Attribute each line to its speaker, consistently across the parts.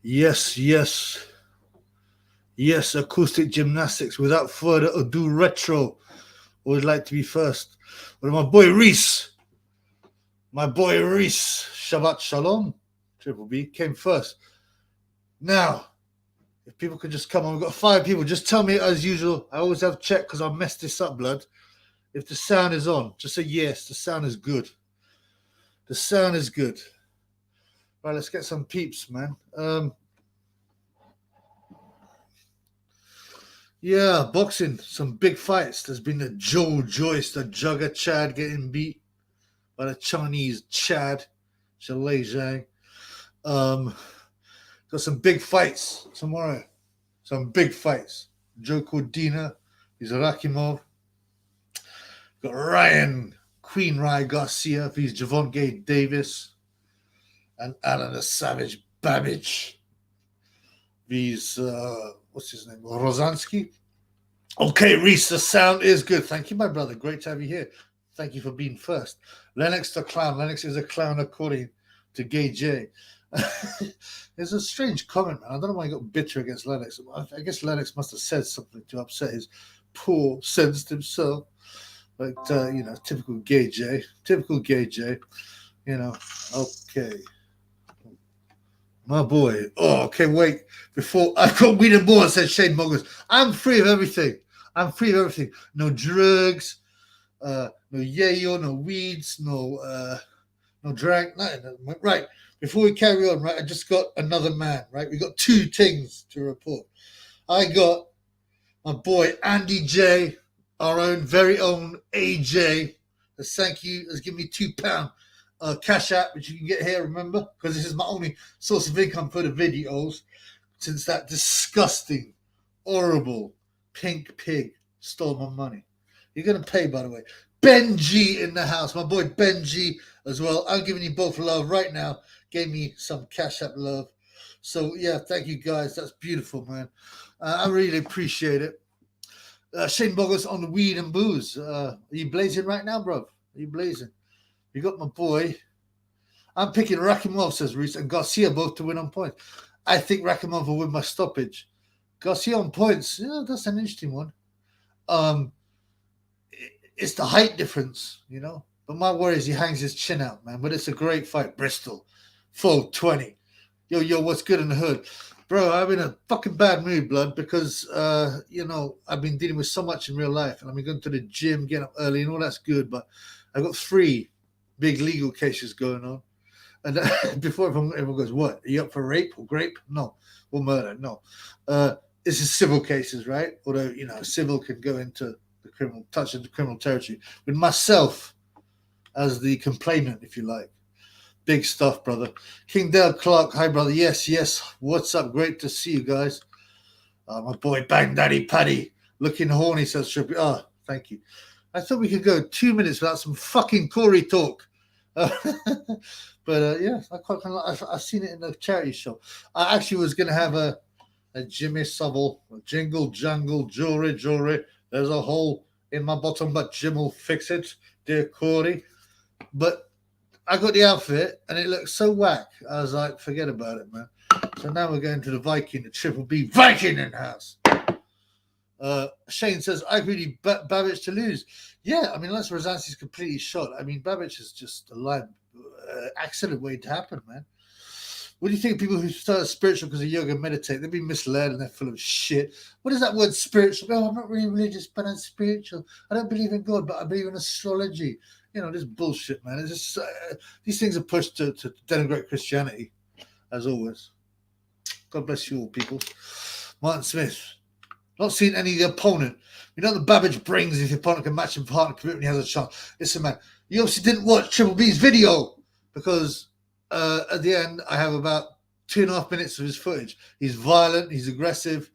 Speaker 1: Yes, yes, yes. Acoustic gymnastics. Without further ado, retro. Always like to be first. With my boy Reese. My boy Reese. Shabbat Shalom. Triple B came first. Now, if people could just come on, we've got 5 people. Just tell me as usual. I always have check because I messed this up, blood. If the sound is on, just say yes. The sound is good. The sound is good. Right, let's get some peeps, man. Yeah, boxing, some big fights. There's been the Joe Joyce, the Jugger Chad getting beat by the Chinese Chad, Shalay Zhang. Got some big fights tomorrow. Some big fights. Joe Cordina, he's Rakimov. Got Ryan, Queen Rye Garcia, he's Javonte Davis. And Alan the Savage Babbage. He's, what's his name? Rozansky. Okay, Reese, the sound is good. Thank you, my brother. Great to have you here. Thank you for being first. Lennox the clown. Lennox is a clown according to Gay J. It's a strange comment, man. I don't know why he got bitter against Lennox. I guess Lennox must have said something to upset his poor, sensitive self. But, typical Gay J. Typical Gay J. Okay. My boy. Oh, okay, wait. Before I've got weed and more, said Shane Moggers. I'm free of everything. I'm free of everything. No drugs, no yayo, no weeds, no drink, nothing. Right. Before we carry on, right, I just got another man, right? We got 2 things to report. I got my boy Andy J, our own very own AJ. Thank you. Has given me £2 Cash App, which you can get here, remember? Because this is my only source of income for the videos since that disgusting, horrible pink pig stole my money. You're going to pay, by the way. Ben G in the house. My boy Ben G as well. I'm giving you both love right now. Gave me some Cash App love. So, yeah, thank you, guys. That's beautiful, man. I really appreciate it. Shane Boggers on the weed and booze. Are you blazing right now, bro? Are you blazing? You got my boy. I'm picking Rakimov, says Reese, and Garcia both to win on points. I think Rakimov will win by stoppage. Garcia on points. Yeah, that's an interesting one. It's the height difference, But my worry is he hangs his chin out, man. But it's a great fight. Bristol, full 20. Yo, what's good in the hood? Bro, I'm in a fucking bad mood, blood, because, I've been dealing with so much in real life. And I've been going to the gym, getting up early, and all that's good. But I've got 3 big legal cases going on. And before everyone goes, what? Are you up for rape or grape? No. Or murder? No. This is civil cases, right? Although, civil can go into the criminal, touch into criminal territory. With myself as the complainant, if you like. Big stuff, brother. King Dale Clark, hi, brother. Yes. What's up? Great to see you guys. My boy Bang Daddy Paddy, looking horny, says Trippy. Oh, thank you. I thought we could go 2 minutes without some fucking Corey talk. But yeah, I've seen it in the charity show. I actually was going to have a Jimmy Savile, a jingle, jangle, jewelry. There's a hole in my bottom, but Jim will fix it, dear Corey. But I got the outfit, and it looked so whack. I was like, forget about it, man. So now we're going to the Viking, the Triple B Viking in house. Shane says, I really Babbage to lose. Yeah, I mean, unless Rozansky's completely shot. I mean, Babbage is just a live accident waiting to happen, man. What do you think of people who start spiritual because of yoga and meditate? They've been misled and they're full of shit. What is that word spiritual? Oh, I'm not really religious, but I'm spiritual. I don't believe in God, but I believe in astrology. This bullshit, man. It's just these things are pushed to denigrate Christianity, as always. God bless you all, people. Martin Smith. Not seen any of the opponent. The Babbage brings if the opponent can match him partner commitment, he has a chance. Listen, man, you obviously didn't watch Triple B's video because at the end I have about 2.5 minutes of his footage. He's violent, he's aggressive,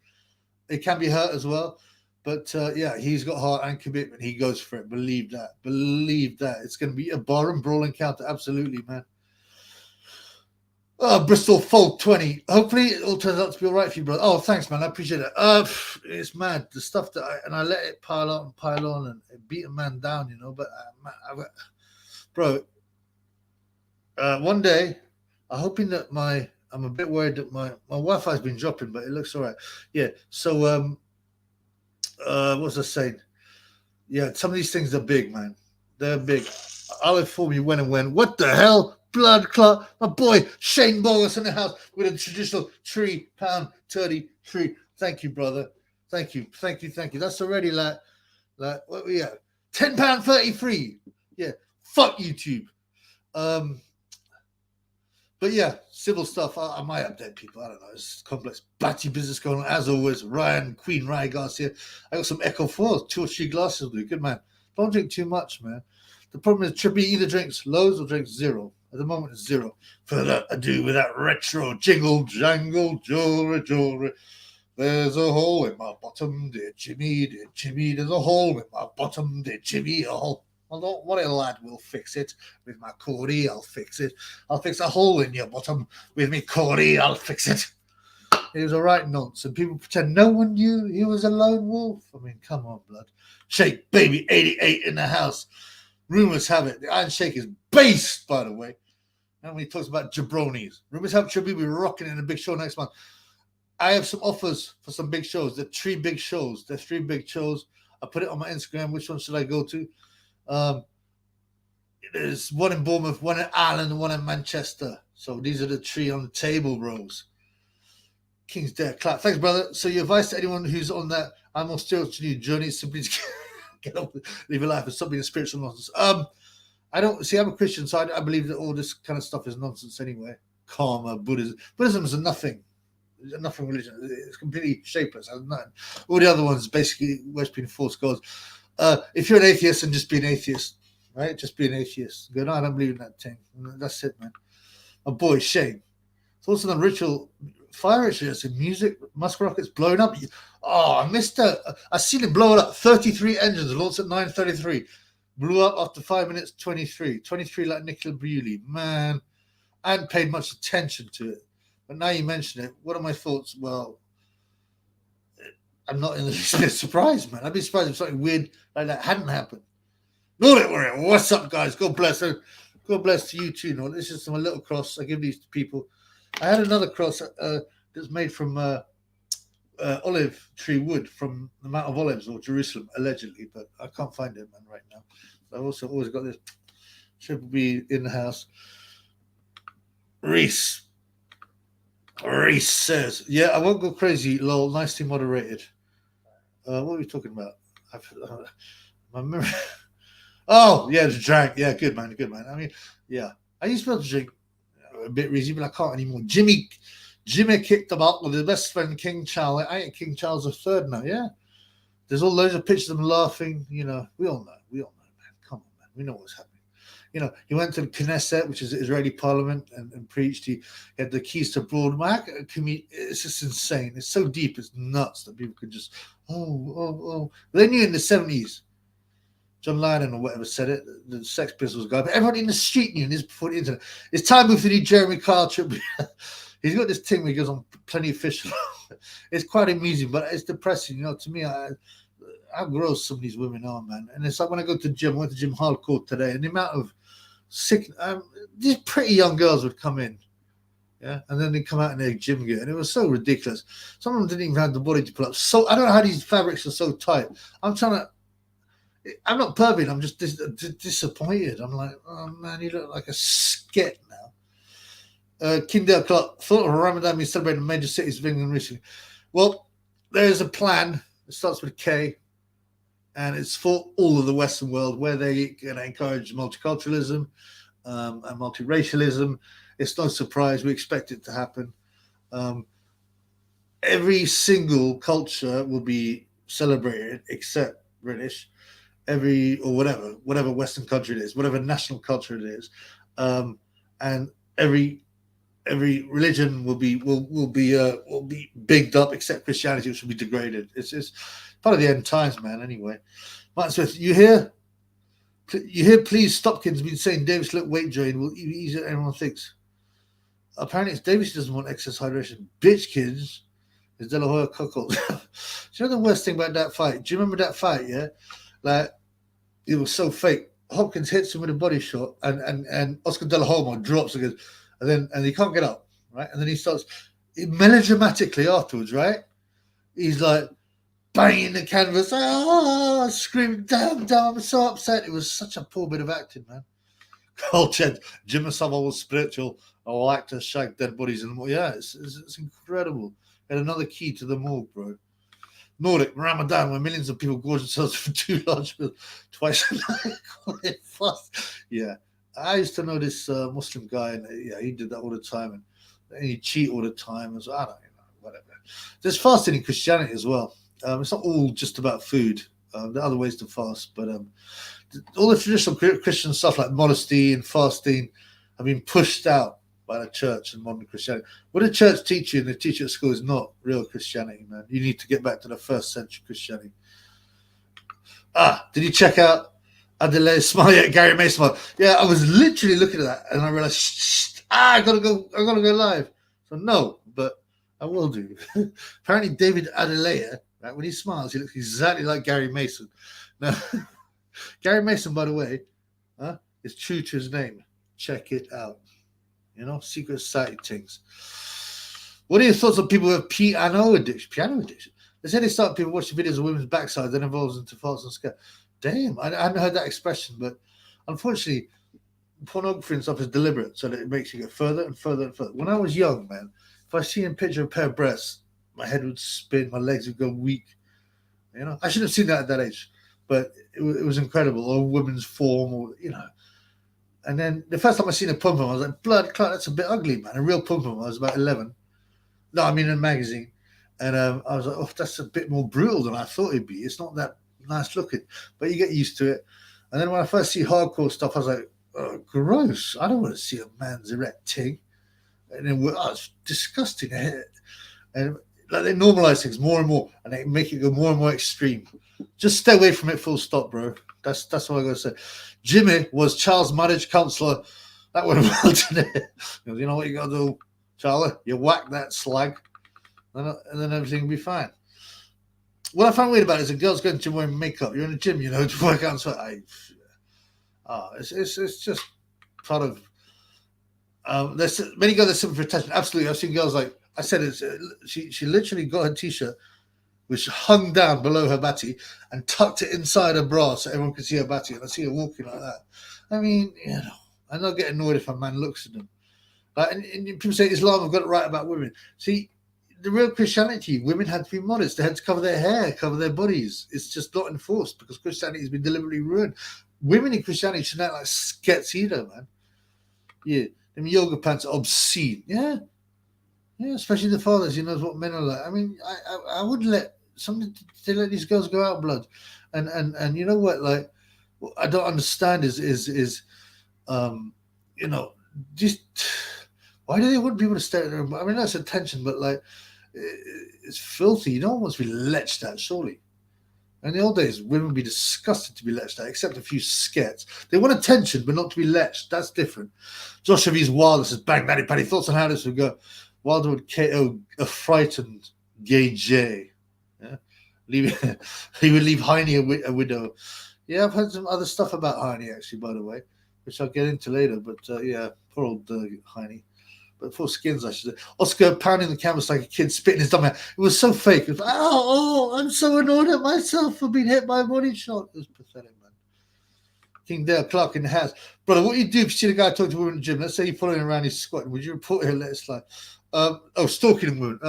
Speaker 1: he can be hurt as well. But yeah, he's got heart and commitment. He goes for it. Believe that. It's going to be a bar and brawl encounter. Absolutely, man. Bristol Fold 20. Hopefully it all turns out to be all right for you, brother. Oh, thanks, man. I appreciate it. It's mad. The stuff that I let it pile on and beat a man down, But, bro, one day, I'm hoping that my I'm a bit worried that my Wi-Fi's been dropping, but it looks all right. Yeah. So what was I saying? Yeah, some of these things are big, man. They're big. I'll inform you when and when. What the hell? Blood clot. My boy Shane Bogus in the house with a traditional £3.33. Thank you, brother. Thank you. That's already like what we at? £10.33. Yeah. Fuck YouTube. But yeah, civil stuff. I might update people. I don't know. It's complex. Batty business going on as always. Queen Ryan Garcia. I got some Echo 4s, 2 or 3 glasses will do. Good man. Don't drink too much, man. The problem is Trippy either drinks loads or drinks zero. At the moment, it's zero. Further ado with that retro jingle, jangle, jewelry. There's a hole in my bottom, dear Jimmy. There's a hole in my bottom, dear Jimmy. A hole. Well, don't worry, lad, we'll fix it. With my Corey, I'll fix it. I'll fix a hole in your bottom. With me Corey, I'll fix it. It was a right nonsense. And people pretend no one knew he was a lone wolf. I mean, come on, blood. Shake, baby, 88 in the house. Rumors have it. The Iron Shake is based, by the way. And when he talks about jabronis. Rumors have it should be rocking in a big show next month. I have some offers for some big shows. There are 3 big shows. There's 3 big shows. I put it on my Instagram. Which one should I go to? There's one in Bournemouth, one in Ireland, and one in Manchester. So these are the 3 on the table, bros. Kingsdale clap. Thanks, brother. So your advice to anyone who's on that I'm on still to new journey is simply to get up, live your life and stop being a spiritual nonsense. I don't see. I'm a Christian, so I believe that all this kind of stuff is nonsense anyway. Karma, Buddhism is a nothing religion. It's completely shapeless. All the other ones basically worshiping false gods. If you're an atheist, then just be an atheist, right? Just be an atheist. Go, no, I don't believe in that thing. That's it, man. My boy Shane. Thoughts on the ritual fire rituals in music, musk rockets blowing up. Oh, I missed it. I seen it blow up. 33 engines launched at 9:33. Blew up after 5 minutes 23. 23 like Nicola Bewley. Man, I hadn't paid much attention to it. But now you mention it, what are my thoughts? Well, I'm not in the least bit surprised, man. I'd be surprised if something weird like that hadn't happened. No, don't worry. What's up, guys? God bless. God bless to you too. No, this is my little cross I give these to people. I had another cross that's made from olive tree wood from the Mount of Olives or Jerusalem, allegedly, but I can't find it, man, right now. I've also always got this Triple B in the house. Reese says, yeah, I won't go crazy, lol, nicely moderated. What are we talking about? My memory. Oh, yeah, the drank. Yeah, good man. I mean, yeah, I used to be able to drink a bit easy, but I can't anymore. Jimmy kicked about with his best friend King Charles. I ain't King Charles III now. Yeah, there's all loads of pictures of them laughing. You know, we all know, man. Come on, man. We know what's happening. You know, he went to the Knesset, which is the Israeli parliament, and preached. He had the keys to broad. It's just insane. It's so deep. It's nuts that people could just They knew in the 70s. John Lennon or whatever said it, the Sex Pistols guy, but everyone in the street knew this before the internet. It's time for the Jeremy Kyle trip. He's got this thing where he goes on Plenty of Fish. It's quite amusing, but it's depressing. You know, to me, how gross some of these women are, man. And it's like when I go to the gym, I went to gym hardcore today, and the amount of these pretty young girls would come in, yeah, and then they come out in their gym gear, and it was so ridiculous. Some of them didn't even have the body to pull up. So I don't know how these fabrics are so tight. I'm not pervy. I'm just disappointed. I'm like, oh man, you look like a skit now. Kindle Clark thought of Ramadan being celebrated in major cities of England recently. Well, there's a plan. It starts with K, and it's for all of the Western world where they're going to encourage multiculturalism and multiracialism. It's no surprise. We expect it to happen. Every single culture will be celebrated except British. Whatever Western country it is, whatever national culture it is, and every religion will be bigged up except Christianity, which will be degraded. It's part of the end times, man. Anyway, Martin Smith, you hear? Please, Stopkins been saying Davis look weight drain will easier than everyone thinks. Apparently, it's Davis who doesn't want excess hydration. Bitch, kids, is De La Hoya cuckold. Do you know the worst thing about that fight? Do you remember that fight? Yeah, like. It was so fake. Hopkins hits him with a body shot, and Oscar De La Hoya drops again, and he can't get up. right? And then he starts melodramatically afterwards, right? He's like banging the canvas, screaming, damn, I'm so upset. It was such a poor bit of acting, man. Carl said Jim Savile was spiritual. All actors shag dead bodies and more. Yeah, it's incredible. And another key to the morgue, bro. Nordic Ramadan, where millions of people gorge themselves for 2 large meals twice a night. Fast. Yeah, I used to know this Muslim guy, and yeah, he did that all the time, and he'd cheat all the time. And so I don't know, whatever. There's fasting in Christianity as well. It's not all just about food. There are other ways to fast, but all the traditional Christian stuff like modesty and fasting have been pushed out by the church and modern Christianity. What the church teach you and they teach you at school is not real Christianity, man. You need to get back to the first century Christianity. Did you check out Adelaide Smile? Yeah, Gary May Smile. Yeah, I was literally looking at that and I realized, I gotta go live. So no, but I will do. Apparently David Adelaide, right, when he smiles, he looks exactly like Gary Mason. Now, Gary Mason, by the way, is true to his name. Check it out. You know, secret society things. What are your thoughts on people with piano addiction? Piano addiction. They say they start people watching videos of women's backsides, then evolves into false and scare. Damn, I hadn't heard that expression, but unfortunately, pornography and stuff is deliberate, so that it makes you go further and further and further. When I was young, man, if I see a picture of a pair of breasts, my head would spin, my legs would go weak. You know, I should have seen that at that age, but it was incredible. Or women's form, or you know. And then the first time I seen a pom-pom, I was like, blood clot, that's a bit ugly, man. A real pom-pom. I was about 11. No, I mean in a magazine. And I was like, oh, that's a bit more brutal than I thought it'd be. It's not that nice looking. But you get used to it. And then when I first see hardcore stuff, I was like, oh, gross. I don't want to see a man's erect ting. And then it's disgusting. And like they normalize things more and more. And they make it go more and more extreme. Just stay away from it, full stop, bro. That's what I got to say. Jimmy was Charles' marriage counselor. That went well today. You know what you got to do, Charlie? You whack that slag, and then everything will be fine. What I find weird about it is a girl's going to gym wearing makeup. You're in the gym, you know, to work out and sweat. It's just part of. There's many girls that simple for attention. Absolutely, I've seen girls like I said. She literally got her t-shirt, which hung down below her batty and tucked it inside her bra so everyone could see her batty. And I see her walking like that. I mean, you know, I'm not getting annoyed if a man looks at them. Like, and people say Islam have got it right about women. See, the real Christianity, women had to be modest. They had to cover their hair, cover their bodies. It's just not enforced because Christianity has been deliberately ruined. Women in Christianity should not like skets either, man. Yeah, them yoga pants are obscene. Yeah, especially the fathers. He knows what men are like. I mean, I would let to let these girls go out, blood, and you know what? Like, what I don't understand is you know, just why do they want people to stare at them? I mean, that's attention, but like, it's filthy. You don't want to be leched at, surely. In the old days, women would be disgusted to be leched at, except a few skets. They want attention, but not to be leched. That's different. Joshua V's Wilder says, bang, Daddy Paddy. Thoughts on how this would go? Wilder would KO a frightened gay J. Yeah? He would leave Heine a widow. Yeah, I've heard some other stuff about Heine, actually, by the way, which I'll get into later. But yeah, poor old Heine. But for skins, I should say. Oscar pounding the canvas like a kid, spitting his dumb out. It was so fake. It was like, I'm so annoyed at myself for being hit by a body shot. It was pathetic, man. King Dale Clark in the house. Brother, what you do if you see the guy talking to a woman in the gym? Let's say you're following him around, he's squatting. Would you report it and let it slide? Stalking a woman.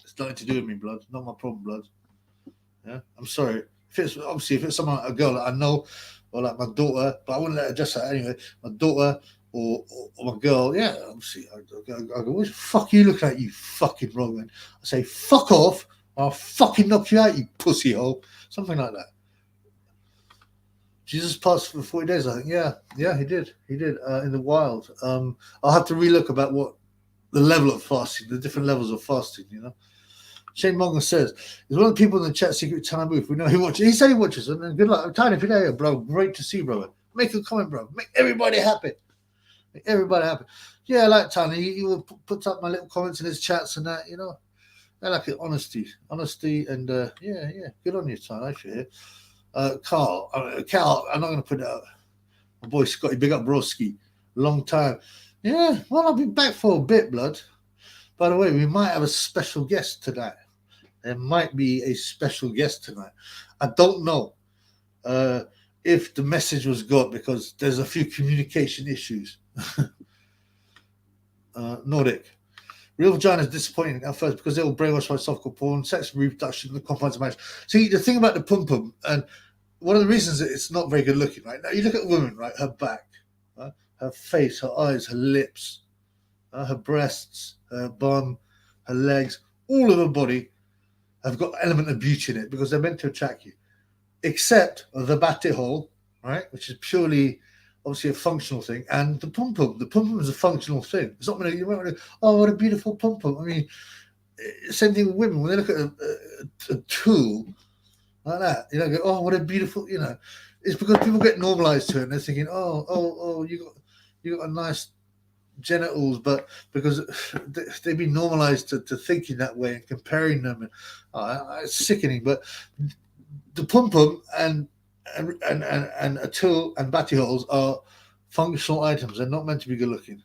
Speaker 1: It's nothing to do with me, blood. Not my problem, blood. Yeah, I'm sorry. If it's someone, a girl that I know, or like my daughter, but I wouldn't let her dress that anyway. My daughter or my girl, yeah, obviously, I go, what the fuck are you looking at, you fucking Roman? I say, fuck off, I'll fucking knock you out, you pussy hole. Something like that. Jesus passed for 40 days, I think. Yeah, he did. He did in the wild. I'll have to relook about what the level of fasting, the different levels of fasting, you know. Shane Monger says, he's one of the people in the chat secret time booth. We know he watches. He said he watches, and then good luck. I'm tired if you're there, bro. Great to see you, brother. Make a comment, bro. Make everybody happy. Make everybody happy. Yeah, I like Tony. He puts up my little comments in his chats and that, you know. I like it. Honesty, and yeah. Good on you, Tony. I feel it. Carl, I'm not going to put it out. My boy Scotty, big up Broski. Long time. Yeah, well, I'll be back for a bit, blood. By the way, we might have a special guest tonight. There might be a special guest tonight. I don't know if the message was got because there's a few communication issues. Nordic. Real vagina is disappointing at first because they will brainwash by softcore porn, sex reproduction, the confines of marriage. See, the thing about the pum pum, and one of the reasons that it's not very good looking, right? Now, you look at a woman, right? Her back, her face, her eyes, her lips, her breasts, her bum, her legs, all of her body have got an element of beauty in it because they're meant to attract you, except the batty hole, right? Which is purely, obviously, a functional thing, and the pum pum. The pum pum is a functional thing. It's not going to, you won't, oh, what a beautiful pum pum. I mean, same thing with women. When they look at a tool like that, you know, go, oh, what a beautiful, you know. It's because people get normalized to it and they're thinking, oh, you got a nice genitals, but because they've been normalized to thinking that way and comparing them, and it's sickening. But the pum pum and a tool and batty holes are functional items. They're not meant to be good looking.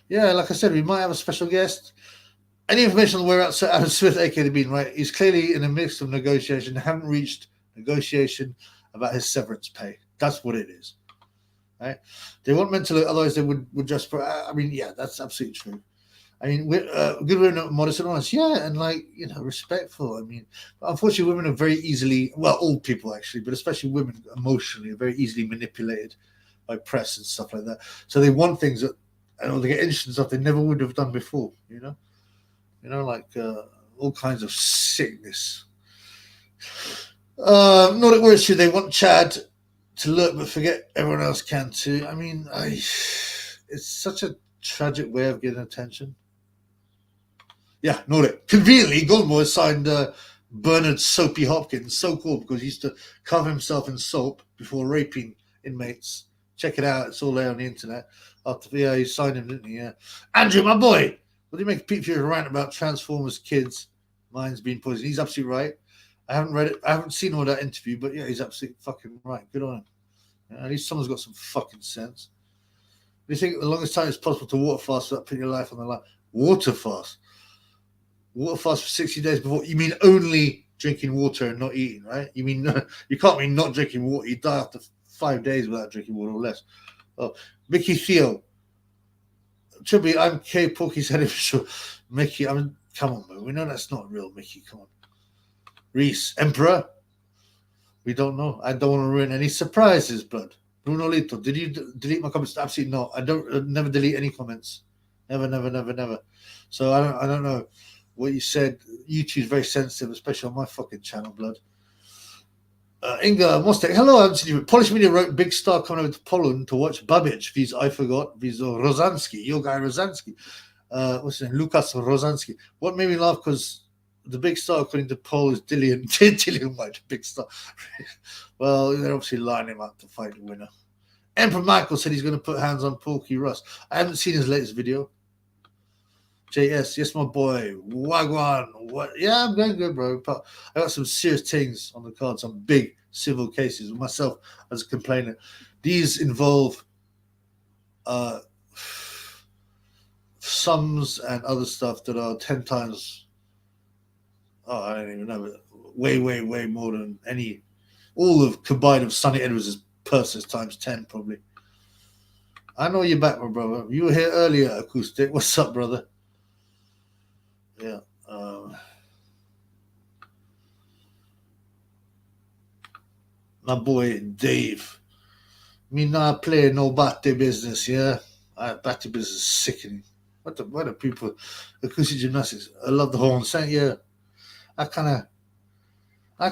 Speaker 1: Yeah, like I said, we might have a special guest. Any information on where Adam Smith, aka the Bean, right? He's clearly in the midst of negotiation. They haven't reached negotiation about his severance pay. That's what it is. Right? They weren't meant to look, otherwise they would just. I mean, yeah, that's absolutely true. I mean, good women are modest and honest, yeah, and like, you know, respectful. I mean, unfortunately, women are very easily, well, all people actually, but especially women emotionally are very easily manipulated by press and stuff like that. So they want things that, and they get interested in stuff they never would have done before. Like all kinds of sickness. Not at worst, they want Chad to look, but forget everyone else can too. I mean, it's such a tragic way of getting attention. Yeah, Nordic. Conveniently, Goldmore signed Bernard Soapy Hopkins. So cool because he used to cover himself in soap before raping inmates. Check it out. It's all there on the internet. Yeah, he signed him, didn't he? Yeah. Andrew, my boy. What do you make of Pete Fury's rant about Transformers kids' minds being poisoned? He's absolutely right. I haven't read it. I haven't seen all that interview, but yeah, he's absolutely fucking right. Good on him. Yeah, at least someone's got some fucking sense. Do you think the longest time it's possible to water fast without putting your life on the line? Water fast? Water fast for 60 days before? You mean only drinking water and not eating, right? You mean you can't mean not drinking water. You die after 5 days without drinking water or less. Oh, Mickey Theo. Chubby, I'm K. Porky's head official. Mickey, come on, man. We know that's not real, Mickey. Come on. Reese, Emperor. We don't know. I don't want to ruin any surprises, blood. Bruno Lito, did you delete my comments? Absolutely not. I never delete any comments. Never. So I don't know what you said. YouTube's very sensitive, especially on my fucking channel, blood. Inga Mostek, hello, Polish media wrote Big Star coming over to Poland to watch Babic. I forgot. Rosanski, your guy Rosanski. What's his name? Lukas Rosanski. What made me laugh because the Big Star, according to Paul, is Dillian. Dillian White, Big Star. Well, they're obviously lining him up to fight the winner. Emperor Michael said he's going to put hands on Porky Russ. I haven't seen his latest video. JS, yes, my boy. Wagwan. What? Yeah, I'm going good, bro. But I got some serious things on the card, some big civil cases with myself as a complainant. These involve sums and other stuff that are 10 times. Oh, I don't even know, but way more than all of combined of Sonny Edwards' purses times 10, probably. I know you're back, my brother. You were here earlier, Acoustic. What's up, brother? Yeah. My boy Dave. Me not play no batty business, yeah. Batty business is sickening. What are people? Acoustic gymnastics. I love the horn. Saying, yeah. I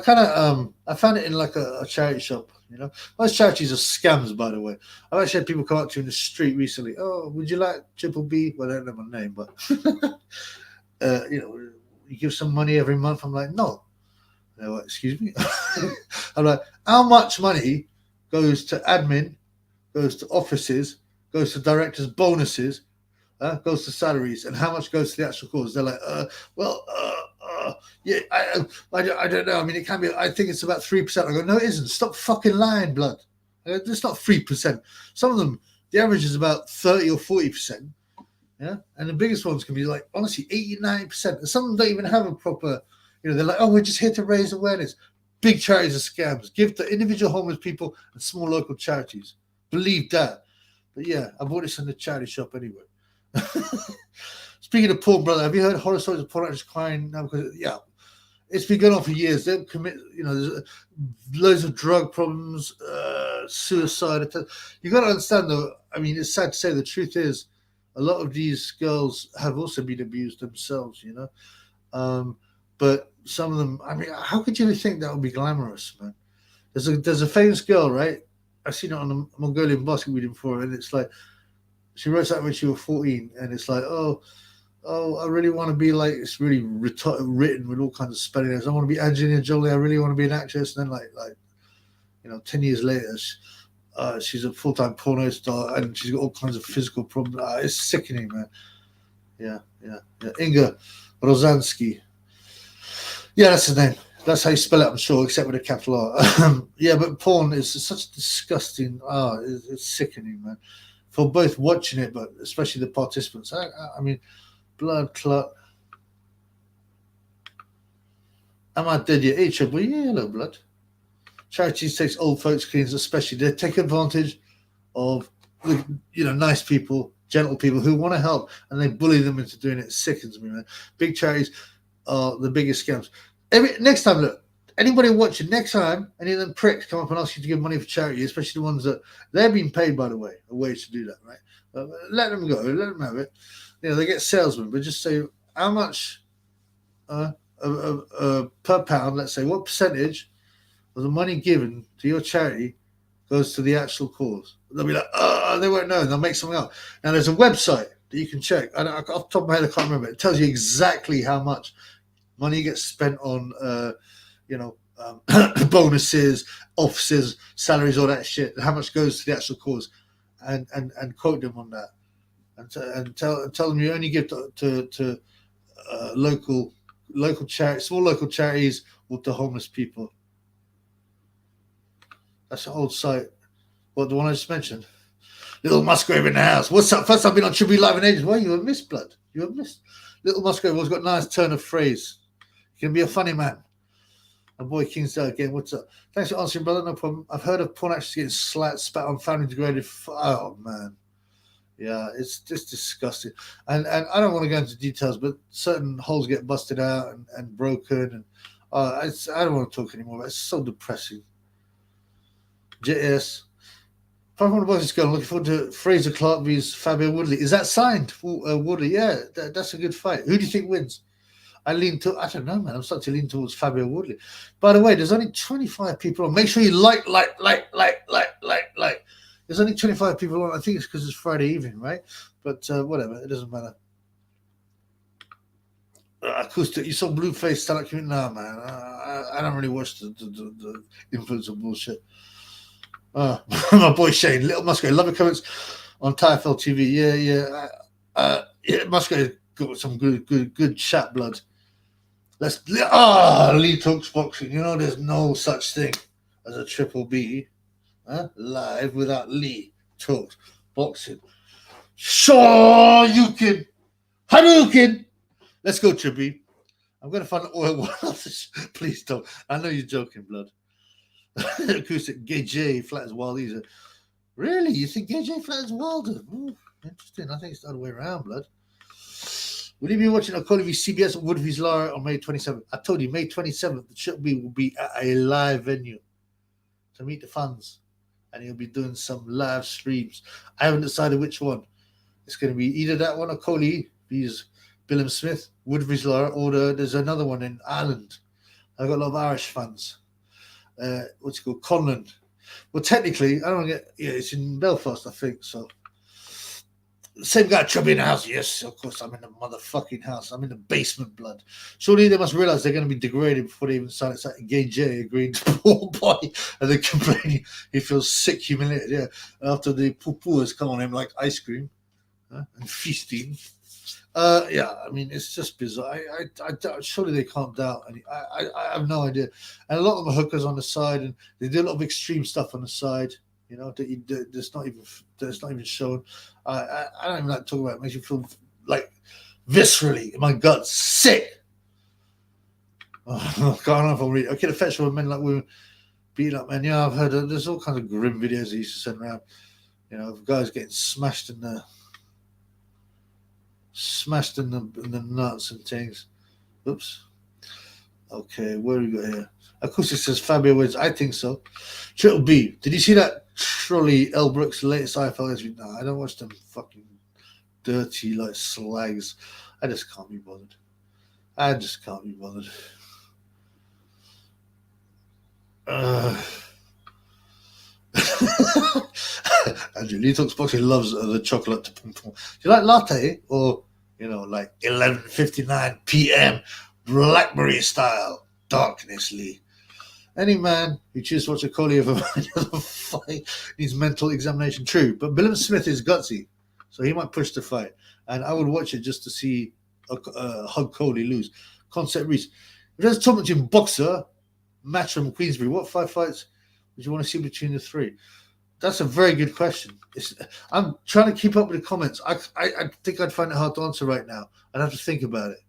Speaker 1: found it in like a charity shop, you know. Most charities are scams, by the way. I've actually had people come up to you in the street recently. Oh, would you like Triple B? Well, I don't know my name, but you give some money every month. I'm like, no. They're like, excuse me. I'm like, how much money goes to admin, goes to offices, goes to directors' bonuses, goes to salaries, and how much goes to the actual cause? They're like, yeah, I don't know. I mean, it can be. I think it's about 3%. I go, no, it isn't. Stop fucking lying, blood. It's not 3%. Some of them, the average is about 30 or 40%. Yeah, and the biggest ones can be like honestly 80, 90%. And some of them don't even have a proper. They're like, oh, we're just here to raise awareness. Big charities are scams. Give to individual homeless people and small local charities. Believe that. But yeah, I bought this in the charity shop anyway. Speaking of porn, brother, have you heard horror stories of porn actors crying now? Because it's been going on for years. They commit, there's loads of drug problems, suicide. You got to understand, though. I mean, it's sad to say. The truth is, a lot of these girls have also been abused themselves. But some of them. I mean, how could you think that would be glamorous, man? There's a famous girl, right? I've seen it on the Mongolian basketball forum, and it's like she wrote that when she was 14, and it's like, oh, I really want to be like, it's really written with all kinds of spelling errors. I want to be Angelina Jolie. I really want to be an actress. And then 10 years later, she's a full-time porno star, and she's got all kinds of physical problems. It's sickening, man. Yeah. Inga Rozansky. Yeah, that's the name. That's how you spell it, I'm sure, except with a capital R. Yeah, but porn is such disgusting. It's sickening, man. For both watching it, but especially the participants. I mean, blood clot. Am I dead yet? Well, yeah, hello, blood. Charities takes old folks cleans, especially. They take advantage of nice people, gentle people who want to help, and they bully them into doing it. It sickens me, man. Big charities are the biggest scams. Next time, look, anybody watching, next time any of them pricks come up and ask you to give money for charity, especially the ones that they're being paid, by the way, a wage to do that, right? Let them go, let them have it. They get salesmen, but just say how much per pound, let's say, what percentage of the money given to your charity goes to the actual cause. They'll be like, they won't know, and they'll make something up. Now, there's a website that you can check. Off the top of my head, I can't remember. It tells you exactly how much money gets spent on, bonuses, offices, salaries, all that shit, and how much goes to the actual cause, and quote them on that, and tell them you only give to local charities, small local charities, or to homeless people. That's an old site. What, the one I just mentioned? Little Musgrave in the house. What's up? First I've been on Tribute Live in ages. Why you have missed, blood? You have missed. Little Musgrave always got a nice turn of phrase. You can be a funny man. My boy Kingsdale again. What's up? Thanks for answering, brother. No problem. I've heard of porn actors getting spat on, family degraded. Oh man, yeah, it's just disgusting. And I don't want to go into details, but certain holes get busted out and broken, and I don't want to talk anymore. But it's so depressing. JS. If I want to watch this girl, I'm looking forward to Fraser Clark vs Fabio Woodley. Is that signed? Woodley, yeah, that's a good fight. Who do you think wins? I don't know, man. I'm starting to lean towards Fabio Woodley. By the way, there's only 25 people on. Make sure you like. There's only 25 people on. I think it's because it's Friday evening, right? But whatever, it doesn't matter. Acoustic, you saw Blueface stand up community? No, man. I don't really watch the influencer bullshit. My boy Shane, Little Musgrave, love your comments on TFL TV. Yeah. Musgrave got some good chat, blood. Lee Talks Boxing. There's no such thing as a Triple B live without Lee Talks Boxing. Sure, you can. Hadouken. Let's go, Trippy. I'm going to find oil. Please don't. I know you're joking, blood. Acoustic, Gay J, flat as wild. Really? You think Gay J flat as wilder? Ooh, interesting. I think it's the other way around, blood. Will you be watching a Call of Duty CBS or Woodviews Lara on May 27th? I told you, May 27th, the Triple B will be at a live venue to meet the fans, and he'll be doing some live streams. I haven't decided which one. It's going to be either that one or Coley, he's Billam Smith, Woodviews Lara, or there's another one in Ireland. I've got a lot of Irish fans. What's it called? Conlon. Well, technically, I don't get. Yeah, it's in Belfast, I think. So, same guy, Chubby in the house. Yes, of course, I'm in the motherfucking house. I'm in the basement, blood. Surely they must realize they're going to be degraded before they even sign it. It's like Gay J agreeing to poor boy, and they're complaining he feels sick, humiliated. Yeah, after the poo-poo has come on him like ice cream and feasting. Yeah, I mean, it's just bizarre. Surely they can't doubt. I have no idea. And a lot of them are hookers on the side, and they do a lot of extreme stuff on the side. You know, that's not even shown. I don't even like to talk about it. It makes you feel like viscerally in my guts, sick. Oh, I don't know if I'll read. Okay, the fetish of men like women beating up men. Yeah, I've heard. There's all kinds of grim videos they used to send around. You know, of guys getting smashed in the nuts and things. Oops. Okay, where we got here? Of course, it says Fabio Woods. I think so. Triple B. Did you see that Trolley L. Brooks' latest IFL interview? No, I don't watch them fucking dirty like slags. I just can't be bothered. Andrew Lee talks boxing loves the chocolate to pum pum. Do you like latte or like 11:59 p.m. Blackberry style darkness, Lee? Any man who chooses to watch a collie of a fight needs mental examination. True, but Billam Smith is gutsy, so he might push the fight, and I would watch it just to see Hug Coley lose. Concept Reese. If there's a top between boxer, Matchroom, Queensbury, what 5 fights would you want to see between the 3? That's a very good question. I'm trying to keep up with the comments. I think I'd find it hard to answer right now. I'd have to think about it.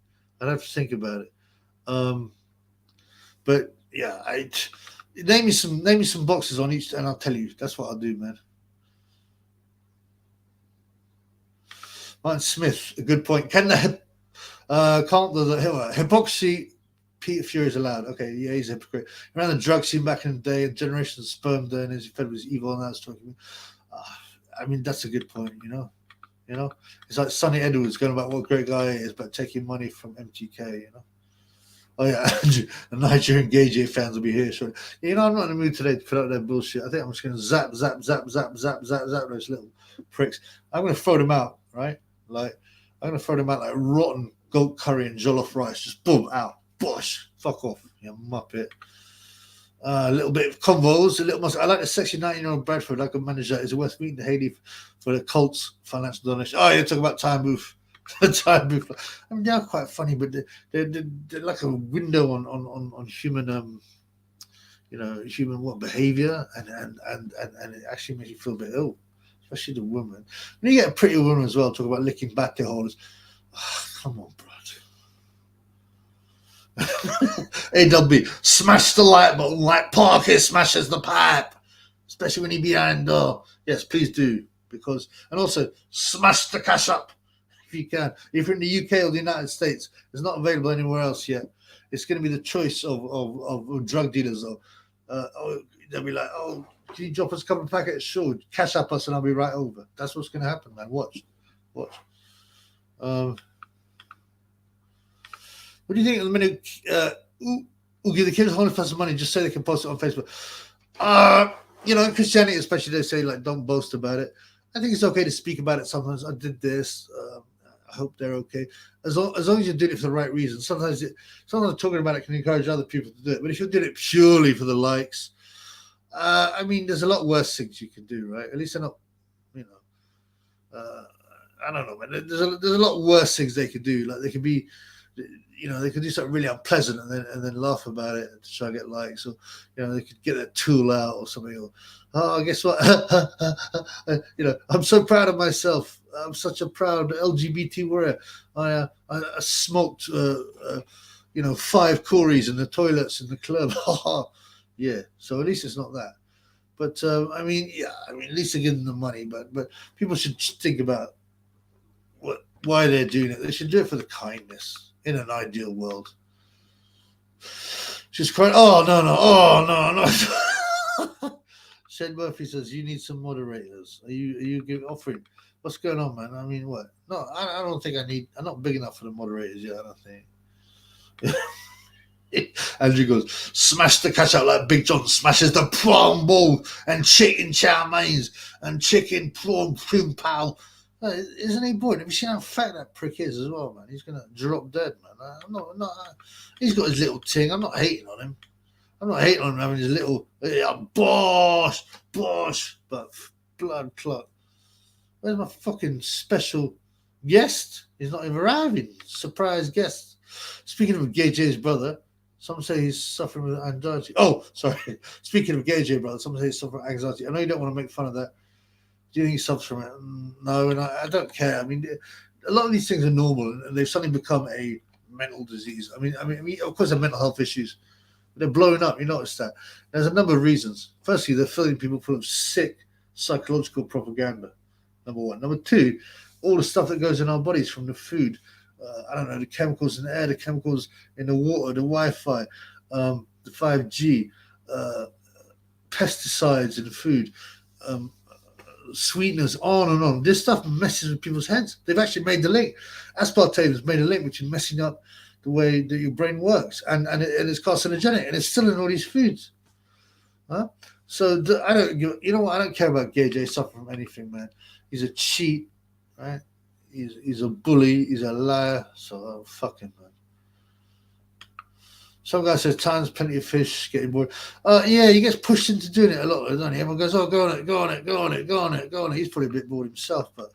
Speaker 1: But yeah, name me some boxes on each, and I'll tell you. That's what I'll do, man. Martin Smith, a good point. Can the hypocrisy Peter Fury is allowed? Okay, yeah, he's a hypocrite. He ran the drug scene back in the day, and generations of sperm donors he fed was evil, and that's talking. I mean, that's a good point. You know, it's like Sonny Edwards going about what a great guy he is, but taking money from MTK. You know. Oh yeah, the Nigerian Gage fans will be here. So I'm not in the mood today to put out that bullshit. I think I'm just going to zap those little pricks. I'm going to throw them out, right? Like I'm going to throw them out like rotten goat curry and jollof rice. Just boom out, bosh, fuck off, you muppet. A little bit of convos, I like the sexy 19-year-old Bradford. I could manage that. Is it worth meeting Haley for the Colts financial donation? Oh, you're talking about Time Booth. Time Booth. I mean, they're quite funny, but they're like a window on human, human behavior, and it actually makes you feel a bit ill, especially the woman. When you get a pretty woman as well, talk about licking battery holders. Oh, come on, bro. AWB, smash the like button like Parker smashes the pipe, especially when he behind door. Yes, please do, and also smash the cash up if you can. If you're in the UK or the United States, it's not available anywhere else yet. It's going to be the choice of drug dealers. They'll be like, oh, can you drop us a couple of packets? Sure, cash up us and I'll be right over. That's what's going to happen, man. Watch. What do you think of the minute who give the kids $100 money just so they can post it on Facebook? In Christianity especially, they say, like, don't boast about it. I think it's okay to speak about it sometimes. I did this. I hope they're okay. As long as you're doing it for the right reason. Sometimes talking about it can encourage other people to do it. But if you're doing it purely for the likes, I mean, there's a lot worse things you can do, right? At least they're not, I don't know, man. There's a lot worse things they could do. Like they could be, they could do something really unpleasant and then laugh about it to try to get likes, or they could get a tool out or something. Or, oh, guess what? I'm so proud of myself. I'm such a proud LGBT warrior. I smoked, 5 Corys in the toilets in the club. Yeah. So at least it's not that. But at least they're giving them money. But people should think about why they're doing it. They should do it for the kindness. In an ideal world. She's crying. Oh no. Shane Murphy says you need some moderators. Are you offering? What's going on, man? I mean, what? No, I don't think I'm not big enough for the moderators yet. I don't think. Andrew goes, smash the catch out like Big John smashes the prawn ball and chicken chow mains and chicken prawn pum pow. Isn't he bored? Have you seen how fat that prick is as well, man? He's gonna drop dead, man. I'm not. He's got his little ting. I'm not hating on him. I'm not hating on him having his little bosh, but blood clot. Where's my fucking special guest? He's not even arriving. Surprise guest. Speaking of Gay J's brother, some say he's suffering with anxiety. Oh, sorry. Speaking of Gay J brother, some say he's suffering with anxiety. I know you don't want to make fun of that. Do you think he suffers from it? No, and I don't care. I mean, a lot of these things are normal, and they've suddenly become a mental disease. I mean, of course, they're mental health issues. But they're blowing up. You notice that. There's a number of reasons. Firstly, they're filling people full of sick psychological propaganda. Number one. Number two, all the stuff that goes in our bodies from the food. I don't know, the chemicals in the air, the chemicals in the water, the Wi-Fi, the 5G, pesticides in the food, sweeteners, on and on. This stuff messes with people's heads. They've actually made the link. Aspartame has made a link, which is messing up the way that your brain works, and it's carcinogenic, and it's still in all these foods. Huh? So I don't, you know what? I don't care about Gay J suffering from anything, man. He's a cheat, right? He's a bully. He's a liar. So fuck him, man. Some guy says, "Times plenty of fish, getting bored." Yeah, he gets pushed into doing it a lot, doesn't he? Everyone goes, "Oh, go on it, go on it, go on it, go on it, go on it." He's probably a bit bored himself, but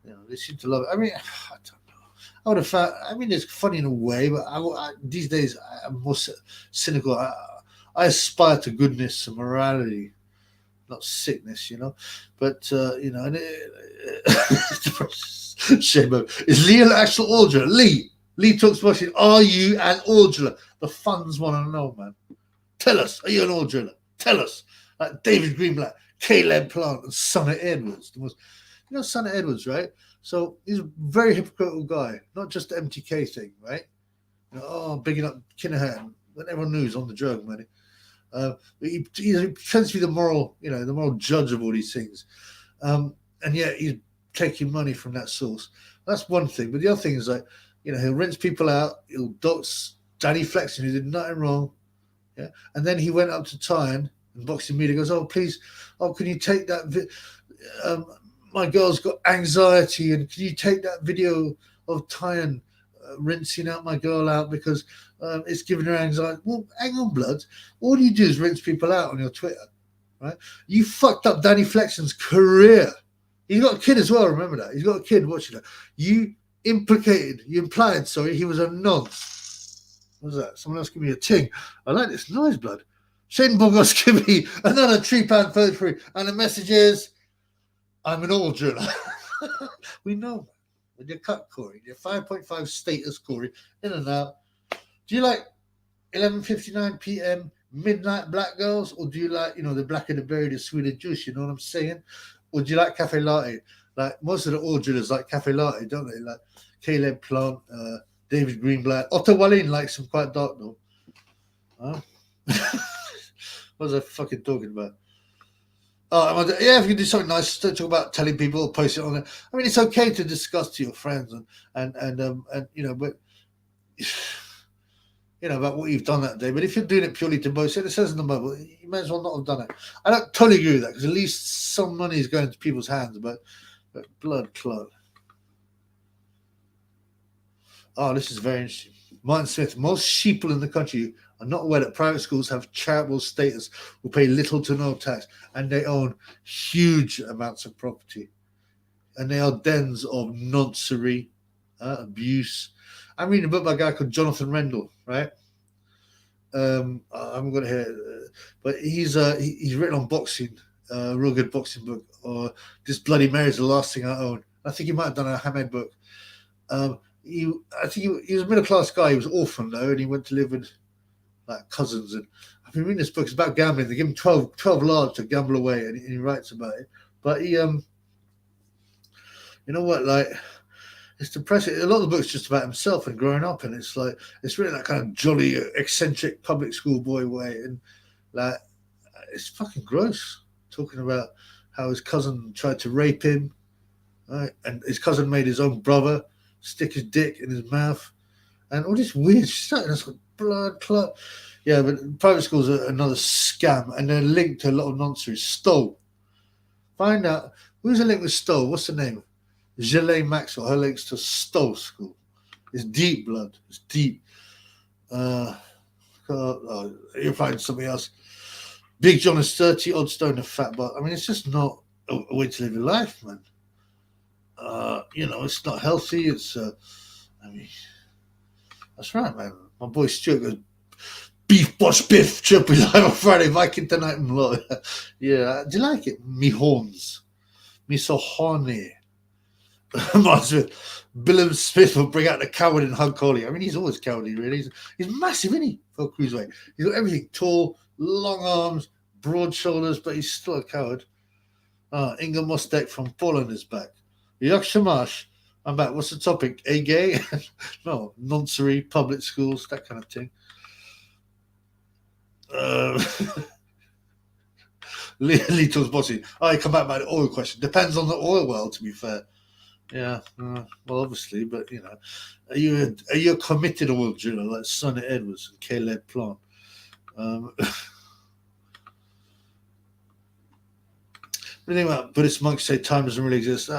Speaker 1: you know, they seem to love it. I mean, I don't know. I would have found. I mean, it's funny in a way, but these days I'm more cynical. I aspire to goodness and morality, not sickness, you know. But you know, and shame. Is Lee an actual order? Lee talks about it. Are you an order? The fans want to know, man. Tell us, are you an order? Tell us. Like David Greenblatt, Caleb Plant, and Sonnet Edwards. You know Sonnet Edwards, right? So he's a very hypocritical guy, not just the MTK thing, right? You know, oh, bigging up Kinahan, when everyone knew he's on the drug, man. He tends to be the moral judge of all these things, and yet he's taking money from that source. That's one thing. But the other thing is, like, you know, he'll rinse people out. He'll dox Danny Flexen, who did nothing wrong. Yeah, and then he went up to Tyan and Boxing Media goes, "Oh, please, can you take that? My girl's got anxiety, and can you take that video of Tyan rinsing out my girl out because it's giving her anxiety?" Well, hang on, blood. All you do is rinse people out on your Twitter, right? You fucked up Danny Flexen's career. He's got a kid as well. Remember that. He's got a kid watching that. You implied, he was a nonce. What was that? Someone else give me a ting. I like this noise, blood. Shane Bogos give me another £3.33, and the message is, "I'm an old driller." We know. With your cut, Corey, your 5.5 status, Corey, in and out. Do you like 11:59 p.m. midnight black girls, or do you like, you know, the black and the berry, the sweet and juice? You know what I'm saying? Or do you like cafe latte? Like most of the old drillers like cafe latte, don't they? Like Caleb Plant, David Greenblatt, Otto Wallin likes them quite dark though. Huh? What was I fucking talking about? Oh, yeah, if you can do something nice, talk about telling people or post it on there. I mean, it's okay to discuss to your friends and you know, but you know, about what you've done that day. But if you're doing it purely to boast, it says in the Bible, you may as well not have done it. I don't totally agree with that, because at least some money is going into people's hands, but blood clot. Oh, this is very interesting. Martin Smith, most sheeple in the country are not aware that private schools have charitable status, will pay little to no tax, and they own huge amounts of property. And they are dens of noncery, abuse. I'm reading a book by a guy called Jonathan Rendell, right? I'm going to hear, but he's written on boxing, a real good boxing book. Or This Bloody Mary is the last thing I own. I think he might have done a Hamed book. I think he was a middle class guy. He was orphaned though, and he went to live with like cousins. And I've been reading this book. It's about gambling. They give him 12 large to gamble away, and he writes about it. But he, you know what, like, it's depressing. A lot of the book's just about himself and growing up, and it's like, it's really that kind of jolly, eccentric public school boy way, and like, it's fucking gross. Talking about how his cousin tried to rape him, right? And his cousin made his own brother stick his dick in his mouth, and all this weird stuff. That's like blood clot. Yeah, but private schools are another scam, and they're linked to a lot of nonsense. Stowe. Find out who's the link with Stowe. What's the name? Ghislaine Maxwell. Her links to Stowe School. It's deep, blood. It's deep. You'll find something else. Big John is 30 odd stone of fat butt. I mean, it's just not a way to live your life, man. It's not healthy. I mean, that's right, man. My boy Stuart goes, beef, bosh, biff, triple live on Friday, Viking tonight. Yeah, do you like it? Me horns. Me so horny. Reminds me, Billum Smith will bring out the coward in Hug Coley. I mean, he's always cowardly, really. He's massive, isn't he, for a cruiserweight? He's got everything tall, long arms, broad shoulders, but he's still a coward. Inga Mostek from Poland is back. Yak Shamash, I'm back. What's the topic? A gay? No, noncery, public schools, that kind of thing. Lee talks bossy. I come back by the oil question. Depends on the oil well, to be fair. Yeah, well, obviously, but are you a committed oil driller like Sonny Edwards and Caleb Plant? What do you think about Buddhist monks say time doesn't really exist?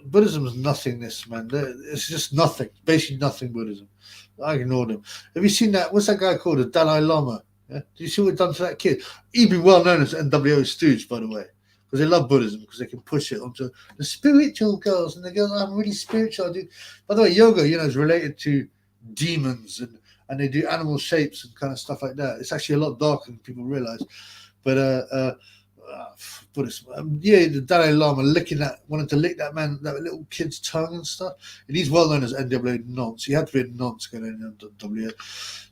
Speaker 1: Buddhism is nothingness, man. It's just nothing. Basically, nothing Buddhism. I ignored him. Have you seen that? What's that guy called? The Dalai Lama. Yeah? Do you see what he done to that kid? He'd be well known as NWO stooge, by the way. Because they love Buddhism, because they can push it onto the spiritual girls, and the girls, I'm really spiritual. By the way, yoga, is related to demons, and they do animal shapes and kind of stuff like that. It's actually a lot darker than people realize. But Buddhism, the Dalai Lama wanted to lick that little kid's tongue and stuff. And he's well known as NWO nonce. He had to be a nonce going in NWO.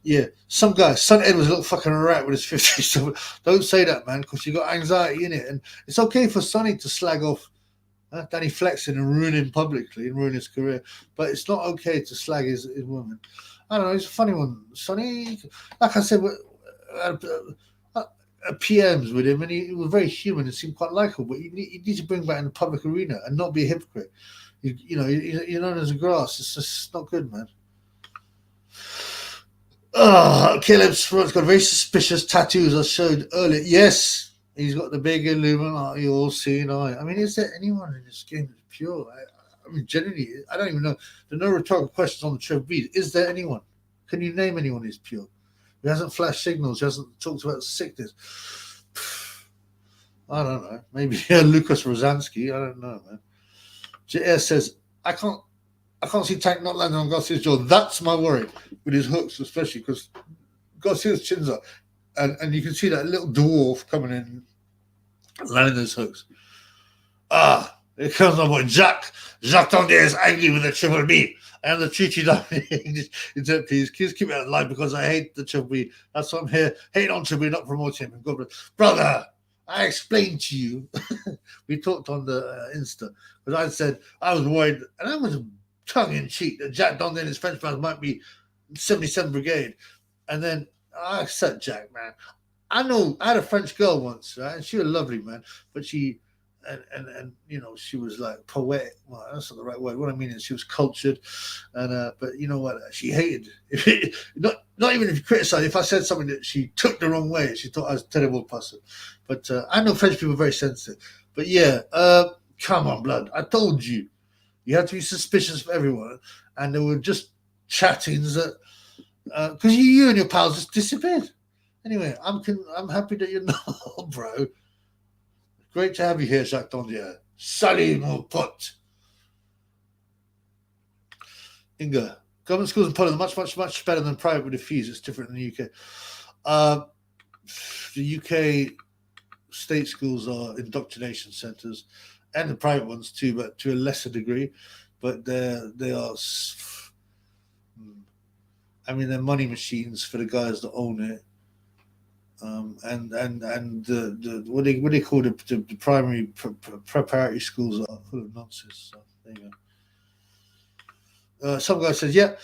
Speaker 1: Yeah, some guy, Son Ed was a little fucking rat with his 50s. So don't say that, man, because you got anxiety in it. And it's okay for Sonny to slag off Danny Flexen and ruin him publicly and ruin his career. But it's not okay to slag his woman. I don't know, he's a funny one. Sonny, like I said, PMs with him, and he was very human and seemed quite likable. But you need to bring back in the public arena and not be a hypocrite. You're known as a grass. It's just not good, man. Caleb's front got very suspicious tattoos I showed earlier. Yes, he's got the big Illuminati all-seeing eye. I mean, is there anyone in this game that's pure? I mean, generally, I don't even know. There are no rhetorical questions on the Trevor Beat. Is there anyone? Can you name anyone who's pure? He hasn't flashed signals. He hasn't talked about sickness. I don't know. Maybe Lucas Rosansky. I don't know, man. JS says, I can't see Tank not landing on Garcia's jaw. That's my worry with his hooks, especially because Garcia's chin's up. And you can see that little dwarf coming in, landing those hooks. Here comes my boy Jacques. Jacques Tondier is angry with the Triple B. I am the Chichi English. Please keep it alive because I hate the Triple B. That's why I'm here. Hate on Triple B, not promoting him. God bless. Brother, I explained to you. We talked on the Insta. Because I said I was worried, and I was tongue-in-cheek, that Jack Tondier and his French fans might be 77 Brigade. And then I said, Jack, man. I had a French girl once, right? And she was lovely, man. But she... And she was like poetic. Well, that's not the right word. What I mean is she was cultured, and but you know what? She hated not even if you criticize. If I said something that she took the wrong way, she thought I was a terrible person. But I know French people are very sensitive. But yeah, come on, blood. I told you, you have to be suspicious of everyone, and there were just chattings that because you and your pals just disappeared. Anyway, I'm happy that you're not, bro. Great to have you here, Jacques Tondier. Salut, mon pote. Inga, government schools in Poland are much, much, much better than private with the fees. It's different in the UK. The UK state schools are indoctrination centres, and the private ones too, but to a lesser degree. But they are. I mean, they're money machines for the guys that own it. And the what they call the primary preparatory schools are full of nonsense. So there you go. Some guy says, "Yeah,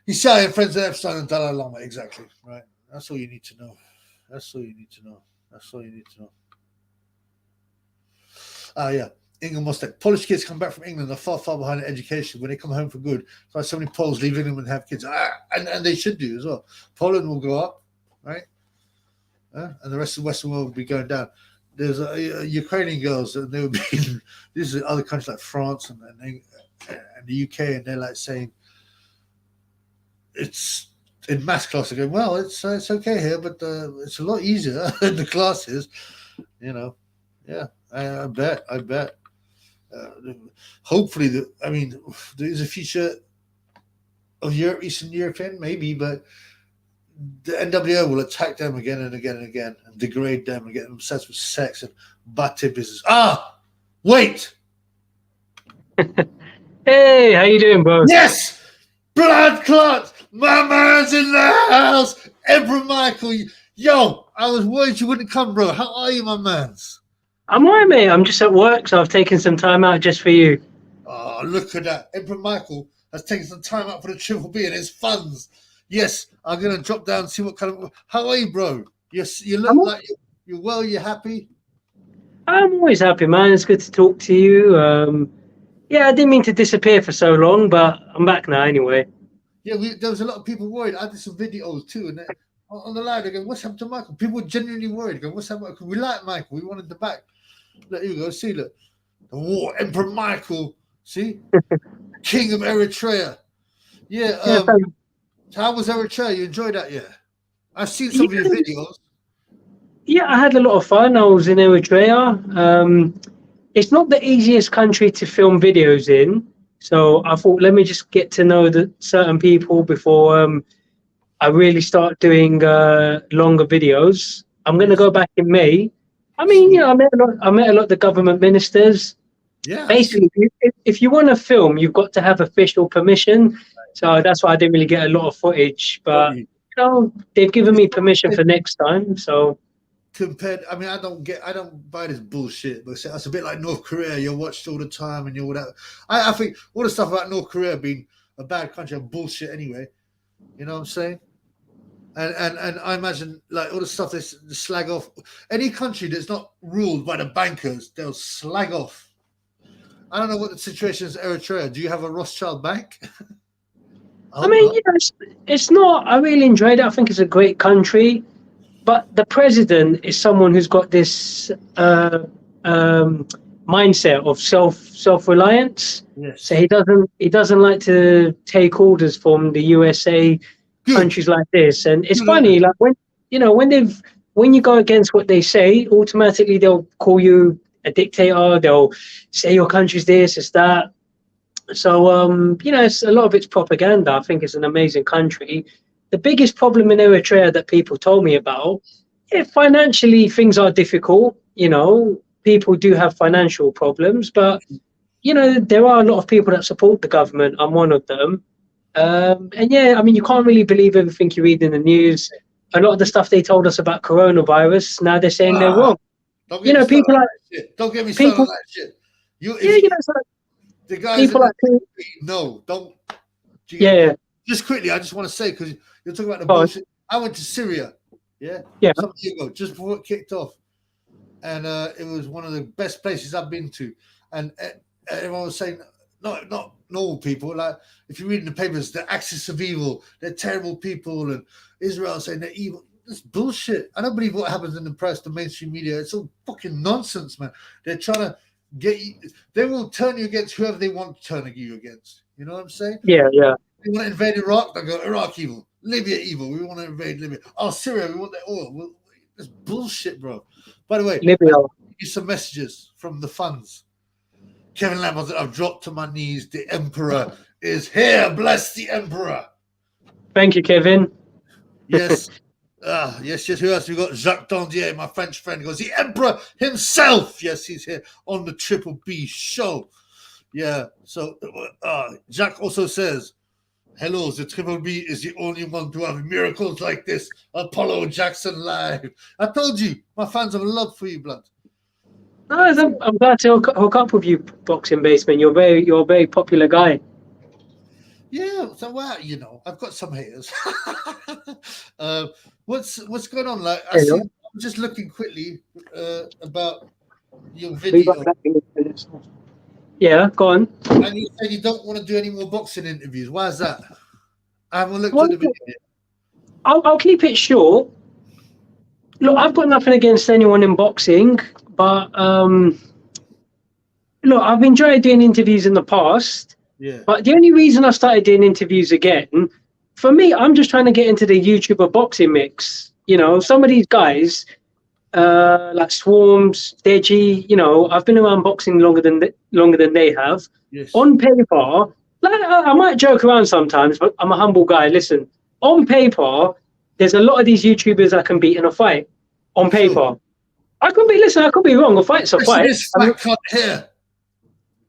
Speaker 1: he's Italian friends with Epstein and Dalai Lama." Exactly right. That's all you need to know. That's all you need to know. Yeah. England must have Polish kids come back from England are far, far behind in education when they come home for good. So so many Poles leave England and have kids, and they should do as well. Poland will go up, right? And the rest of the Western world will be going down. There's Ukrainian girls, and they would be. These are other countries like France and the UK, and they're like saying it's in maths class. They're going, well, it's okay here, but it's a lot easier in the classes, Yeah, I bet. Hopefully, I mean, there is a future of Europe, Eastern European, maybe, but the NWO will attack them again and again and again and degrade them and get them obsessed with sex and bate business. Ah, wait.
Speaker 2: Hey, how you doing, bro?
Speaker 1: Yes, blood clot. My man's in the house. Emperor Michael. Yo, I was worried you wouldn't come, bro. How are you, my mans?
Speaker 2: I'm alright, mate. I'm just at work, so I've taken some time out just for you.
Speaker 1: Oh, look at that. Emperor Michael has taken some time out for the Triple B and his funds. Yes, I'm going to drop down and see what kind of... How are you, bro? You look like you're well, you're happy?
Speaker 2: I'm always happy, man. It's good to talk to you. Yeah, I didn't mean to disappear for so long, but I'm back now anyway.
Speaker 1: Yeah, there was a lot of people worried. I did some videos too, and on the line, they go, what's happened to Michael? People were genuinely worried. Go, what's happened? We like Michael. We wanted the back. Look, here you go. See, look. The war, Emperor Michael. See? King of Eritrea. Yeah. How was Eritrea? You enjoyed that, yeah? I've seen some of your videos.
Speaker 2: Yeah, I had a lot of fun. I was in Eritrea. It's not the easiest country to film videos in. So I thought, let me just get to know certain people before I really start doing longer videos. I'm going to go back in May. I mean, you know, I met a lot of the government ministers.
Speaker 1: Yeah.
Speaker 2: Basically, if you want to film, you've got to have official permission. So that's why I didn't really get a lot of footage. But, you know, they've given me permission for next time. So
Speaker 1: compared, I mean, I don't buy this bullshit, but it's a bit like North Korea. You're watched all the time and you're all that. I think all the stuff about North Korea being a bad country are bullshit anyway. You know what I'm saying? And I imagine like all the stuff they slag off. Any country that's not ruled by the bankers, they'll slag off. I don't know what the situation is in Eritrea. Do you have a Rothschild bank?
Speaker 2: I mean, you know, it's not. I really enjoyed it. I think it's a great country. But the president is someone who's got this mindset of self-reliance.
Speaker 1: Yes.
Speaker 2: So he doesn't like to take orders from the USA, countries like this. And it's funny, like when you go against what they say, automatically they'll call you a dictator. They'll say your country's this, it's that. So you know, it's a lot of it's propaganda. I think it's an amazing country. The biggest problem in Eritrea that people told me about, financially things are difficult. You know, people do have financial problems, but you know, there are a lot of people that support the government. I'm one of them. And yeah, I mean, you can't really believe everything you read in the news. A lot of the stuff they told us about coronavirus, now they're saying they're wrong.
Speaker 1: You know, people like don't get me started on that shit.
Speaker 2: You know, it's like,
Speaker 1: the guys
Speaker 2: people like
Speaker 1: no, don't.
Speaker 2: Yeah.
Speaker 1: Just quickly, I just want to say, because you're talking about the bullshit. I went to Syria, some years ago, just before it kicked off, and it was one of the best places I've been to. And everyone was saying, not normal people, like if you read in the papers, the axis of evil, they're terrible people, and Israel saying they're evil. It's bullshit. I don't believe what happens in the press, the mainstream media. It's all fucking nonsense, man. They're trying to get you. They will turn you against whoever they want to turn you against. You know what I'm saying?
Speaker 2: Yeah.
Speaker 1: They want to invade Iraq, they go, Iraq evil. Libya evil. We want to invade Libya. Oh, Syria, we want that oil. Well, it's bullshit, bro. By the way,
Speaker 2: Libya.
Speaker 1: I'll give you some messages from the funds. Kevin Lambert, I've dropped to my knees. The Emperor is here. Bless the Emperor.
Speaker 2: Thank you, Kevin.
Speaker 1: Yes. Yes. Who else? We got Jacques Dandier, my French friend, goes, the Emperor himself. Yes, he's here on the Triple B show. Yeah. So Jacques also says, hello, the Triple B is the only one to have miracles like this. Apollo Jackson live. I told you, my fans have love for you, blood.
Speaker 2: I'm glad to hook up with you, Boxing Basement. You're a very popular guy.
Speaker 1: Yeah, so you know, I've got some haters. What's going on? Like, I'm just looking quickly about your video.
Speaker 2: Yeah, go on.
Speaker 1: And you said you don't want to do any more boxing interviews. Why is that? I haven't looked at the video yet.
Speaker 2: I'll keep it short. Look, I've got nothing against anyone in boxing, but look, I've enjoyed doing interviews in the past.
Speaker 1: Yeah.
Speaker 2: But the only reason I started doing interviews again, for me, I'm just trying to get into the YouTuber boxing mix. You know, some of these guys, like Swarms, Deji. You know, I've been around boxing longer than they have.
Speaker 1: Yes.
Speaker 2: On paper, like I might joke around sometimes, but I'm a humble guy. Listen, on paper, there's a lot of these YouTubers I can beat in a fight. On paper,
Speaker 1: Sure.
Speaker 2: I could be. Listen, I could be wrong. A fight's a fight.
Speaker 1: This fat cunt here.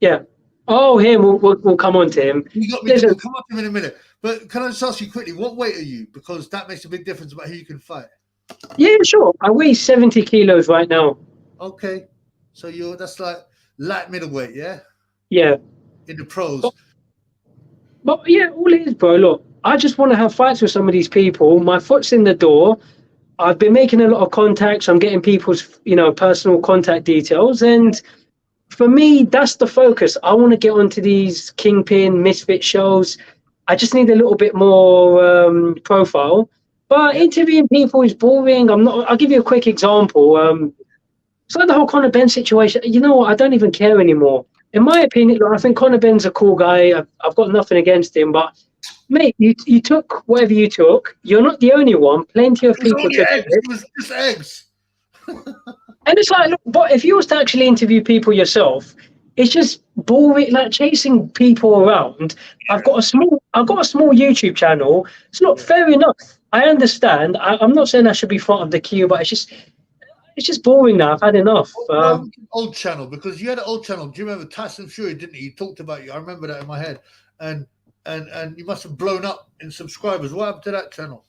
Speaker 2: Yeah. Oh, him. We'll come on to him.
Speaker 1: You got me. We'll come up to him in a minute. But can I just ask you quickly, what weight are you? Because that makes a big difference about who you can fight.
Speaker 2: Yeah, sure. I weigh 70 kilos right now.
Speaker 1: Okay. So that's like light middleweight, yeah?
Speaker 2: Yeah.
Speaker 1: In the pros.
Speaker 2: But yeah, all it is, bro, look, I just want to have fights with some of these people. My foot's in the door. I've been making a lot of contacts. I'm getting people's, personal contact details. And for me, that's the focus. I want to get onto these Kingpin, Misfit shows. I just need a little bit more profile. But interviewing people is boring. I'll give you a quick example. It's like the whole Conor Ben situation. You know what? I don't even care anymore. In my opinion, I think Conor Ben's a cool guy. I've got nothing against him. But, mate, you took whatever you took. You're not the only one. Plenty of people took it.
Speaker 1: It was just eggs.
Speaker 2: And it's like, look, but if you was to actually interview people yourself, it's just boring, like chasing people around. I've got a small YouTube channel. It's not fair enough. I understand. I'm not saying I should be front of the queue, but it's just boring now. I've had enough.
Speaker 1: Old channel, because you had an old channel. Do you remember Tyson Fury? Didn't he? He talked about you. I remember that in my head. And you must have blown up in subscribers. What happened to that channel?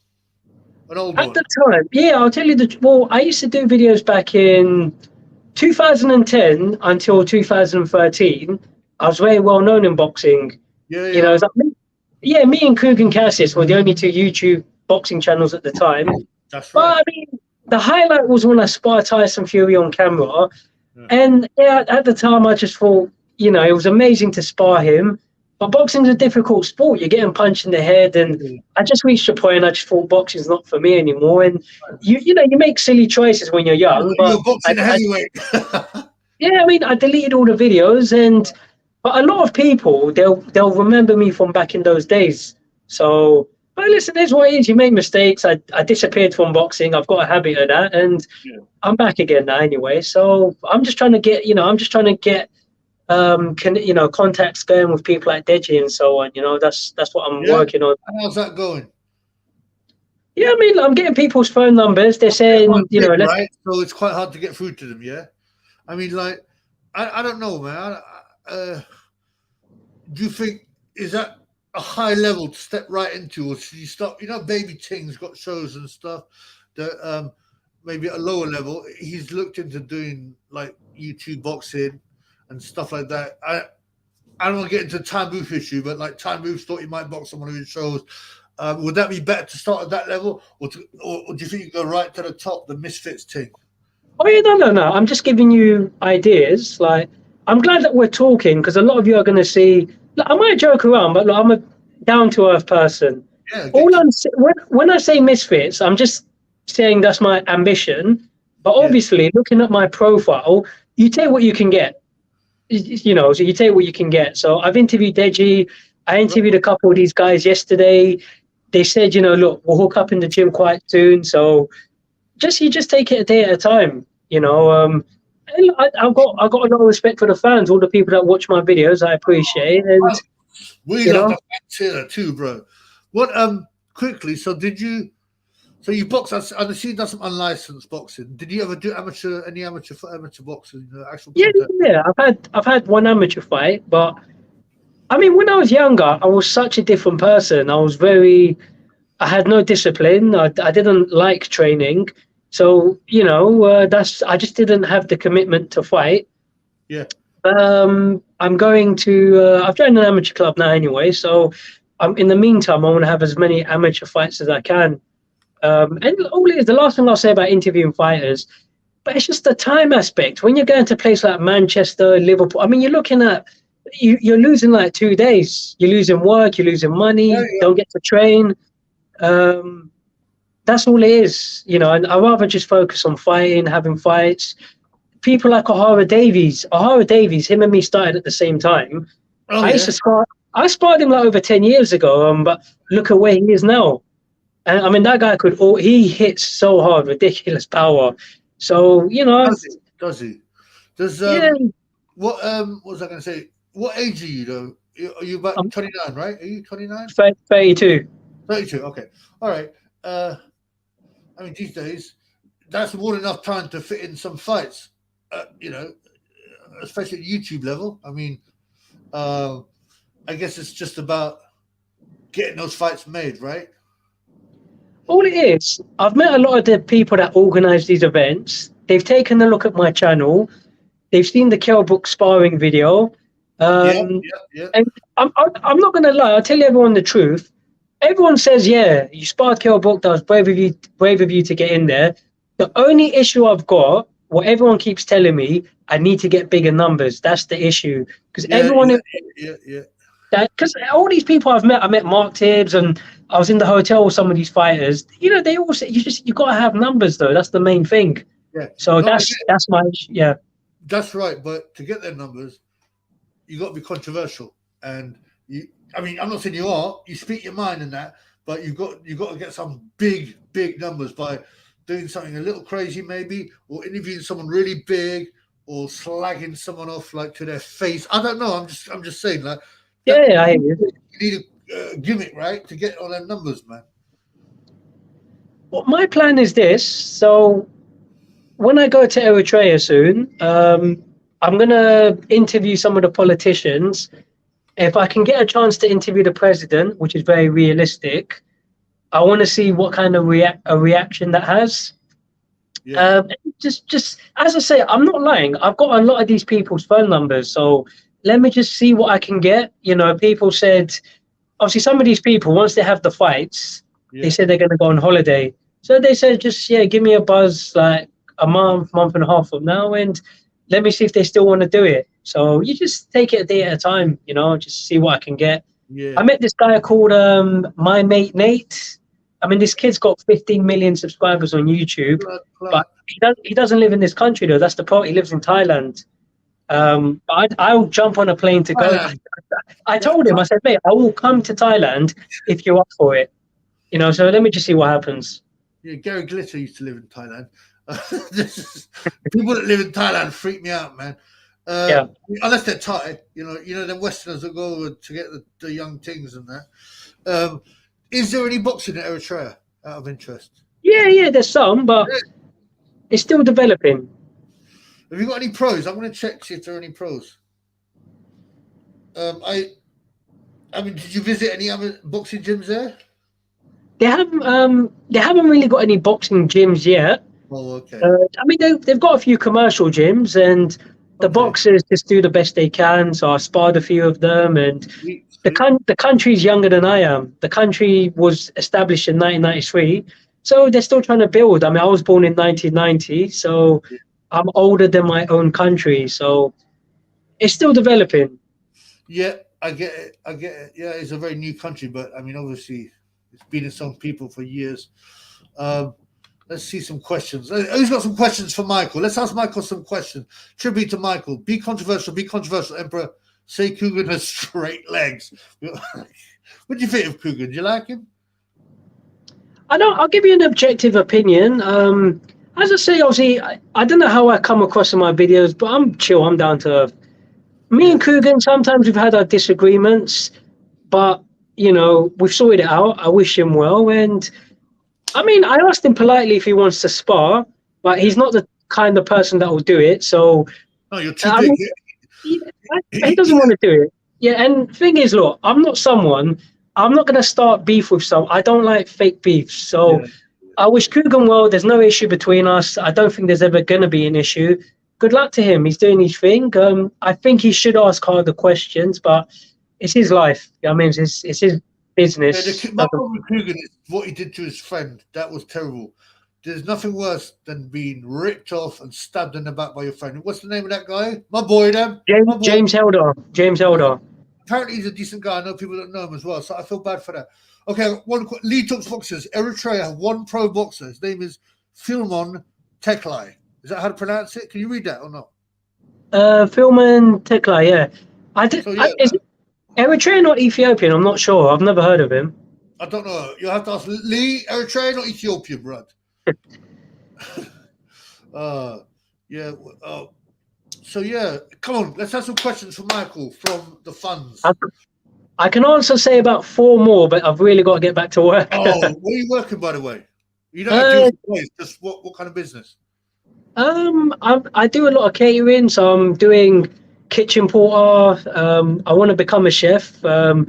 Speaker 1: An old one.
Speaker 2: At the time, yeah, I'll tell you I used to do videos back in 2010 until 2013. I was very well known in boxing.
Speaker 1: Yeah.
Speaker 2: You know, me and Kugan Cassius were the only two YouTube boxing channels at the time.
Speaker 1: That's right.
Speaker 2: But I mean, the highlight was when I sparred Tyson Fury on camera. Yeah. And yeah, at the time I just thought, it was amazing to spar him. But boxing's a difficult sport. You're getting punched in the head, and I just reached a point. I just thought boxing's not for me anymore. And you make silly choices when you're young.
Speaker 1: You're boxing heavyweight.
Speaker 2: Yeah, I mean, I deleted all the videos, but a lot of people they'll remember me from back in those days. So, but listen, there's what it is. You make mistakes. I disappeared from boxing. I've got a habit of that, and I'm back again now anyway. So I'm just trying to get, contacts going with people like Deji and so on. That's what I'm working on.
Speaker 1: And how's that going?
Speaker 2: Yeah, I mean, I'm getting people's phone numbers. They're saying,
Speaker 1: right? So it's quite hard to get through to them. Yeah, I mean, like, I don't know, man. Do you think is that a high level to step right into, or should you stop? Baby Ting's got shows and stuff that maybe at a lower level. He's looked into doing like YouTube boxing and stuff like that. I don't want to get into the Time Booth issue, but like Time Booth thought he might box on one of his shows. Would that be better to start at that level, or do you think you go right to the top, the Misfits thing?
Speaker 2: Oh yeah, no. I'm just giving you ideas. Like, I'm glad that we're talking, because a lot of you are going to see. Look, I might joke around, but look, I'm a down to earth person. Yeah, when I say Misfits, I'm just saying that's my ambition. But obviously, looking at my profile, you take what you can get. So you take what you can get. So I've interviewed Deji. I interviewed a couple of these guys yesterday. They said, look, we'll hook up in the gym quite soon. So you just take it a day at a time. And I've got a lot of respect for the fans, all the people that watch my videos. I appreciate. And
Speaker 1: we love the fans here too, bro. What quickly? So you box? I see you done some unlicensed boxing. Did you ever do any amateur boxing? Actual
Speaker 2: yeah. I've had one amateur fight, but I mean, when I was younger, I was such a different person. I had no discipline. I didn't like training, so I just didn't have the commitment to fight.
Speaker 1: Yeah.
Speaker 2: I'm going to. I've joined an amateur club now anyway, so in the meantime, I want to have as many amateur fights as I can. And the last thing I'll say about interviewing fighters, but it's just the time aspect. When you're going to a place like Manchester, Liverpool, I mean, you're looking at, you're losing like 2 days. You're losing work, you're losing money, don't get to train. That's all it is, and I'd rather just focus on fighting, having fights. People like O'Hara Davies, him and me started at the same time. I sparred him like over 10 years ago, but look at where he is now. And I mean, that guy he hits so hard, ridiculous power. So
Speaker 1: Does he? Does
Speaker 2: yeah,
Speaker 1: what was I going to say? What age are you though? Are you about
Speaker 2: I'm
Speaker 1: 29, right? Are you 29?
Speaker 2: 32.
Speaker 1: 32. Okay. All right. I mean, these days, that's more than enough time to fit in some fights. Especially at YouTube level. I mean, uh, I guess it's just about getting those fights made, right?
Speaker 2: All it is, I've met a lot of the people that organize these events. They've taken a look at my channel. They've seen the Kell Book sparring video.
Speaker 1: Yeah,
Speaker 2: Um,
Speaker 1: yeah, yeah.
Speaker 2: and I'm not going to lie. I'll tell everyone the truth. Everyone says, yeah, you sparred Kell Book. That was brave of you to get in there. The only issue I've got, what everyone keeps telling me, I need to get bigger numbers. That's the issue. Because
Speaker 1: Yeah, yeah, yeah, yeah.
Speaker 2: because all these people I met Mark Tibbs, and I was in the hotel with some of these fighters. They all say you got to have numbers though. That's the main thing.
Speaker 1: Yeah.
Speaker 2: So
Speaker 1: No,
Speaker 2: that's my yeah.
Speaker 1: that's right. But to get their numbers, you got to be controversial. And I mean, I'm not saying you are. You speak your mind in that, but you got to get some big numbers by doing something a little crazy, maybe, or interviewing someone really big, or slagging someone off like to their face. I don't know. I'm just saying like.
Speaker 2: Yeah, I hear you.
Speaker 1: You need a gimmick, right, to get all them numbers, man.
Speaker 2: Well, my plan is this. So when I go to Eritrea soon, I'm gonna interview some of the politicians. If I can get a chance to interview the president, which is very realistic, I want to see what kind of reaction that has.
Speaker 1: Yeah.
Speaker 2: Just as I say, I'm not lying. I've got a lot of these people's phone numbers, so let me just see what I can get. People said, obviously, some of these people, once they have the fights, they said they're going to go on holiday. So they said, just give me a buzz like a month and a half from now, and let me see if they still want to do it. So you just take it a day at a time, just see what I can get.
Speaker 1: Yeah.
Speaker 2: I met this guy called My Mate Nate. I mean, this kid's got 15 million subscribers on YouTube, but he doesn't live in this country though. That's the part. He lives in Thailand. I'll jump on a plane to go. I told him, I said, mate, I will come to Thailand if you're up for it. So let me just see what happens.
Speaker 1: Yeah, Gary Glitter used to live in Thailand. People that live in Thailand freak me out, man.
Speaker 2: Yeah.
Speaker 1: Unless they're Thai, them Westerners that go over to get the young things and that. Is there any boxing in Eritrea out of interest?
Speaker 2: Yeah, there's some, but it's still developing.
Speaker 1: Have you got any pros? I'm going to check see if there are any pros. I mean, did you visit any other boxing gyms there?
Speaker 2: They haven't really got any boxing gyms yet.
Speaker 1: Oh, okay.
Speaker 2: I mean, they've got a few commercial gyms, and the boxers just do the best they can. So I sparred a few of them, and the country's younger than I am. The country was established in 1993, so they're still trying to build. I mean, I was born in 1990, so I'm older than my own country. So it's still developing.
Speaker 1: Yeah, I get it. Yeah, it's a very new country, but I mean, obviously, it's been in some people for years. Let's see some questions. Who's got some questions for Michael? Let's ask Michael some questions. Tribute to Michael. Be controversial, Emperor. Say Coogan has straight legs. What do you think of Coogan? Do you like him?
Speaker 2: I'll give you an objective opinion. As I say, obviously, I don't know how I come across in my videos, but I'm chill. I'm down to earth. Me and Coogan, sometimes we've had our disagreements, but, we've sorted it out. I wish him well. And, I mean, I asked him politely if he wants to spar, but he's not the kind of person that will do it. So,
Speaker 1: no, you're too big.
Speaker 2: He doesn't want to do it. Yeah, and thing is, look, I'm not going to start beef with someone. I don't like fake beef. So I wish Coogan well. There's no issue between us. I don't think there's ever going to be an issue. Good luck to him. He's doing his thing. I think he should ask harder questions, but it's his life. I mean, it's his business.
Speaker 1: My problem with Coogan is what he did to his friend. That was terrible. There's nothing worse than being ripped off and stabbed in the back by your friend. What's the name of that guy? My boy, then.
Speaker 2: James Helder. James Helder.
Speaker 1: Apparently, he's a decent guy. I know people that know him as well, so I feel bad for that. Okay, Lee Talks Boxers. Eritrea have one pro boxer. His name is Philmon Teklai. Is that how to pronounce it? Can you read that or not?
Speaker 2: Philmon Teklai, yeah. Is it Eritrean or Ethiopian? I'm not sure. I've never heard of him.
Speaker 1: I don't know. You'll have to ask Lee, Eritrean or Ethiopian, Brad. Yeah. So yeah, come on, let's have some questions for Michael from the funds.
Speaker 2: I can also say about 4 more, but I've really got to get back to work.
Speaker 1: Oh, where are you working, by the way? You don't have to do it for ways, just what kind of business?
Speaker 2: I do a lot of catering, so I'm doing kitchen porter. I want to become a chef. But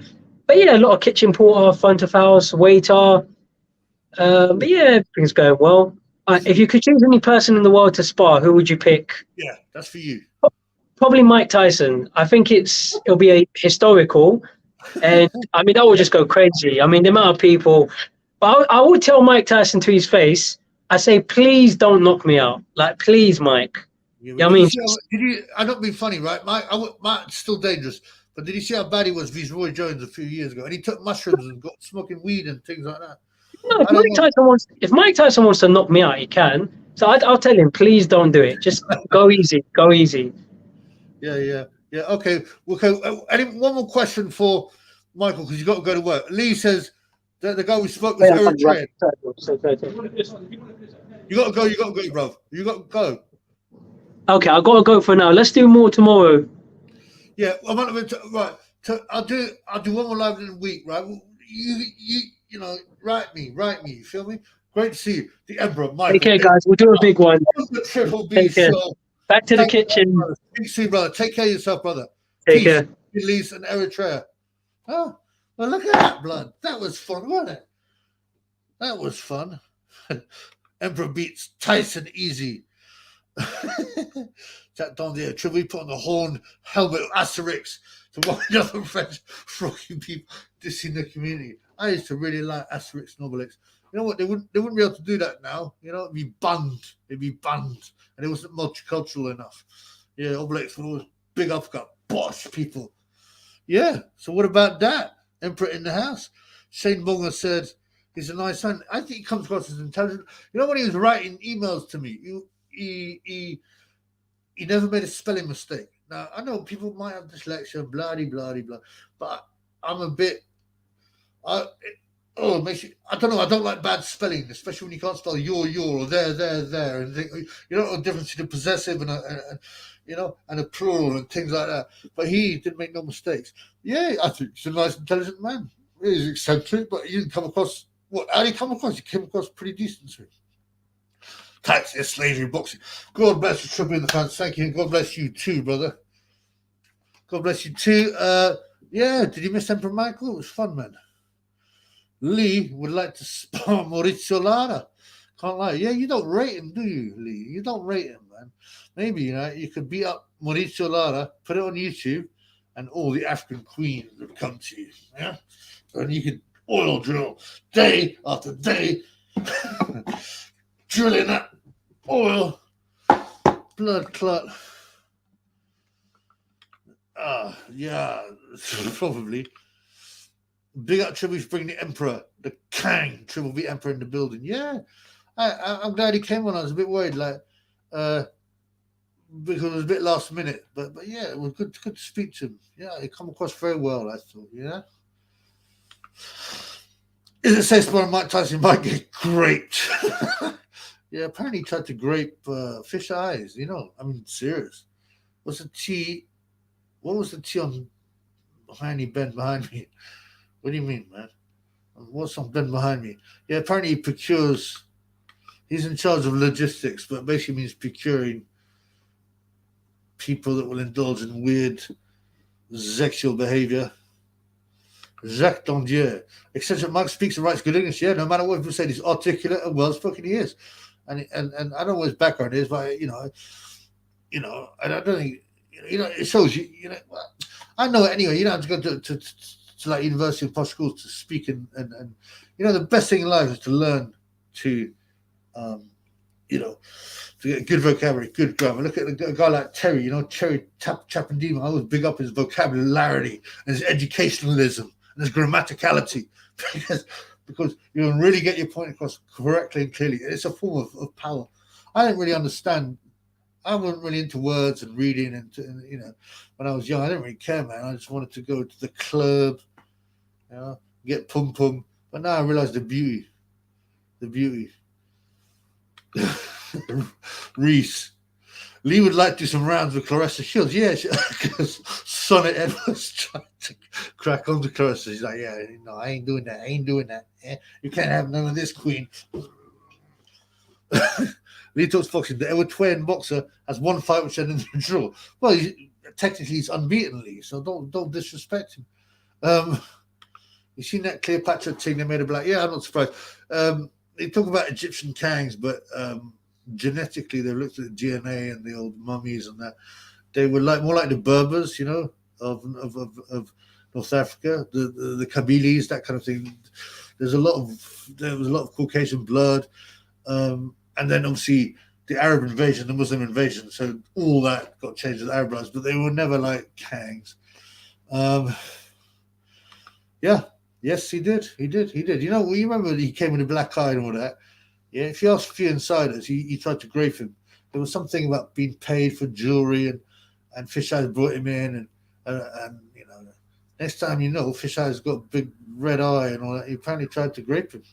Speaker 2: yeah, a lot of kitchen porter, front of house, waiter. But yeah, everything's going well. If you could choose any person in the world to spar, who would you pick?
Speaker 1: Yeah, that's for you.
Speaker 2: Probably Mike Tyson. I think it'll be a historical, and I mean that will just go crazy. I mean the amount of people. But I would tell Mike Tyson to his face. I say, please don't knock me out. Like, please, Mike.
Speaker 1: Yeah,
Speaker 2: Yeah, I
Speaker 1: did you
Speaker 2: mean,
Speaker 1: see did you? I'm not being funny, right? Mike's still dangerous, but did you see how bad he was with Roy Jones a few years ago? And he took mushrooms and got smoking weed and things like that.
Speaker 2: no,
Speaker 1: I don't know.
Speaker 2: If Mike Tyson wants to knock me out, he can. So I'll tell him, please don't do it. Just go easy, go easy.
Speaker 1: Yeah. Okay. One more question for Michael because you got to go to work. Lee says that the guy we spoke was Eritrean. You got to go. You got to go, bro. You got to go.
Speaker 2: Okay, I've got to go for now. Let's do more tomorrow.
Speaker 1: Yeah, right. I'll do one more live in a week, right? You know, write me. You feel me? Great to see you, the Emperor Michael.
Speaker 2: Take care, guys. We'll do a big one.
Speaker 1: The Triple B
Speaker 2: Take care.
Speaker 1: show.
Speaker 2: Back to the kitchen.
Speaker 1: Speak soon, brother. Take care of yourself, brother.
Speaker 2: Take care.
Speaker 1: Release and Eritrea. Oh, well, look at that blood. That was fun, wasn't it? That was fun. Emperor beats Tyson easy. Jack Dondier, should we put on the horn helmet Asterix to watch other French froggy people dissing the community? I used to really like Asterix and Obelix. You know what? They wouldn't be able to do that now. You know, it'd be banned, and it wasn't multicultural enough. Yeah, Obelix would always big uppercut, bosh people. Yeah. So what about that? Emperor in the house. Shane Bonga said he's a nice man. I think he comes across as intelligent. You know, when he was writing emails to me, he never made a spelling mistake. Now I know people might have dyslexia, blah blah blah, but I'm a bit. It makes you. I don't know. I don't like bad spelling, especially when you can't spell your or there, and think, you don't know the difference between a possessive and a plural and things like that. But he didn't make no mistakes. Yeah, I think he's a nice, intelligent man. He's eccentric, but he didn't come across. How did he come across? He came across pretty decent. Tax is slavery boxing. God bless you, Triple in the fans. Thank you. And God bless you too, brother. God bless you too. Yeah, did you miss Emperor Michael? It was fun, man. Lee would like to spar Maurizio Lara. Can't lie. Yeah, you don't rate him, do you, Lee? You don't rate him, man. Maybe, you could beat up Maurizio Lara, put it on YouTube, and all the African queens would come to you. Yeah? And you could oil drill day after day. Drilling that oil, blood clot. Yeah, probably. Big up Triple bring the Emperor, the Kang, Triple B Emperor in the building. Yeah, I'm glad he came on. I was a bit worried, because it was a bit last minute. But yeah, it was good to speak to him. Yeah, he come across very well, I thought. Yeah. Is it safe for Mike Tyson might get graped? Yeah, apparently he tried to grape fish eyes. I mean, serious. What was the T on Ben behind me? What do you mean, man? What's on Ben behind me? Yeah, apparently he's in charge of logistics, but basically means procuring people that will indulge in weird sexual behavior. Jacques Dondier. Eccentric Mark speaks and writes good English. Yeah, no matter what people say, he's articulate and well spoken he is. And I don't know what his background is, but and I don't think it shows you. I know it anyway. You don't have to go to like university and posh schools to speak and the best thing in life is to learn to to get good vocabulary, good grammar. Look at a guy like Terry, Terry Chapandima. I always big up his vocabulary and his educationalism and his grammaticality because you can really get your point across correctly and clearly. It's a form of power. I didn't really understand. I wasn't really into words and reading, and when I was young, I didn't really care, man. I just wanted to go to the club, get pum. But now I realize the beauty. Reese. Lee would like to do some rounds with Clarissa Shields. Yeah, because Sonny Edwards tried to crack on to Clarissa. He's like, yeah, no, I ain't doing that. I ain't doing that. You can't have none of this, Queen. Lee talks boxing. The ever twin boxer has one fight which ended in a draw. Well, technically he's unbeaten, Lee, so don't disrespect him. You seen that Cleopatra thing they made a black? Yeah, I'm not surprised. They talk about Egyptian kings, but genetically they looked at DNA and the old mummies and that. They were more like the Berbers, you know, of North Africa, the Kabyles, that kind of thing. There was a lot of Caucasian blood, and then obviously the Arab invasion, the Muslim invasion. So all that got changed with Arab bloods, but they were never like kangs. Yeah. Yes, he did. He did. You know, you remember he came with a black eye and all that. Yeah, if you ask a few insiders, he tried to grape him. There was something about being paid for jewelry, and Fish Eyes brought him in, and you know, next time you know, Fish Eyes got a big red eye and all that. He apparently tried to grape him.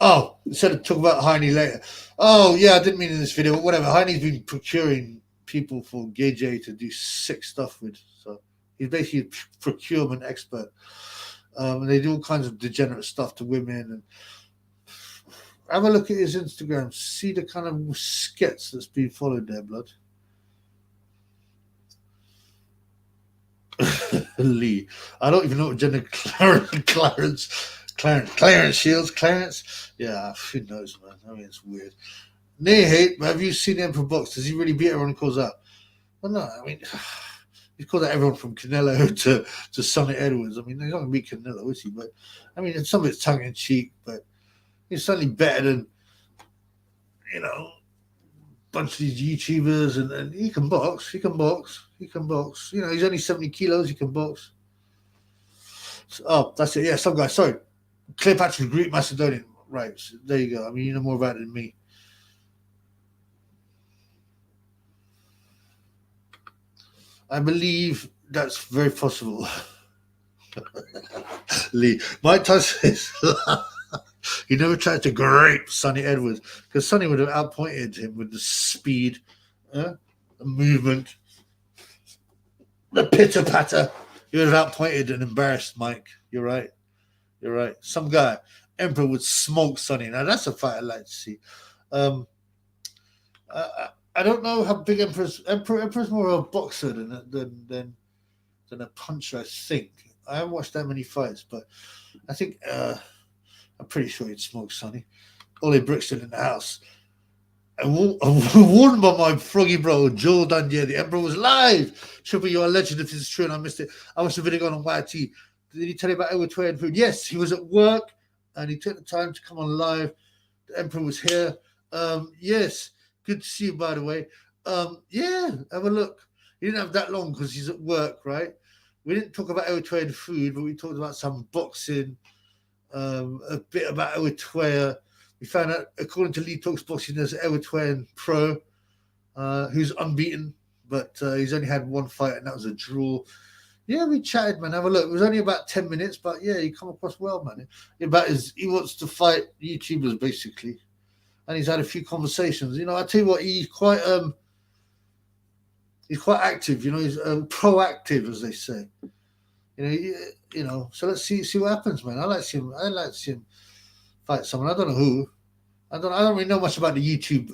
Speaker 1: Oh, instead of talk about Heine later. Oh yeah, I didn't mean in this video, but whatever. Heine's been procuring people for Gay J to do sick stuff with. So he's basically a procurement expert. They do all kinds of degenerate stuff to women. And have a look at his Instagram. See the kind of skits that's been followed there, blood. Lee. I don't even know what gender Clarence Shields. Clarence? Yeah, who knows, man. I mean, it's weird. Nay, hate, but have you seen the Emperor box? Does he really beat everyone he calls out? Well, no, I mean, he's called out everyone from Canelo to Sonny Edwards. I mean, he's not going to beat Canelo, is he? But, I mean, some of it's tongue-in-cheek, but he's certainly better than, you know, a bunch of these YouTubers, and he can box. You know, he's only 70 kilos. He can box. So, oh, that's it. Yeah, some guy. Sorry. Cleopatra, Greek Macedonian. Right. So there you go. I mean, you know more about it than me. I believe that's very possible. Lee. Mike Tyson is he never tried to grape Sonny Edwards, because Sonny would have outpointed him with the speed, the movement, the pitter patter. He would have outpointed and embarrassed Mike. You're right. Some guy, Emperor, would smoke Sonny. Now that's a fight I'd like to see. I don't know how big Emperor's more of a boxer than a puncher, I think. I haven't watched that many fights, but I think I'm pretty sure he'd smoke Sonny. Ollie Brixton in the house. I'm warned by my froggy bro, Joel Dundier. The Emperor was live. Triple, you're a legend if it's true, and I missed it. I watched the video on YT. Did he tell you about Edward and food? Yes, he was at work, and he took the time to come on live. The Emperor was here. Yes, good to see you, by the way. Yeah, have a look. He didn't have that long because he's at work, right? We didn't talk about Eritrean food, but we talked about some boxing, a bit about Eritrea. We found out, according to Lee Talks Boxing, there's an Eritrean pro who's unbeaten, but he's only had one fight, and that was a draw. Yeah, we chatted, man. Have a look. It was only about 10 minutes, but yeah, he come across well, man. He wants to fight YouTubers, basically. And he's had a few conversations. You know, I tell you what, he's quite active. You know, he's proactive, as they say. You know. So let's see what happens, man. I like to see him fight someone. I don't know who. I don't really know much about the YouTube.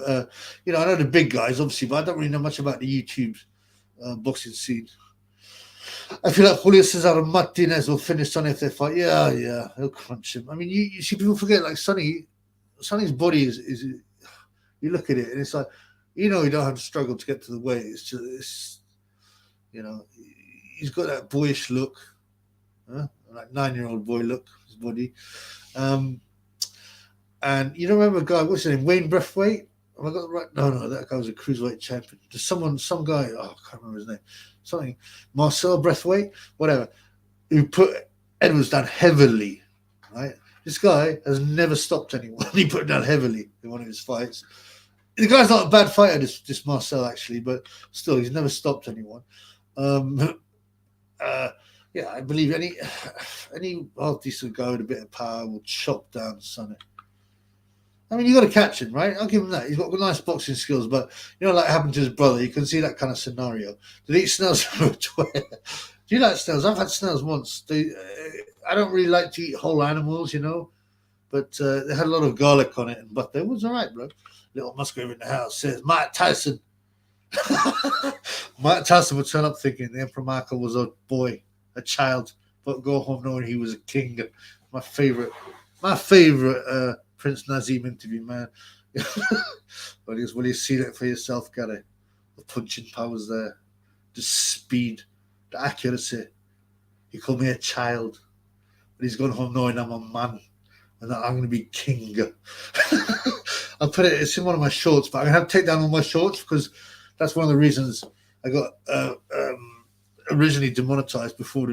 Speaker 1: You know, I know the big guys, obviously, but I don't really know much about the YouTube boxing scene. I feel like Julio Cesar and Martinez will finish Sonny if they fight. Yeah, he'll crunch him. I mean, you see people forget, like Sonny's body is you look at it and it's like, you know, he don't have to struggle to get to the weight. It's just, you know, he's got that boyish look, like 9-year-old boy look, his body. And you don't remember a guy, what's his name, Wayne Breathwaite? Have I got it right? No, that guy was a cruiserweight champion. There's some guy, I can't remember his name. Something, Marcel Breathwaite, whatever, who put Edwards down heavily, right? This guy has never stopped anyone. He put him down heavily in one of his fights. The guy's not a bad fighter, this Marcel, actually, but still, he's never stopped anyone. Yeah, I believe any decent guy with a bit of power will chop down Sonny. I mean, you got to catch him, right? I'll give him that. He's got nice boxing skills, but you know, like happened to his brother, you can see that kind of scenario. Did he eat snails on Twitter? Do you like snails? I've had snails once. I don't really like to eat whole animals, you know, but they had a lot of garlic on it and butter. It was all right, bro. Little Musgrave in the house says, Mike Tyson. Mike Tyson would turn up thinking the Emperor Michael was a boy, a child, but go home knowing he was a king. My favorite Prince Nazim interview, man. Well, you see it for yourself, Gary. The punching powers there, the speed, the accuracy. He called me a child, but he's gone home knowing I'm a man and that I'm going to be king. I'll put it's in one of my shorts, but I'm going to have to take down all my shorts because that's one of the reasons I got originally demonetized before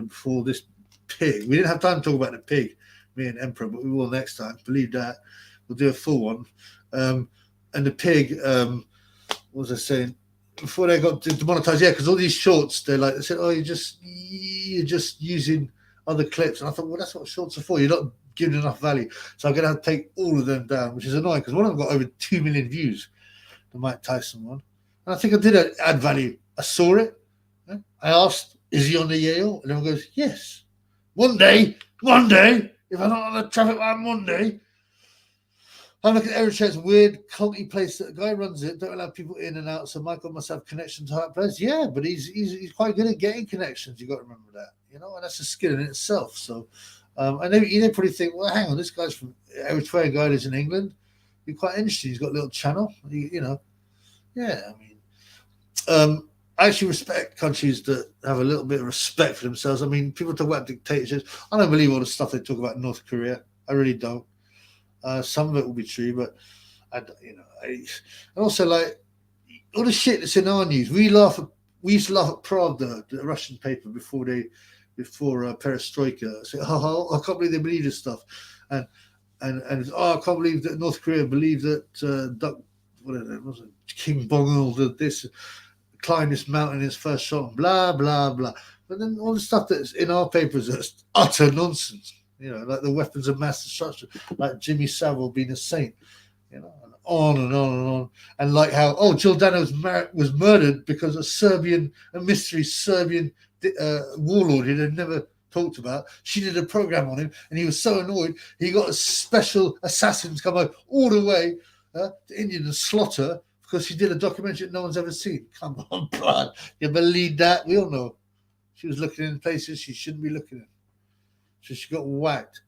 Speaker 1: this pig. We didn't have time to talk about the pig, me and Emperor, but we will next time. Believe that. We'll do a full one. And the pig, what was I saying? Before they got demonetized, yeah, because all these shorts, they said, oh, you're just using other clips. And I thought, well, that's what shorts are for. You're not giving enough value. So I'm going to have to take all of them down, which is annoying because one of them got over 2 million views, the Mike Tyson one. And I think I did add value. I saw it. I asked, is he on the Yale? And everyone goes, yes. One day, if I'm not on the traffic light one day, I look at Eritrea's weird culty place that the guy runs it, don't allow people in and out, so Michael must have connections to that place. Yeah, but he's quite good at getting connections, you got to remember that, you know, and that's a skill in itself. So I know you probably think, well, hang on, this guy's from Eritrea, guy lives in England. He's quite interesting, he's got a little channel, you know. Yeah, I mean, I actually respect countries that have a little bit of respect for themselves. I mean, people talk about dictatorships. I don't believe all the stuff they talk about in North Korea. I really don't. Some of it will be true, but I also like all the shit that's in our news. We used to laugh at Pravda, the Russian paper, before Perestroika. Say, I can't believe they believe this stuff, and I can't believe that North Korea believed that King Bong did this, climbed this mountain in his first shot, and blah blah blah. But then all the stuff that's in our papers is utter nonsense. You know, like the weapons of mass destruction, like Jimmy Savile being a saint, you know, and on and on and on. And like how, Giordano was murdered because a mystery Serbian warlord he had never talked about. She did a program on him, and he was so annoyed, he got a special assassin to come out all the way to India and slaughter because she did a documentary that no one's ever seen. Come on, blood. You believe that? We all know. She was looking in places she shouldn't be looking in. So she got whacked.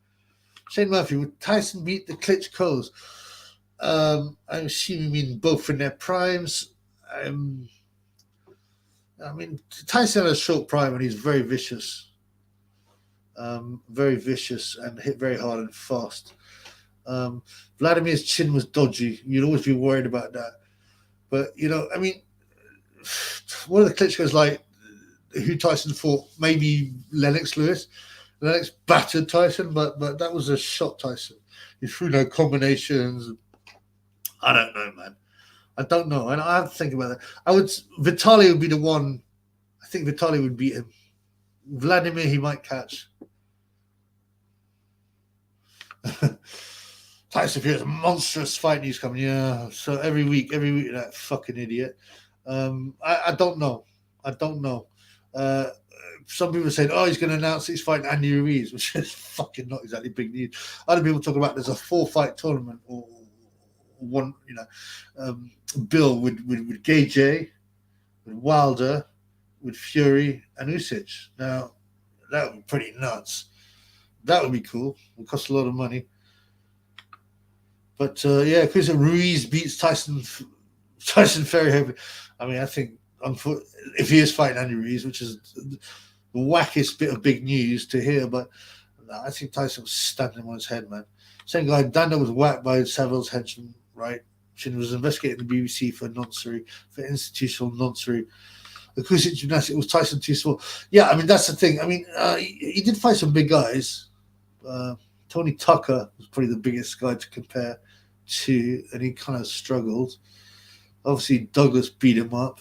Speaker 1: Shane Murphy, would Tyson beat the Klitschko's? I'm assuming you mean both in their primes. I mean, Tyson had a short prime and he's very vicious. Very vicious and hit very hard and fast. Vladimir's chin was dodgy. You'd always be worried about that. But, you know, I mean, one of the Klitschko's like who Tyson fought, maybe Lennox Lewis. Lennox battered Tyson, but that was a shot Tyson. He threw no combinations. I don't know, man. I don't know. And I have to think about that. Vitaly would be the one. I think Vitaly would beat him. Vladimir, he might catch. Tyson Fury is a monstrous fight news coming. Yeah. So every week, that fucking idiot. I don't know. Some people are saying, he's going to announce he's fighting Andy Ruiz, which is fucking not exactly big news. Other people talk about there's a 4-fight tournament or one, you know, bill with Gay J, with Wilder, with Fury and Usyk. Now, that would be pretty nuts. That would be cool. It would cost a lot of money. But, yeah, Chris Ruiz beats Tyson Fury. I mean, I think if he is fighting Andy Ruiz, which is the wackiest bit of big news to hear, but no, I think Tyson was standing on his head, man. Same guy, Danda was whacked by Savile's henchman, right? She was investigating the BBC for institutional noncery. The acoustic gymnastics was Tyson too small. Yeah, I mean, that's the thing. I mean, he did fight some big guys. Tony Tucker was probably the biggest guy to compare to, and he kind of struggled. Obviously, Douglas beat him up.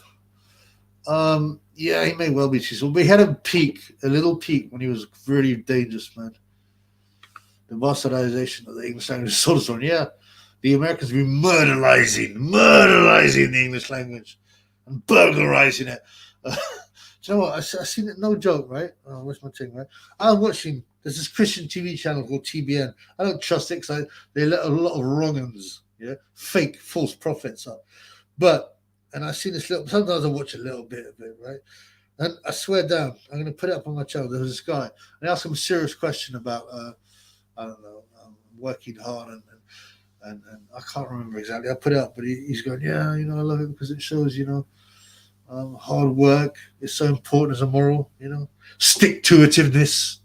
Speaker 1: Yeah, he may well be too small, but he had a little peak when he was really dangerous, man. The bastardization of the English language soldiers on, yeah. the Americans have been murderizing the English language and burglarizing it. Do you know what? I seen it, no joke, right? Oh, where's my thing, right? I'm watching, there's this Christian TV channel called TBN. I don't trust it because they let a lot of wrong-uns, yeah, fake, false prophets up. And I seen this little, sometimes I watch a little bit of it, right? And I swear down, I'm going to put it up on my channel. There was this guy, and I asked him a serious question about, I don't know, working hard and I can't remember exactly. I put it up, but he's going, yeah, I love it because it shows, hard work is so important as a moral, stick-to-itiveness.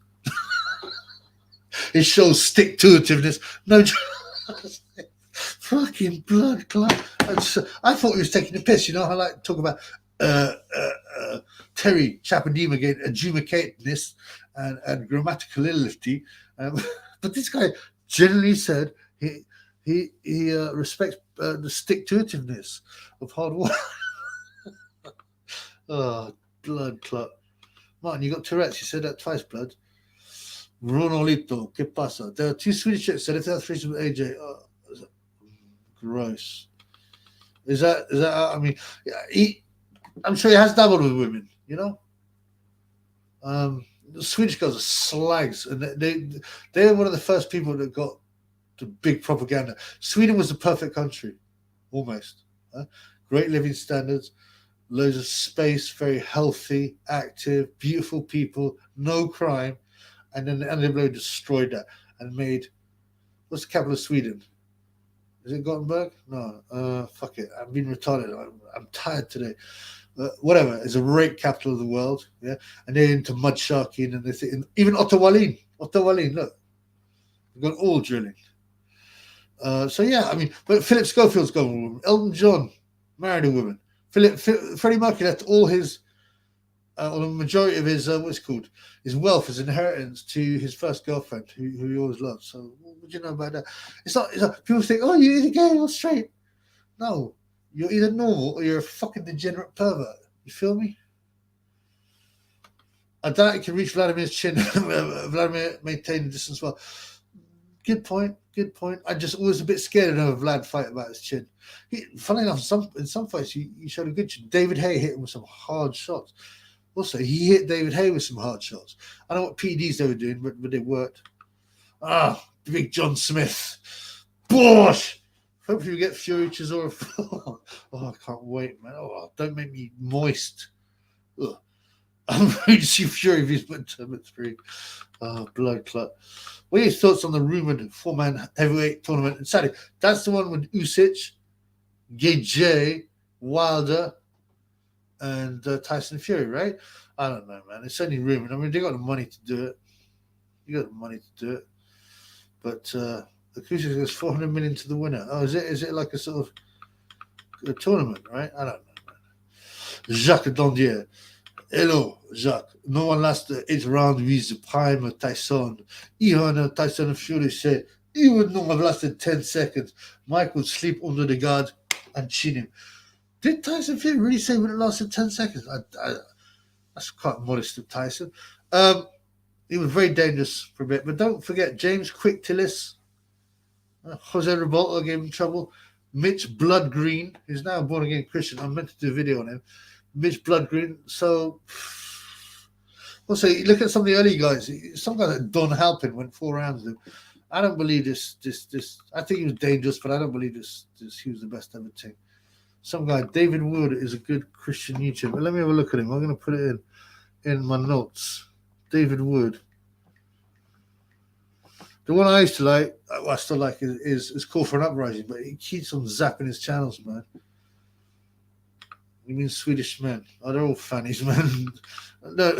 Speaker 1: It shows stick-to-itiveness. No, fucking blood clot. I thought he was taking the piss. I like to talk about Terry Chapadima getting adjudicatedness and grammaticality. But this guy generally said he respects the stick-to-itiveness of hard work. Oh, blood clot. Martin, you got Tourette's. You said that twice, blood. Ronolito, ¿qué pasa? There are 2 Swedish chicks that if they have threesome with AJ. Oh, gross. Is that? I mean, I'm sure he has dabbled with women. The Swedish girls are slags, and they're one of the first people that got the big propaganda. Sweden was the perfect country, almost. Great living standards, loads of space, very healthy, active, beautiful people, no crime, and then they destroyed that and made. What's the capital of Sweden? Is it Gothenburg? No. Fuck it. I've been retarded. I'm tired today. Whatever. It's a rape capital of the world. Yeah. And they're into mud sharking and even Ottawalin. Look. We've got all drilling. So yeah, I mean, but Philip Schofield's gone with a woman. Elton John married a woman. Freddie Mercury left all his, or the majority of his, his wealth, his inheritance to his first girlfriend, who he always loved. So what would you know about that? It's not people think, oh, you're either gay or straight. No, you're either normal or you're a fucking degenerate pervert. You feel me? I doubt he can reach Vladimir's chin. Vladimir maintained the distance well. Good point. I'm just always a bit scared to have Vlad fight about his chin. Funny enough, in some fights, he showed a good chin. David Hay hit him with some hard shots. Also, he hit David Hay with some hard shots. I don't know what PEDs they were doing, but they worked. The big John Smith. Bosh! Hopefully we get Fury Chisora. Oh, I can't wait, man. Oh, don't make me moist. Ugh. I'm ready to see Fury if he's put Tournament 3. Oh, blood clot. What are your thoughts on the rumored 4-man heavyweight tournament in Saudi? That's the one with Usyk, Gage, Wilder, and Tyson Fury, right? I don't know, man. It's only rumored. I mean, they got the money to do it. But the Usyk goes 400 million to the winner. Oh, is it like a sort of a tournament, right? I don't know, man. Jacques Dondier. Hello, Jacques. No one lost the 8th round with the prime Tyson. Even Tyson Fury said, even though I've lasted 10 seconds, Mike would sleep under the guard and chin him. Did Tyson Fury really say when it lasted 10 seconds? That's quite modest of Tyson. He was very dangerous for a bit. But don't forget, James Quick Tillis, Jose Revolta gave him trouble. Mitch Bloodgreen, who's now a born-again Christian. I meant to do a video on him. Mitch Bloodgreen. So, also, look at some of the early guys. Some guy like Don Halpin went 4 rounds with him. I don't believe this. I think he was dangerous, but I don't believe this. He was the best ever team. Some guy, David Wood, is a good Christian YouTuber. Let me have a look at him. I'm going to put it in my notes. David Wood. The one I used to like, I still like, is Call for an Uprising, but he keeps on zapping his channels, man. You mean Swedish men? Oh, they're all fannies, man. No,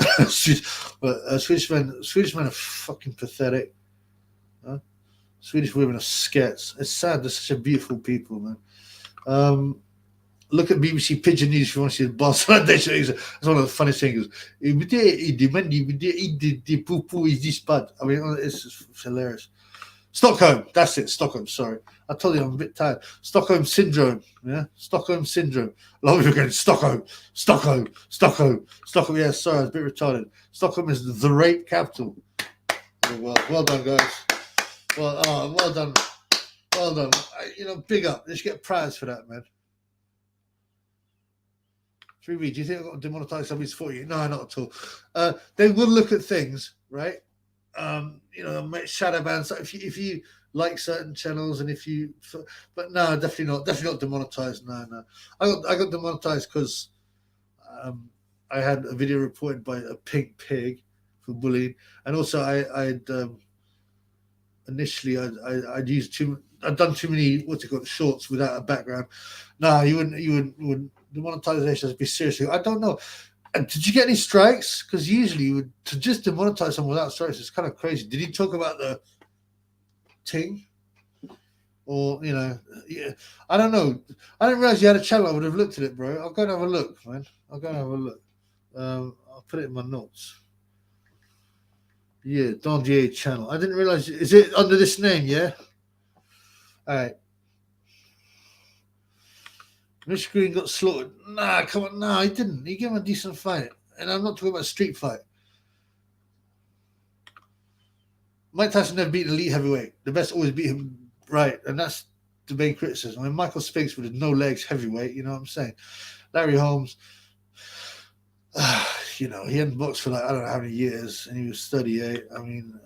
Speaker 1: but Swedish men are fucking pathetic. Swedish women are skets. It's sad. They're such a beautiful people, man. Look at BBC Pigeon News if you want to see the boss. That's one of the funniest things. I mean, it's hilarious. Stockholm, that's it. Stockholm, sorry. I told you I'm a bit tired. Stockholm Syndrome, yeah? Stockholm Syndrome. A lot of people going, Stockholm. Yeah, sorry, I was a bit retarded. Stockholm is the rape capital. Well done, guys. Well done. Well done. Big up. Let's get prize for that, man. 3B, do you think I've got to demonetize somebody's for you? No, not at all. They will look at things, right? Shadow ban. So if you like certain channels and but no, definitely not demonetized. No. I got demonetized because I had a video reported by a pink pig for bullying, and also I'd done too many shorts without a background. No, you wouldn't demonetization. Be seriously, I don't know. And did you get any strikes? Because usually to just demonetize someone without strikes is kind of crazy. Did he talk about the ting? Or yeah, I don't know. I didn't realize you had a channel. I would have looked at it, bro. I'll go and have a look, man. I'll put it in my notes. Yeah, Dondier channel. I didn't realize. Is it under this name? Yeah. All right. Mitch Green got slaughtered. Nah, come on. Nah, he didn't. He gave him a decent fight. And I'm not talking about a street fight. Mike Tyson never beat an elite heavyweight. The best always beat him, right? And that's the main criticism. I mean, Michael Spinks with no legs heavyweight, you know what I'm saying? Larry Holmes, he hadn't boxed for I don't know how many years, and he was 38. I mean,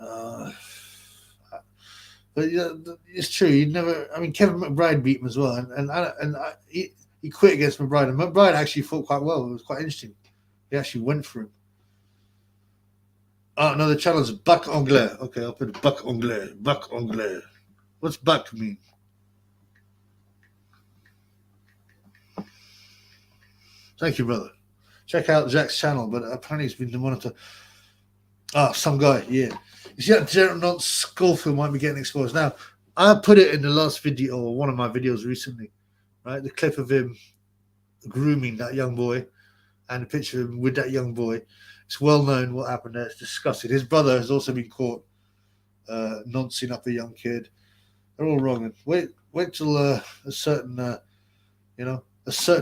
Speaker 1: but yeah, it's true. Kevin McBride beat him as well, and he quit against McBride, and McBride actually fought quite well. It was quite interesting. He actually went for him. Oh no, the channel's Bac Anglais. Okay, I'll put Bac Anglais. Bac Anglais. What's back mean? Thank you, brother. Check out Jack's channel, but apparently it's been demonetized. Some guy, yeah. You see that Gerald Nance Schofield might be getting exposed. Now, I put it in the last video, or one of my videos recently, right? The clip of him grooming that young boy and the picture of him with that young boy. It's well known what happened there. It's disgusting. His brother has also been caught noncing up a young kid. They're all wrong. And wait till a certain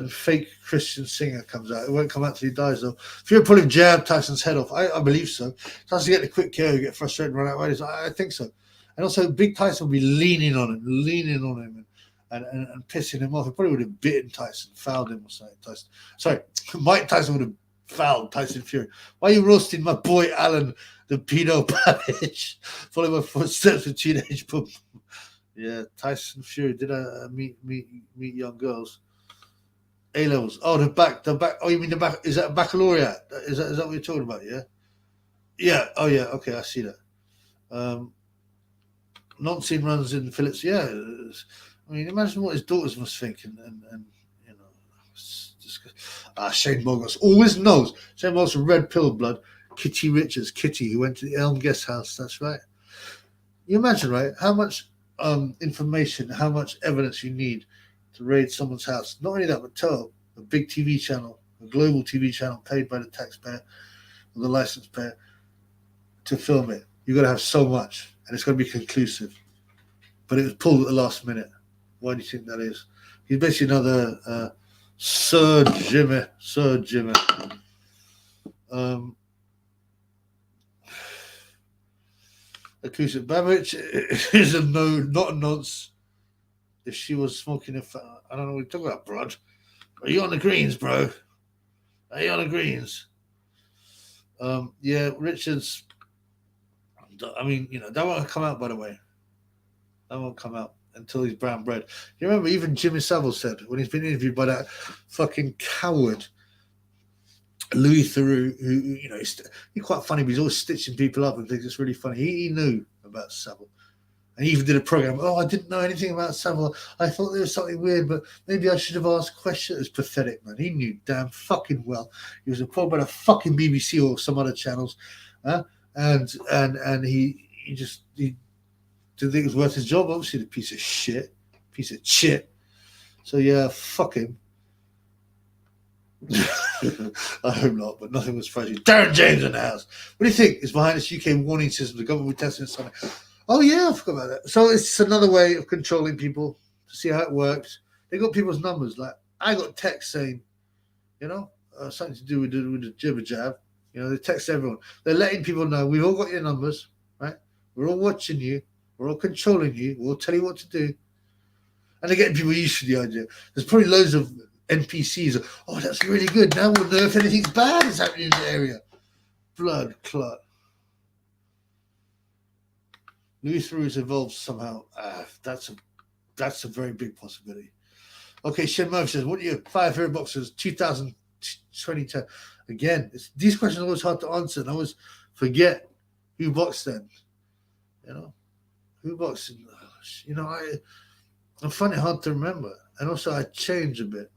Speaker 1: fake Christian singer comes out. It won't come out till he dies, though. If you're pulling jab Tyson's head off, I believe so. Tyson get the quick KO, get frustrated, run out of ways. I think so. And also, Big Tyson will be leaning on him and pissing him off. He probably would have bitten Tyson, fouled him or something. Mike Tyson would have fouled Tyson Fury. Why are you roasting my boy Alan, the pedo Pavage? Follow my footsteps with teenage boom. Yeah, Tyson Fury did meet young girls. A levels. Oh, the back. Oh, you mean the back? Is that a baccalaureate? Is that what you're talking about? Yeah. Yeah. Oh, yeah. Okay, I see that. Non-seen runs in Phillips. Yeah. I mean, imagine what his daughters must think, and Shane Boggos always knows. Shane Boggos from Red Pill blood. Kitty Richards, Kitty, who went to the Elm Guest House. That's right. You imagine, right? How much information, how much evidence you need to raid someone's house. Not only that, but tell a big TV channel, a global TV channel paid by the taxpayer or the license payer to film it. You've got to have so much, and it's got to be conclusive. But it was pulled at the last minute. Why do you think that is? He's basically another Sir Jimmy. Acoustic Babbage is not a nonce. If she was smoking I don't know what you're talking about, Brod. Are you on the greens, bro? Are you on the greens? Yeah, Richards. I mean, that won't come out, by the way. That won't come out until he's brown bread. You remember, even Jimmy Savile said when he's been interviewed by that fucking coward Louis Theroux, who he's quite funny, but he's always stitching people up and thinks it's really funny. He knew about Savile. And he even did a program. Oh, I didn't know anything about Savile. I thought there was something weird, but maybe I should have asked questions. It was pathetic, man. He knew damn fucking well. He was employed by the fucking BBC or some other channels, and he didn't think it was worth his job. Obviously, the piece of shit. So yeah, fuck him. I hope not, but nothing was surprising. Darren James in the house. What do you think? Is behind this UK warning system? The government will test it Sunday. Oh yeah, I forgot about that. So it's another way of controlling people to see how it works. They got people's numbers. Like I got text saying, something to do with the jibber jab. They text everyone. They're letting people know we've all got your numbers, right? We're all watching you. We're all controlling you. We'll tell you what to do. And they're getting people used to the idea. There's probably loads of NPCs. Oh, that's really good. Now we'll know if anything's bad is happening in the area. Blood clot. Louis Theroux evolved somehow. That's a very big possibility. Okay, Shen Murphy says, what are your 5 favorite boxers 2010? Again, these questions are always hard to answer, and I always forget who boxed then. You know, who boxed? You know, I find it hard to remember, and also I change a bit.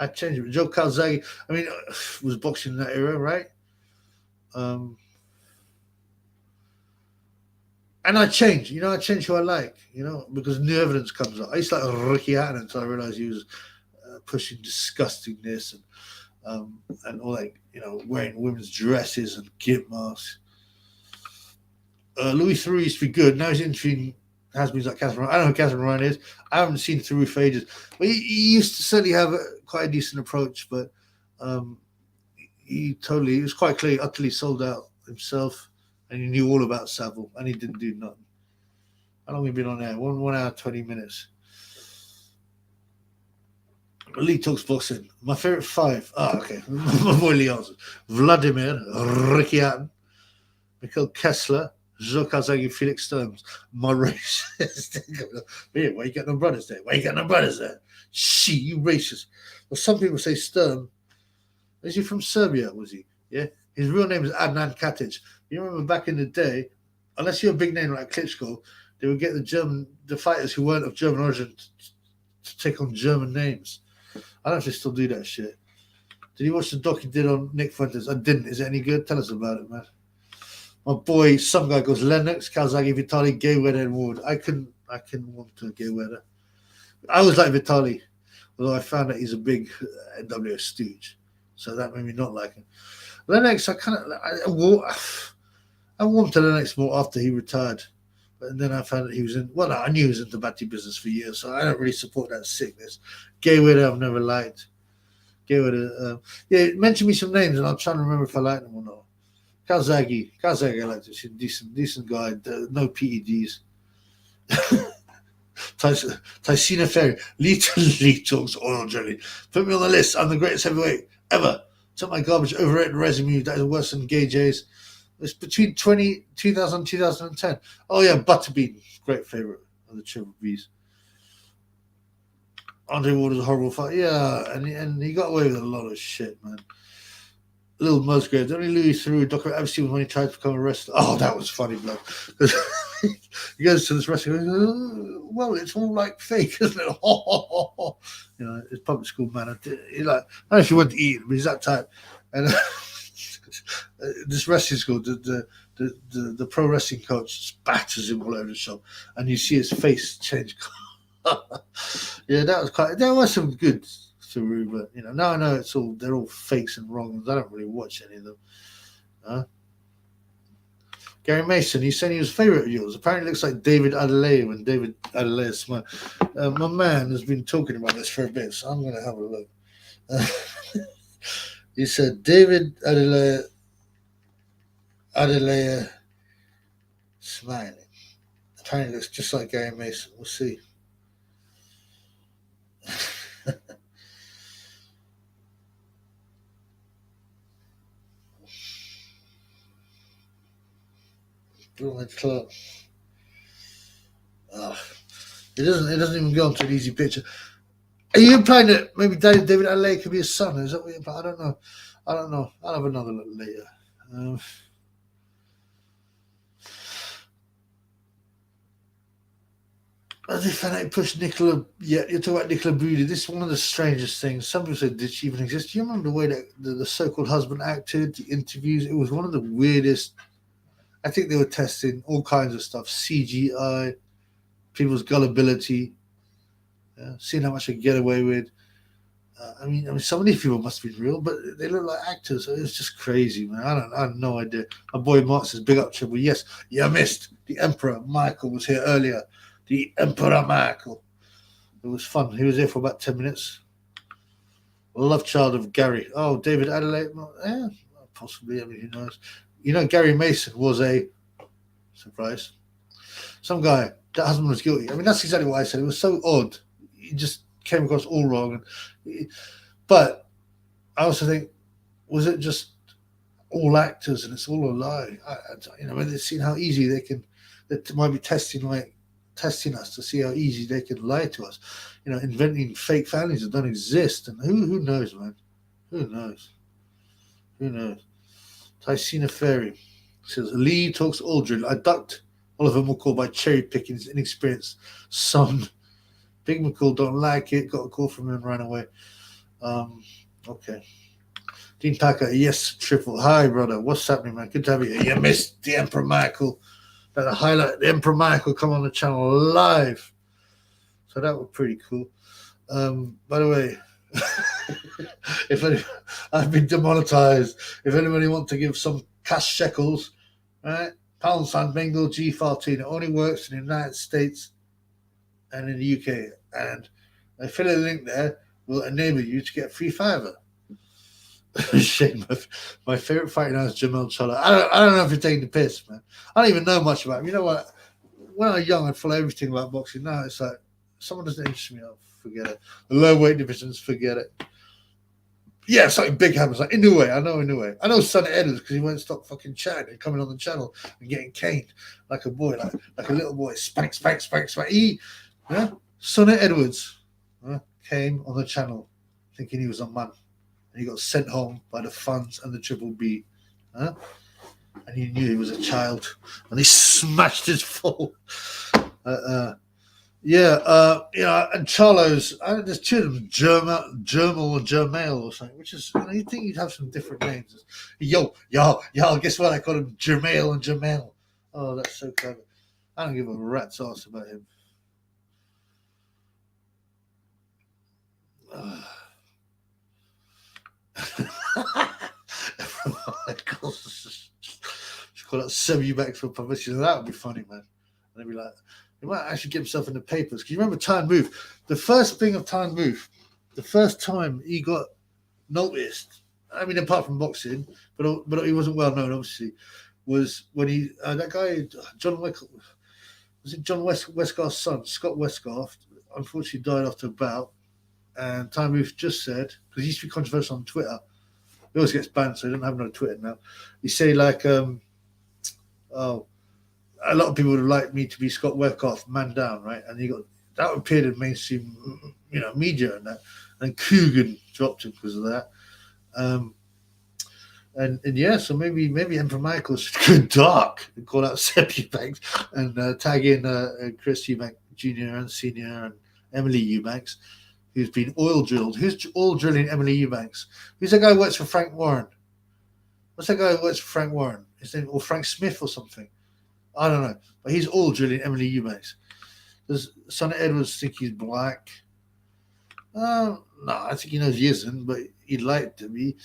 Speaker 1: Joe Calzaghe, I mean, was boxing in that era, right? And I change, you know, I change who I like, you know, because new evidence comes up. I used to like Ricky Hatton until I realized he was pushing disgustingness and all like, you know, wearing women's dresses and gimp masks. Louis Theroux used to be good. Now he's interviewing has-beens like Catherine Ryan. I don't know who Catherine Ryan is. I haven't seen Theroux for ages. But he used to certainly have quite a decent approach, but he was quite clearly utterly sold out himself. And he knew all about Savile, and he didn't do nothing. How long have we been on there? 1 hour, 20 minutes. Lee talks boxing. My favorite 5. Okay. My boy Lee answers. Vladimir, Ricky Hatton, Mikhail Kessler, Joe Calzaghe, Felix Sturms. My racist. Why you got no brothers there? She, you racist. Well, some people say Sturm. Is he from Serbia, was he? Yeah. His real name is Adnan Katic. You remember back in the day, unless you're a big name like Klitschko, they would get the fighters who weren't of German origin to take on German names. I don't know if they still do that shit. Did you watch the doc he did on Nick Fuentes? I didn't. Is it any good? Tell us about it, man. My boy, some guy goes Lennox, Calzaghe, Vitali, Mayweather, and Ward. I couldn't want to Mayweather. I always like Vitali, although I found that he's a big NWO stooge, so that made me not like him. Lennox, I warmed to Lennox more after he retired. But then I found that he was I knew he was in the Bati business for years, so I don't really support that sickness. Mayweather, I've never liked. Mayweather, mention me some names, and I'm trying to remember if I like them or not. Calzaghe, I like this. Decent guy, no PEDs. Tycina Ferry, Lee talks oil jelly. Put me on the list. I'm the greatest heavyweight ever. Took my garbage overrated resume that is worse than Gay J's. It's between 2000 and 2010. Oh yeah, Butterbean, great favorite of the Triple Bs. Andre Ward was a horrible fight. Yeah, and he got away with a lot of shit, man. Little Musgrave, only Louis Theroux document I've seen when he tried to become a wrestler. Oh, that was funny, blood. He goes to this wrestler, well, it's all like fake, isn't it? You know, it's public school man. He like, I don't know if he went to eat, but he's that type. And this wrestling school, the pro wrestling coach spatters him all over the shop, and you see his face change. Yeah, there was some good Theroux, but you know, now I know they're all fakes and wrongs. I don't really watch any of them. Gary Mason, he's saying he was a favorite of yours. Apparently, looks like David Adelaide when David Adelaide smiled. My man has been talking about this for a bit, so I'm going to have a look. He said David Adelaide smiling. Apparently, looks just like Gary Mason. We'll see. Clark. It doesn't even go into an easy picture. Are you implying that maybe David Adelaide could be his son? Is that what you're implying? I don't know. I'll have another look later. As if I push Nicola. Yeah, you're talking about Nicola Budi. This is one of the strangest things. Some people said, did she even exist? Do you remember the way that the so-called husband acted, the interviews? It was one of the weirdest. I think they were testing all kinds of stuff, CGI, people's gullibility, seeing how much they get away with. I mean, some of these people must have been real, but they look like actors. So it was just crazy, man. I have no idea. My boy Mark says, big up Triple. Yes, you missed. The Emperor Michael was here earlier. The Emperor Michael. It was fun. He was there for about 10 minutes. Love child of Gary. Oh, David Adelaide. Yeah, possibly. I mean, who knows? You know, Gary Mason was a surprise. Some guy, that husband was guilty. I mean, that's exactly what I said. It was so odd he just came across all wrong. But I also think, was it just all actors and it's all a lie? When they've seen how easy they might be testing us to see how easy they can lie to us, inventing fake families that don't exist. And who knows, man? Who knows? Tysina Ferry says, Lee talks Aldrin. I ducked Oliver McCall by cherry picking his inexperienced son. Big McCall don't like it. Got a call from him and ran away. Okay. Dean Packer, yes, triple. Hi, brother. What's happening, man? Good to have you here. You missed the Emperor Michael. That highlight the Emperor Michael come on the channel live. So that was pretty cool. By the way, I've been demonetized. If anybody wants to give some cash shekels, right? £, Bengal G14. It only works in the United States and in the UK. And I fill a link there will enable you to get free fiver. Shame. My favorite fighter now is Jamel Chola. I don't know if you're taking the piss, man. I don't even know much about him. You know what? When I was young, I'd follow everything about boxing. Now it's like someone doesn't interest me. I'll forget it. The low weight divisions, forget it. Yeah, something big happens. Like Inoue, I know Sonny Edwards because he won't stop fucking chatting and coming on the channel and getting caned like a boy, like a little boy. Spank. Sonny Edwards came on the channel thinking he was a man. And he got sent home by the funds and the Triple B. And he knew he was a child. And he smashed his fall. And Charlo's, there's two of them, Germal or Germail or something, which is, you'd think you'd have some different names. Yo, guess what? I call him Germail and Germail. Oh, that's so clever. I don't give a rat's ass about him. Just call out 7 Eubanks for publicity. That would be funny, man. And they'd be like, he might actually get himself in the papers. Because you remember Time Move? The first thing of Time Move, the first time he got noticed, I mean, apart from boxing, but he wasn't well known, obviously, was when he, that guy, John Westgarth's son, Scott Westgarth, unfortunately died after a bout. And Time Move just said, because he used to be controversial on Twitter, he always gets banned, so he doesn't have no Twitter now. He said, like, a lot of people would have liked me to be Scott Westgarth, man down, right? And that appeared in mainstream, media and that. And Coogan dropped him because of that. So maybe Emperor Michael should go dark and call out Seb Eubanks and tag in Chris Eubank Jr. and Senior and Emily Eubanks, who's been oil drilled. Who's oil drilling Emily Eubanks? Who's that guy who works for Frank Warren? What's that guy who works for Frank Warren? His name, or Frank Smith or something? I don't know. But he's oil drilling Emily Eubanks. Does Sonny Edwards think he's black? No, I think he knows he isn't, but he'd like to be.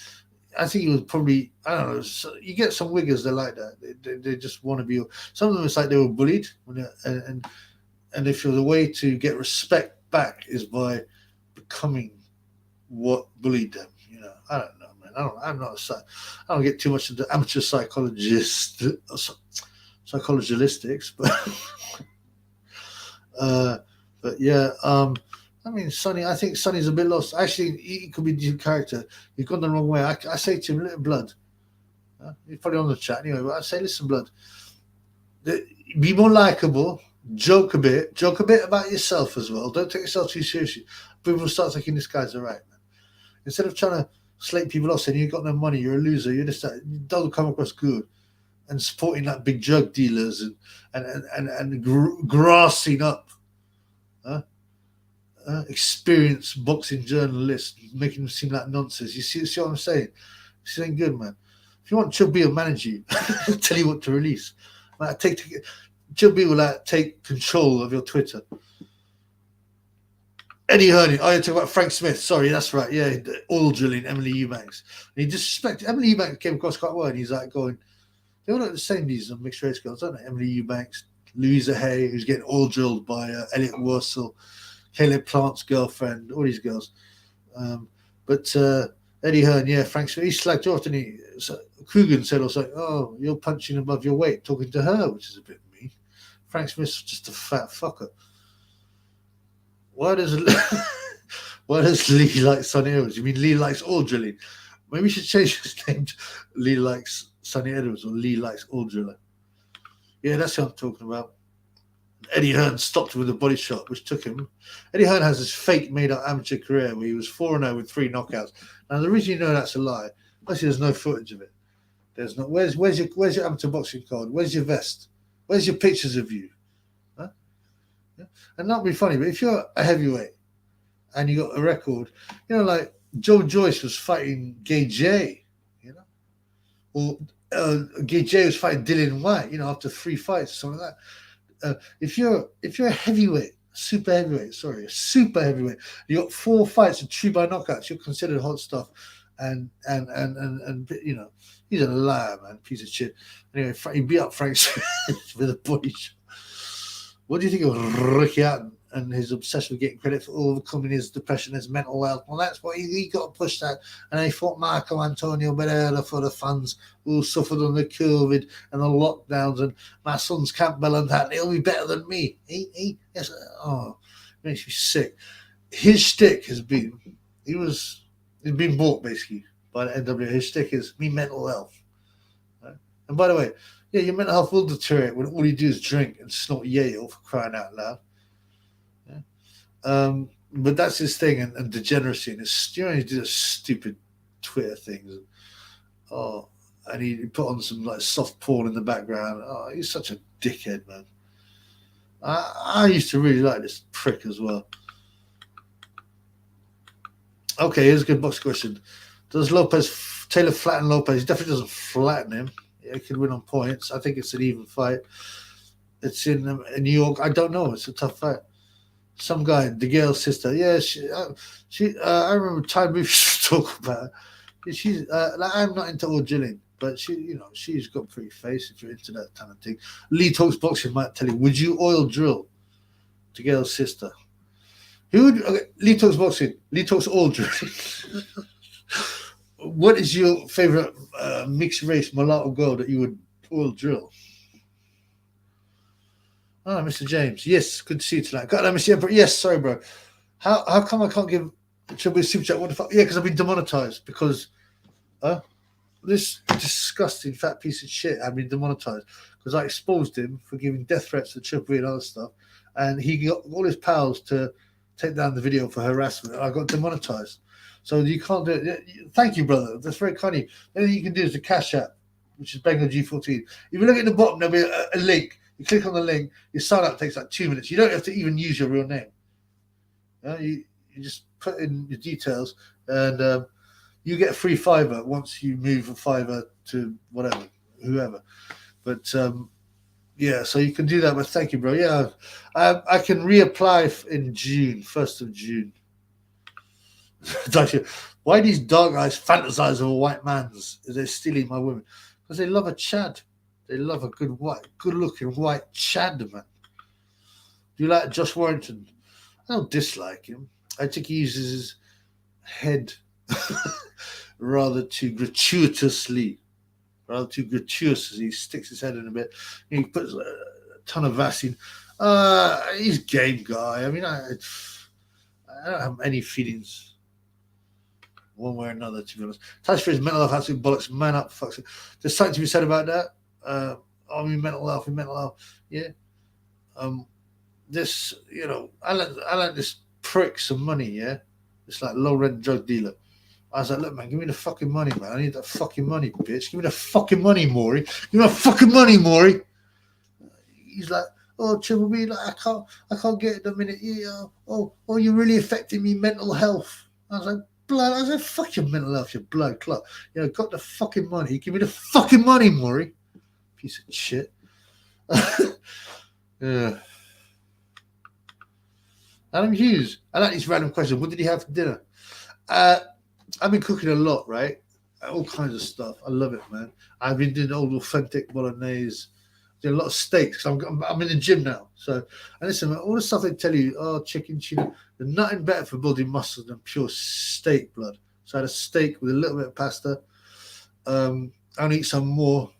Speaker 1: I think he was probably, I don't know, you get some wiggers that like that. They just want to be, some of them it's like they were bullied. And they feel the way to get respect back is by becoming what bullied them. I don't know, man. I don't get too much into amateur psychologists, psychologistics, but yeah, I mean, Sonny, I think Sonny's a bit lost. Actually, he could be the character. He's gone the wrong way. I say to him, little blood. He's probably on the chat anyway, but I say, listen, blood. Be more likable. Joke a bit about yourself as well. Don't take yourself too seriously. People will start thinking this guy's all right, man. Instead of trying to slate people off, saying you've got no money, you're a loser, you're just that, it doesn't come across good. And supporting like big drug dealers and grassing up experienced boxing journalists, making them seem like nonsense. You see what I'm saying? This ain't good, man. If you want Chill B to manage you, tell you what to release. Like, Chill B will take control of your Twitter. Eddie Hearney. Oh, you're talking about Frank Smith. Sorry, that's right. Yeah, oil drilling Emily Eubanks. And he disrespected Emily Eubanks. Came across quite well. And he's like going, they all look the same, these mixed race girls, don't they? Emily Eubanks, Louisa Hay, who's getting oil drilled by Elliot Wursel, Caleb Plant's girlfriend, all these girls. But Eddie Hearn, yeah, Frank Smith, he slagged off, didn't he? So Coogan said also, oh, you're punching above your weight, talking to her, which is a bit mean. Frank Smith's just a fat fucker. Why does why does Lee like Sonny Edwards? You mean Lee likes oil drilling? Maybe we should change his name to Lee likes Sonny Edwards or Lee likes oil driller. Yeah, that's what I'm talking about. Eddie Hearn stopped with a body shot, which took him. Eddie Hearn has this fake made-up amateur career where he was 4-0 with 3 knockouts. Now, the reason you know that's a lie, actually, there's no footage of it. There's not. Where's your amateur boxing card? Where's your vest? Where's your pictures of you? Huh? Yeah. And not be funny, but if you're a heavyweight and you got a record, you know, like Joe Joyce was fighting Gay J, you know, or Gay J was fighting Dylan White, you know, after 3 fights or something like that. If you're a heavyweight, super heavyweight, you got 4 fights and 2 by knockouts, you're considered hot stuff, and you know, he's a liar, man, piece of shit. Anyway, he beat up Frank with a body shot. What do you think of Ricky Hatton and his obsession with getting credit for overcoming his depression, his mental health? Well, that's what he got to push that. And he fought Marco Antonio Pereira for the fans who suffered under COVID and the lockdowns. And my son's Campbell and that, he'll be better than me. Yes, oh, it makes me sick. His shtick has been, he's been bought basically by the NWA. His shtick is me mental health. Right? And by the way, yeah, your mental health will deteriorate when all you do is drink and snort Yale, for crying out loud. Yeah. But that's his thing, and degeneracy, and you know, he did stupid Twitter things. And he put on some like soft porn in the background. Oh, he's such a dickhead, man. I used to really like this prick as well. Okay, here's a good box question. Does Taylor flatten Lopez? He definitely doesn't flatten him. He could win on points. I think it's an even fight. It's in New York. I don't know. It's a tough fight. Some guy, DeGale's sister. Yeah, I remember Ty Booth talk about her. She's like, I'm not into oil drilling, but she's got a pretty face if you're into that kind of thing. Lee Talks Boxing might tell you, would you oil drill? DeGale's sister. Lee Talks Boxing. Lee Talks oil drilling. What is your favorite mixed race mulatto girl that you would oil drill? Oh, Mr. James. Yes, good to see you tonight. God, Mr. Yes, sorry, bro. How come I can't give Triple Super Chat? What the fuck? Yeah, because I've been demonetized because this disgusting fat piece of shit had been demonetized because I exposed him for giving death threats to Triple E and other stuff, and he got all his pals to take down the video for harassment, and I got demonetized. So you can't do it. Thank you, brother. That's very kind of you. The only thing you can do is the Cash App, which is Bengal G14. If you look at the bottom, there'll be a link. You click on the link. Your sign up takes like 2 minutes. You don't have to even use your real name. You just put in your details, and you get a free $5 once you move a $5 to whoever. But yeah, so you can do that. But thank you, bro. Yeah, I can reapply in June, 1st of June. Why these dark eyes fantasize of a white man's? They're stealing my women because they love a Chad. They love a good-looking white Chad, man. Do you like Josh Warrington? I don't dislike him. I think he uses his head rather too gratuitously. He sticks his head in a bit. He puts a ton of Vaseline. He's a game guy. I mean, I don't have any feelings one way or another, to be honest. Touch for his mental health, absolute bollocks. Man up, fucks it. There's something to be said about that. Mental health, yeah. This, I lent this prick some money, yeah. It's like low rent drug dealer. I was like, look, man, give me the fucking money, man. I need that fucking money, bitch. Give me the fucking money, Maury. Give me the fucking money, Maury. He's like, oh, Triple B, like, I can't get it the minute. Yeah, you're really affecting me mental health. I was like, fuck your mental health, your blood clot. Got the fucking money. Give me the fucking money, Maury. Piece of shit. Yeah. Adam Hughes. I like these random questions. What did he have for dinner? I've been cooking a lot, right? All kinds of stuff. I love it, man. I've been doing old authentic bolognese. Doing a lot of steaks. I'm in the gym now. So, and listen, man, all the stuff they tell you, chicken, tuna, there's nothing better for building muscle than pure steak blood. So I had a steak with a little bit of pasta. I'll eat some more.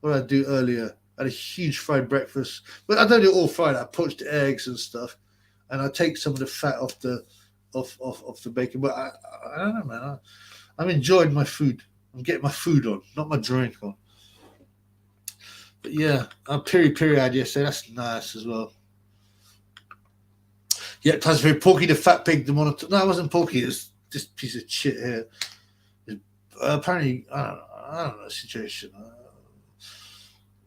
Speaker 1: What did I do earlier? I had a huge fried breakfast. But I don't do it all fried. I poached eggs and stuff. and I take some of the fat off the bacon. But I don't know, man. I'm enjoying my food. I'm getting my food on, not my drink on. But yeah, peri had yesterday. That's nice as well. Yeah, that's very Porky the Fat Pig. The monitor. No, it wasn't Porky. It was this piece of shit here. Apparently, I don't know the situation.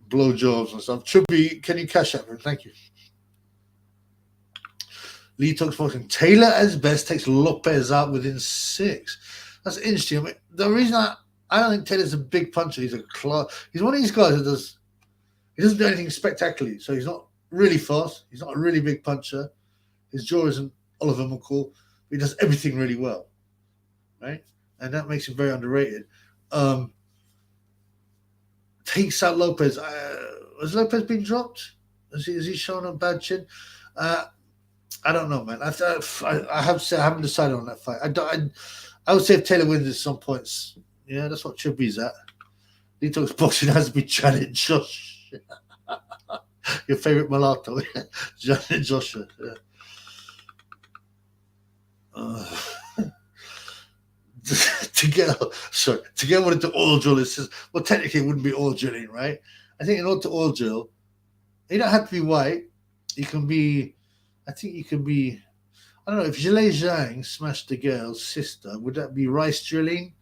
Speaker 1: Blowjobs and stuff. Chubby, can you cash out? Thank you. Lee talks boxing. Taylor as best takes Lopez out within 6. That's interesting. I mean, the reason I don't think Taylor's a big puncher. He's he's one of these guys that doesn't do anything spectacularly. So he's not really fast. He's not a really big puncher. His jaw isn't Oliver McCall. But he does everything really well, right? And that makes him very underrated. Takes out Lopez. Has Lopez been dropped? Has he shown a bad chin? I don't know, man. I haven't decided on that fight. I would say if Taylor wins at some points, yeah, that's what Chubby's at. He talks boxing has to be challenged, Josh. Your favorite mulatto, Joshua. Yeah. To get one into oil drill, it says, well, technically it wouldn't be oil drilling, right? I think in order to oil drill, you don't have to be white. You can be. I don't know, if Zhilei Zhang smashed the girl's sister, would that be rice drilling,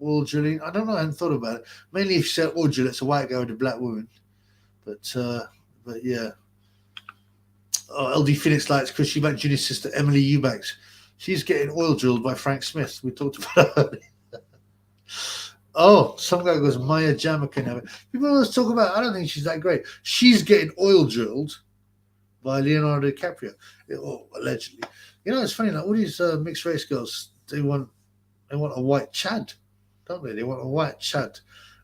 Speaker 1: oil drilling? I don't know, I hadn't thought about it. Mainly if you said oil drill, it's a white guy with a black woman. But yeah. Oh, LD Phoenix likes Chris Eubanks Jr.'s sister, Emily Eubanks. She's getting oil drilled by Frank Smith. We talked about her. Oh, some guy goes, Maya Jama can have it. People always talk about, I don't think she's that great. She's getting oil drilled by Leonardo DiCaprio, allegedly. You know, it's funny, like all these mixed race girls, they want a white Chad, don't they? They want a white Chad.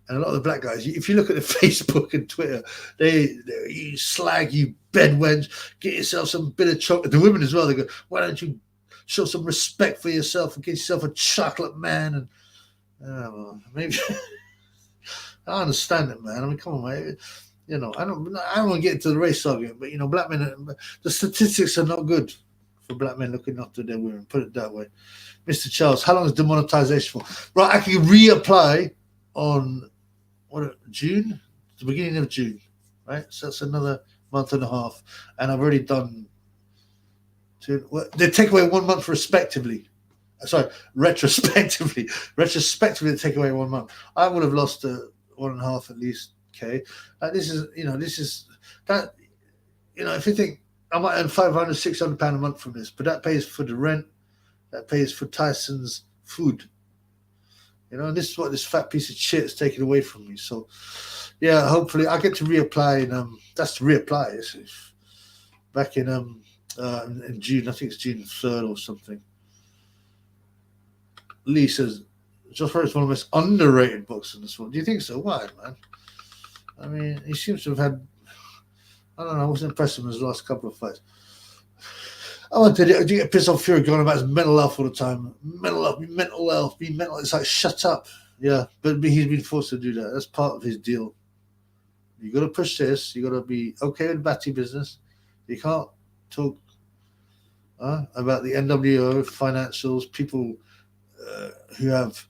Speaker 1: And a lot of the black guys, if you look at the Facebook and Twitter, they you slag, you bedwench, get yourself some bit of chocolate. The women as well, they go, why don't you show some respect for yourself and get yourself a chocolate man? And well, maybe I understand it, man. I mean, come on, man. You know, I don't want to get into the race argument, but you know, black men, the statistics are not good for black men looking after their women. Put it that way. Mr. Charles, how long is demonetization for? Right, I can reapply on June, the beginning of June, right? So that's another month and a half, and I've already done two. Well, they take away 1 month retrospectively. Retrospectively, they take away 1 month. I would have lost 1.5 at least. Okay, this is that. You know, if you think I might earn £500-600 a month from this, but that pays for the rent, that pays for Tyson's food. You know, and this is what this fat piece of shit is taking away from me. So, yeah, hopefully I get to reapply. And that's to reapply. It's back in June. I think it's June 3rd or something. Lee says, Josh Ferris is one of the most underrated boxers in this world. Do you think so? Why, man? I mean, he seems to have had. I don't know. I wasn't impressed with his last couple of fights. I do get pissed off Fury going about his mental health all the time. Mental health, be mental. It's like, shut up. Yeah, but he's been forced to do that. That's part of his deal. You got to push this. You got to be okay with batty business. You can't talk about the NWO, financials, people who have,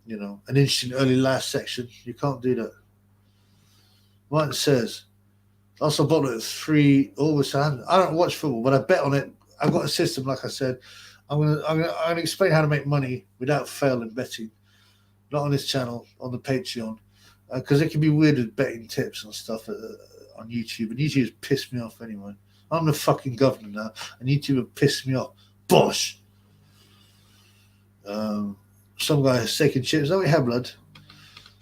Speaker 1: you know, an interesting early life section. You can't do that. Martin says, also bought it at 3 always. I don't watch football, but I bet on it. I've got a system, like I said. I'm gonna explain how to make money without fail in betting. Not on this channel, on the Patreon, because it can be weird with betting tips and stuff on YouTube. And YouTube has pissed me off anyway. I'm the fucking governor now, and YouTube have pissed me off. Bosh. Some guy has steak and chips. Oh, we have blood.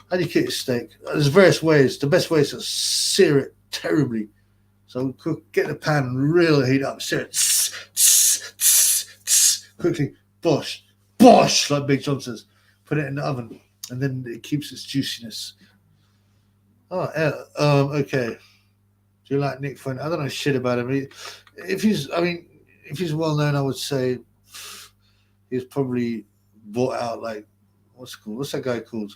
Speaker 1: How do you cook your steak? There's various ways. The best way is to sear it terribly. So get the pan and really heat up, sear it quickly, bosh, like Big John says. Put it in the oven, and then it keeps its juiciness. Oh, yeah. Okay. Do you like Nick Flynn? I don't know shit about him. If he's well known, I would say he's probably bought out. Like, what's that guy called?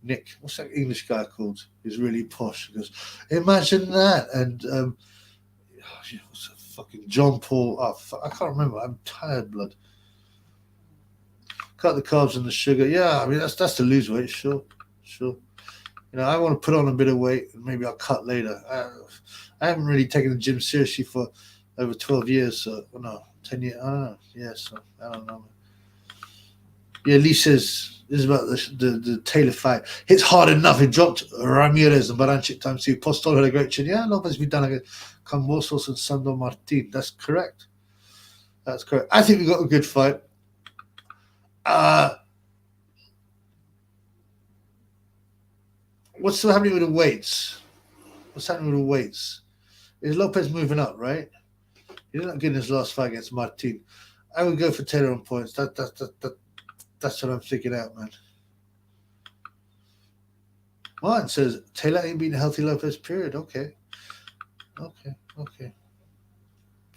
Speaker 1: Nick, what's that English guy called? He's really posh. He goes, imagine that. And what's a fucking John Paul. Oh, I can't remember. I'm tired, blood. Cut the carbs and the sugar. Yeah, I mean that's to lose weight. Sure. I want to put on a bit of weight and maybe I'll cut later. I haven't really taken the gym seriously for over 12 years. So, no, 10 years. I don't know. Yeah, so I don't know. Yeah, Lee says this is about the Taylor fight. Hits hard enough. He dropped Ramirez and Baranchik times 2. Postol had a great chin. Yeah, Lopez be done against Cambosos and Sandor Martin. That's correct. I think we got a good fight. What's happening with the weights? Is Lopez moving up, right? He did not get in his last fight against Martin. I would go for Taylor on points. That's what I'm thinking out, man. Martin says Taylor ain't been a healthy Lopez period. Okay.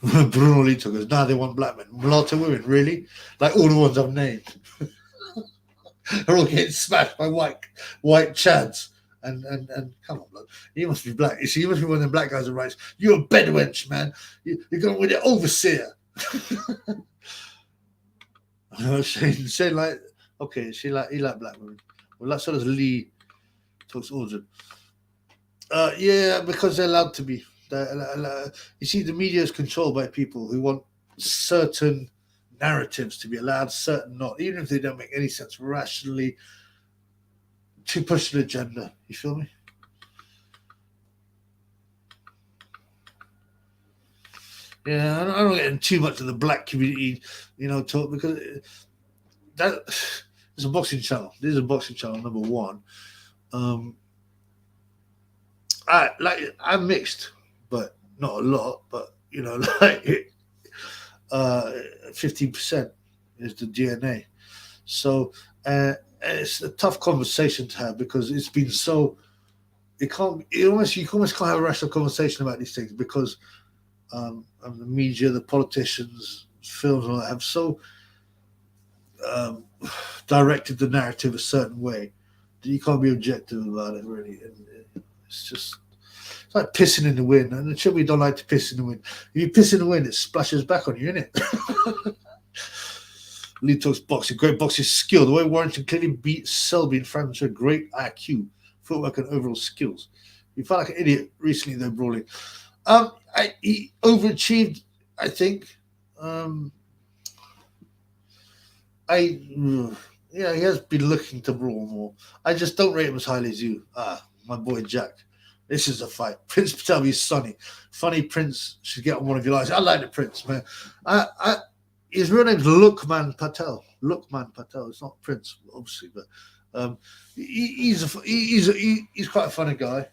Speaker 1: Bruno Lito goes, nah, they want black men. Mulatto women, really? Like all the ones I've named. They're all getting smashed by white chads. And come on, blood. You must be black. You see, you must be one of them black guys that writes, you're a bedwench, man. You're going with the overseer. Shane like, okay, he like black women. Well, so does Lee. Talks Aldrin. Yeah, because they're allowed to be. You see, the media is controlled by people who want certain narratives to be allowed, certain not, even if they don't make any sense rationally, to push an agenda. You feel me? Yeah, I don't get into too much of the black community, talk, because that is a boxing channel. This is a boxing channel, number one. I'm mixed, but not a lot. But 15% is the DNA. So it's a tough conversation to have because it's been so. You almost can't have a rational conversation about these things because the media, the politicians, films, all that have so directed the narrative a certain way that you can't be objective about it. Really, and it's like pissing in the wind, and the children don't like to piss in the wind. If you piss in the wind, it splashes back on you, innit? Lee talks boxing, great boxing skill. The way Warrington clearly beat Selby in France with great IQ, footwork, and overall skills. He felt like an idiot recently, though, brawling. He overachieved, I think. He has been looking to brawl more. I just don't rate him as highly as you. My boy Jack. This is a fight. Prince Patel is Sonny. Funny Prince should get on one of your lives. I like the Prince, man. His real name's Lukman Patel. Lukman Patel. It's not Prince, obviously, but he's quite a funny guy.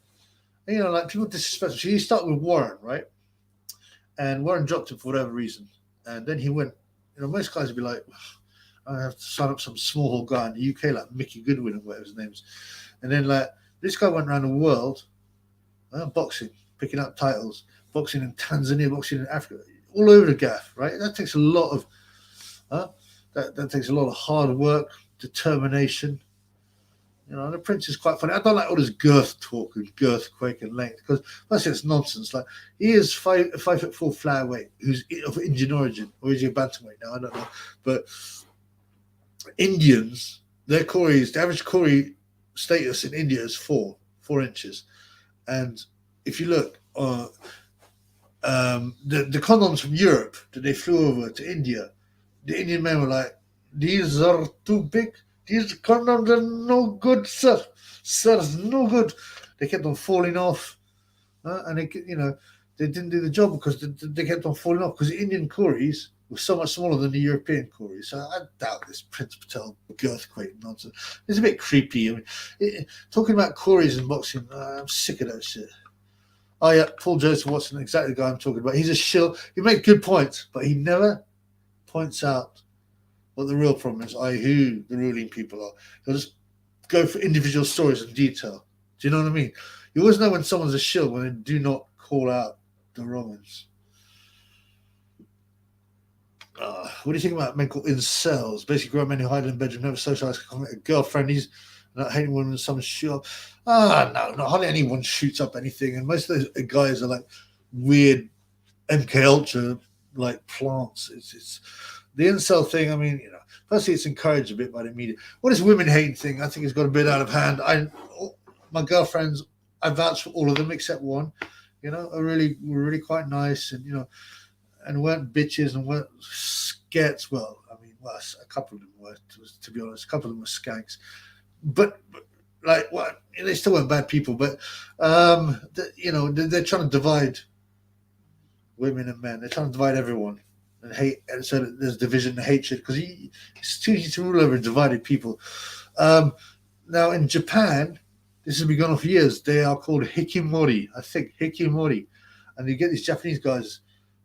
Speaker 1: And, like people disrespect him. So he started with Warren, right? And Warren dropped him for whatever reason. And then he went, most guys would be like, I have to sign up some small hall guy in the UK, like Mickey Goodwin or whatever his name is. And then, like, this guy went around the world boxing, picking up titles, boxing in Tanzania, boxing in Africa, all over the gaff, right? That takes a lot of that takes a lot of hard work, determination. The Prince is quite funny. I don't like all this girth talk and girthquake and length because that's it's nonsense. Like he is 5'4" flyweight who's of Indian origin, or is he a bantamweight now? I don't know. But Indians, the average Corey status in India is 4 inches. And if you look, the condoms from Europe that they flew over to India, the Indian men were like, these are too big. These condoms are no good, sir. Sir, no good. They kept on falling off. And they didn't do the job because they kept on falling off because the Indian Corys were so much smaller than the European Corys. So I doubt this Prince Patel girthquake nonsense. It's a bit creepy. I mean, talking about Corys and boxing, I'm sick of that shit. Oh yeah, Paul Joseph Watson, exactly the guy I'm talking about. He's a shill. He makes good points, but he never points out what the real problem is, who the ruling people are. He'll just go for individual stories in detail. Do you know what I mean? You always know when someone's a shill when they do not call out the wrong ones. What do you think about men called incels? Basically, grown men who hide in a bedroom, never socialize, a girlfriend. He's not hating women, some shoot up. No, hardly anyone shoots up anything. And most of those guys are like weird MK Ultra like plants. It's the incel thing. I mean, firstly, it's encouraged a bit by the media. What is women hating thing? I think it's got a bit out of hand. My girlfriends, I vouch for all of them except one. Are really quite nice, and and weren't bitches and weren't skets. Well, I mean, a couple of them were, to be honest. A couple of them were skanks, but like what? They still weren't bad people, but they're trying to divide women and men. They're trying to divide everyone and hate, and so there's division and hatred because it's too easy to rule over divided people. Now in Japan, this has been going on for years. They are called hikimori, I think hikimori, and you get these Japanese guys,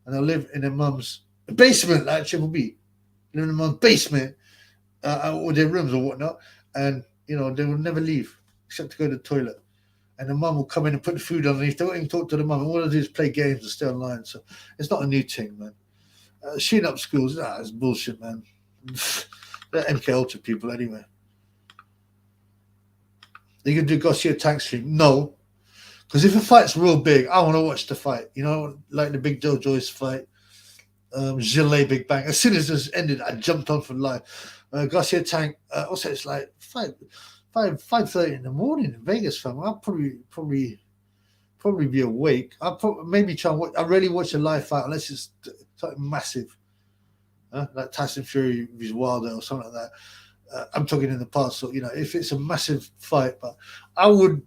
Speaker 1: and they'll live in their mum's basement, like Triple B, live in their mum's basement, or their rooms or whatnot, and they will never leave except to go to the toilet. And the mum will come in and put the food underneath. They won't even talk to the mum. And all they do is play games and stay online. So it's not a new thing, man. Shooting up schools, it's bullshit, man. They're MK Ultra people anyway. Are you going to do Garcia Tank stream? No. Because if a fight's real big, I want to watch the fight. Like the Big Joe Joyce fight. Gilet Big Bang. As soon as this ended, I jumped on for live. Garcia Tank, also it's like 5:30 in the morning in Vegas, fam. I'll probably be awake. I'll maybe try and watch. I rarely watch a live fight unless it's something massive, like Tyson Fury vs Wilder or something like that. I'm talking in the past, so if it's a massive fight, but I would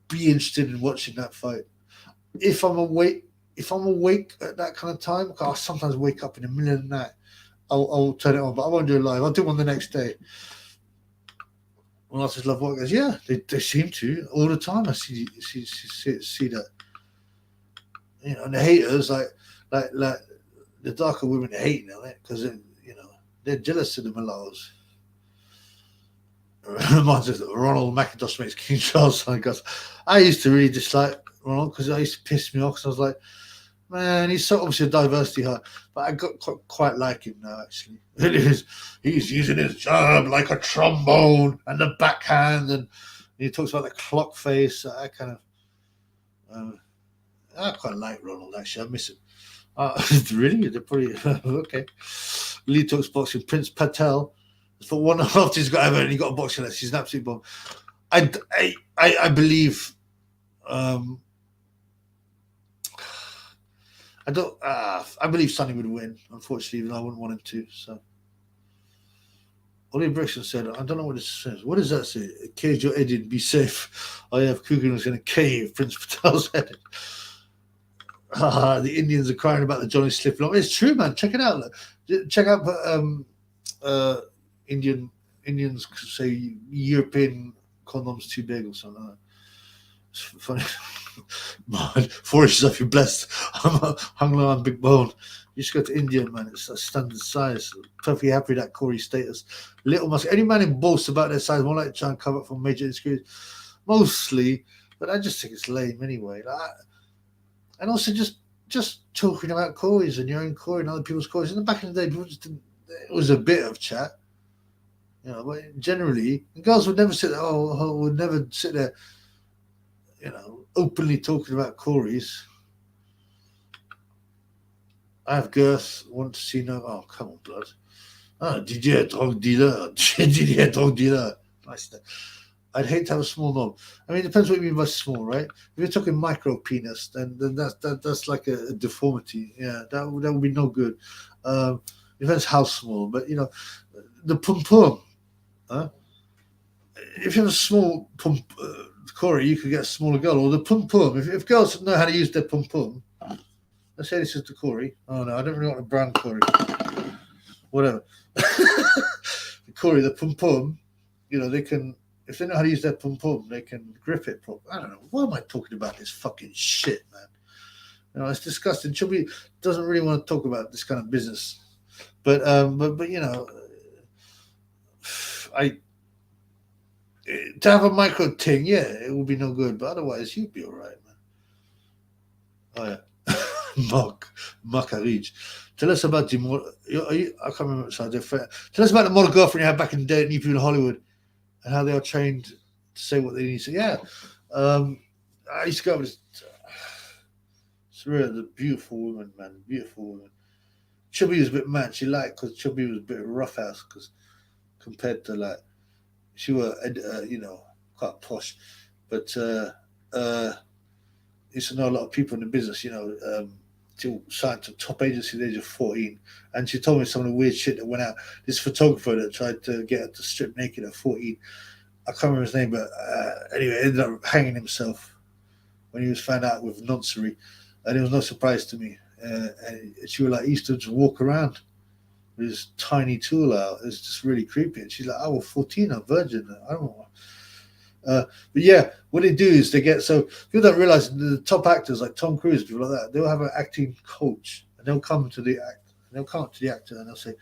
Speaker 1: be interested in watching that fight if I'm awake. If I'm awake at that kind of time, I sometimes wake up in the middle of the night. I'll turn it on, but I won't do it live. I'll do one the next day. When I just love what goes, yeah, they seem to all the time. I see that, and the haters like the darker women are hating on it because they're jealous of the mulattoes. Reminds us that Ronald McIntosh makes King Charles sound. Because I used to really dislike Ronald because I used to piss me off because I was like, man, he's so obviously a diversity hut, but I got quite like him now, actually. He's using his job like a trombone and the backhand, and he talks about the clock face. I kind of, I quite like Ronald, actually. I miss him. Really? They're pretty, okay. Lee talks boxing. Prince Patel, for one after he's got ever, and he got a boxing lesson. He's an absolute bomb. I believe, I believe Sonny would win, unfortunately, even though I wouldn't want him to. So, Ollie Brixton said, I don't know what this says. What does that say? Cage your head in, be safe. Oh, yeah, if Coogan was going to cave Prince Patel's head. The Indians are crying about the Johnny Slip Long. It's true, man. Check it out. Check out Indians say European condoms too big or something like that. It's funny. Man, 4 inches off your blessed. I'm hung low on big bone. You just go to India, man. It's a standard size. Perfectly happy with that Corey status. Little muscle. Any man who boasts about their size more like to try and cover up from major insecurities. Mostly, but I just think it's lame anyway. And also just talking about Corey's and your own Corey and other people's Corey's. In the back of the day, people just didn't. It was a bit of chat, but generally, girls would never sit there. Would never sit there. Openly talking about Corey's. I have girth, want to see no. Oh, come on, blood. Didier, drug dealer. Didier, drug dealer. Nice. I'd hate to have a small knob. I mean, it depends what you mean by small, right? If you're talking micro penis, then that's like a deformity. Yeah, that would be no good. Depends how small, but the pum pum. If you have a small pum. Corey, you could get a smaller girl, or the pum pum. If girls know how to use their pum pum, let's say this is the Corey. Oh no, I don't really want a brown Corey. Whatever. Corey, the pum pum, they can, if they know how to use their pum pum, they can grip it properly. I don't know. Why am I talking about this fucking shit, man? It's disgusting. Chubby doesn't really want to talk about this kind of business, but to have a micro ting, yeah, it would be no good, but otherwise you'd be all right, man. Oh yeah, Mark Arij. Tell us about the more. I can't remember. Tell us about the model girlfriend you had back in the day at New People in Hollywood, and how they are trained to say what they need to say. Yeah, I used to go with Serena's a beautiful woman, man. Beautiful woman. Chubby was a bit mad. She liked because Chubby was a bit roughhouse because compared to like she were quite posh, but used to know a lot of people in the business. Till signed to top agency at the age of 14, and she told me some of the weird shit that went out. This photographer that tried to get her to strip naked at 14. I can't remember his name, but anyway, ended up hanging himself when he was found out with noncery, and it was no surprise to me. And she was like, he used to just walk around with his tiny tool out. It's just really creepy. And she's like, I was 14, I'm virgin. I don't know. But yeah, what they do is they get, so people don't realize the top actors like Tom Cruise, people like that, they'll have an acting coach, and they'll come up to the actor and they'll say,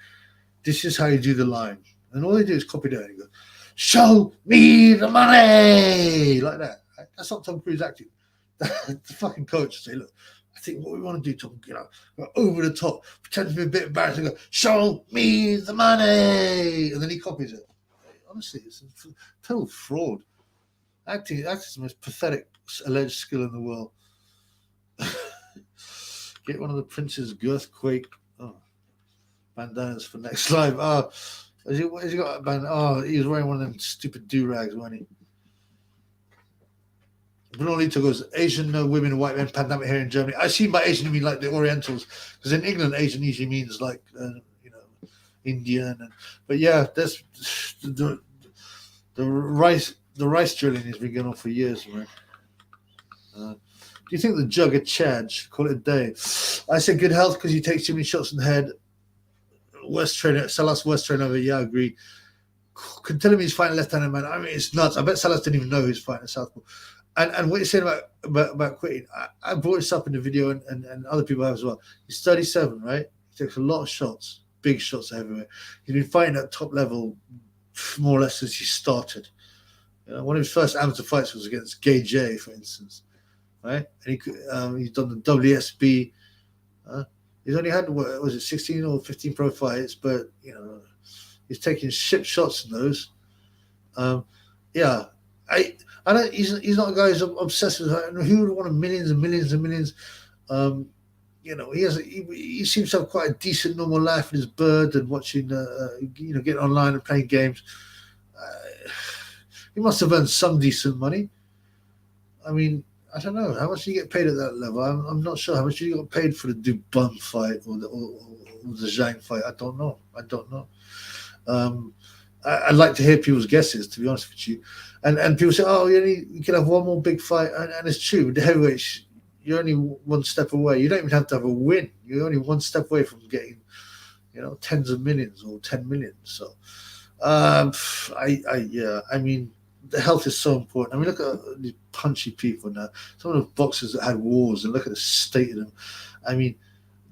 Speaker 1: this is how you do the line. And all they do is copy that and you go, show me the money, like that. That's not Tom Cruise acting. The fucking coach say, look, I think what we want to do, Tom, go over the top, pretend to be a bit embarrassed, and go, show me the money, and then he copies it. Honestly, it's a total fraud. Acting is the most pathetic alleged skill in the world. Get one of the Prince's Girthquake bandanas for next live. Oh, has he got a bandana? Oh, he was wearing one of them stupid do-rags, wasn't he? Bruno Lito goes, Asian women and white men pandemic here in Germany. I assume by Asian you mean like the Orientals, because in England Asian usually means like Indian. But yeah, that's the rice drilling has been going on for years, man. Do you think the jug of Chad should call it a day? I said good health because he takes too many shots in the head. Salas West trainer, yeah, I agree. Can tell him he's fighting left-handed man. I mean, it's nuts. I bet Salas didn't even know he was fighting a southpaw. And what you're saying about quitting, I brought this up in the video, and other people have as well. He's 37, right? He takes a lot of shots, big shots everywhere. He's been fighting at top level more or less since he started. One of his first amateur fights was against Gay J, for instance, right? And he's done the WSB. He's only had, what was it, 16 or 15 pro fights, but he's taking ship shots in those. I don't. He's not a guy who's obsessed with that. Who would want millions and millions and millions? He seems to have quite a decent normal life with his bird and watching, getting online and playing games. He must have earned some decent money. I mean, I don't know. How much do you get paid at that level? I'm not sure. How much you got paid for the Dubon fight or the Zhang fight? I don't know. I'd like to hear people's guesses, to be honest with you. And people say, oh, you can have one more big fight. And it's true. With the heavyweights, you're only one step away. You don't even have to have a win. You're only one step away from getting, tens of millions or 10 million. So, I mean, the health is so important. I mean, look at these punchy people now. Some of the boxers that had wars, and look at the state of them. I mean,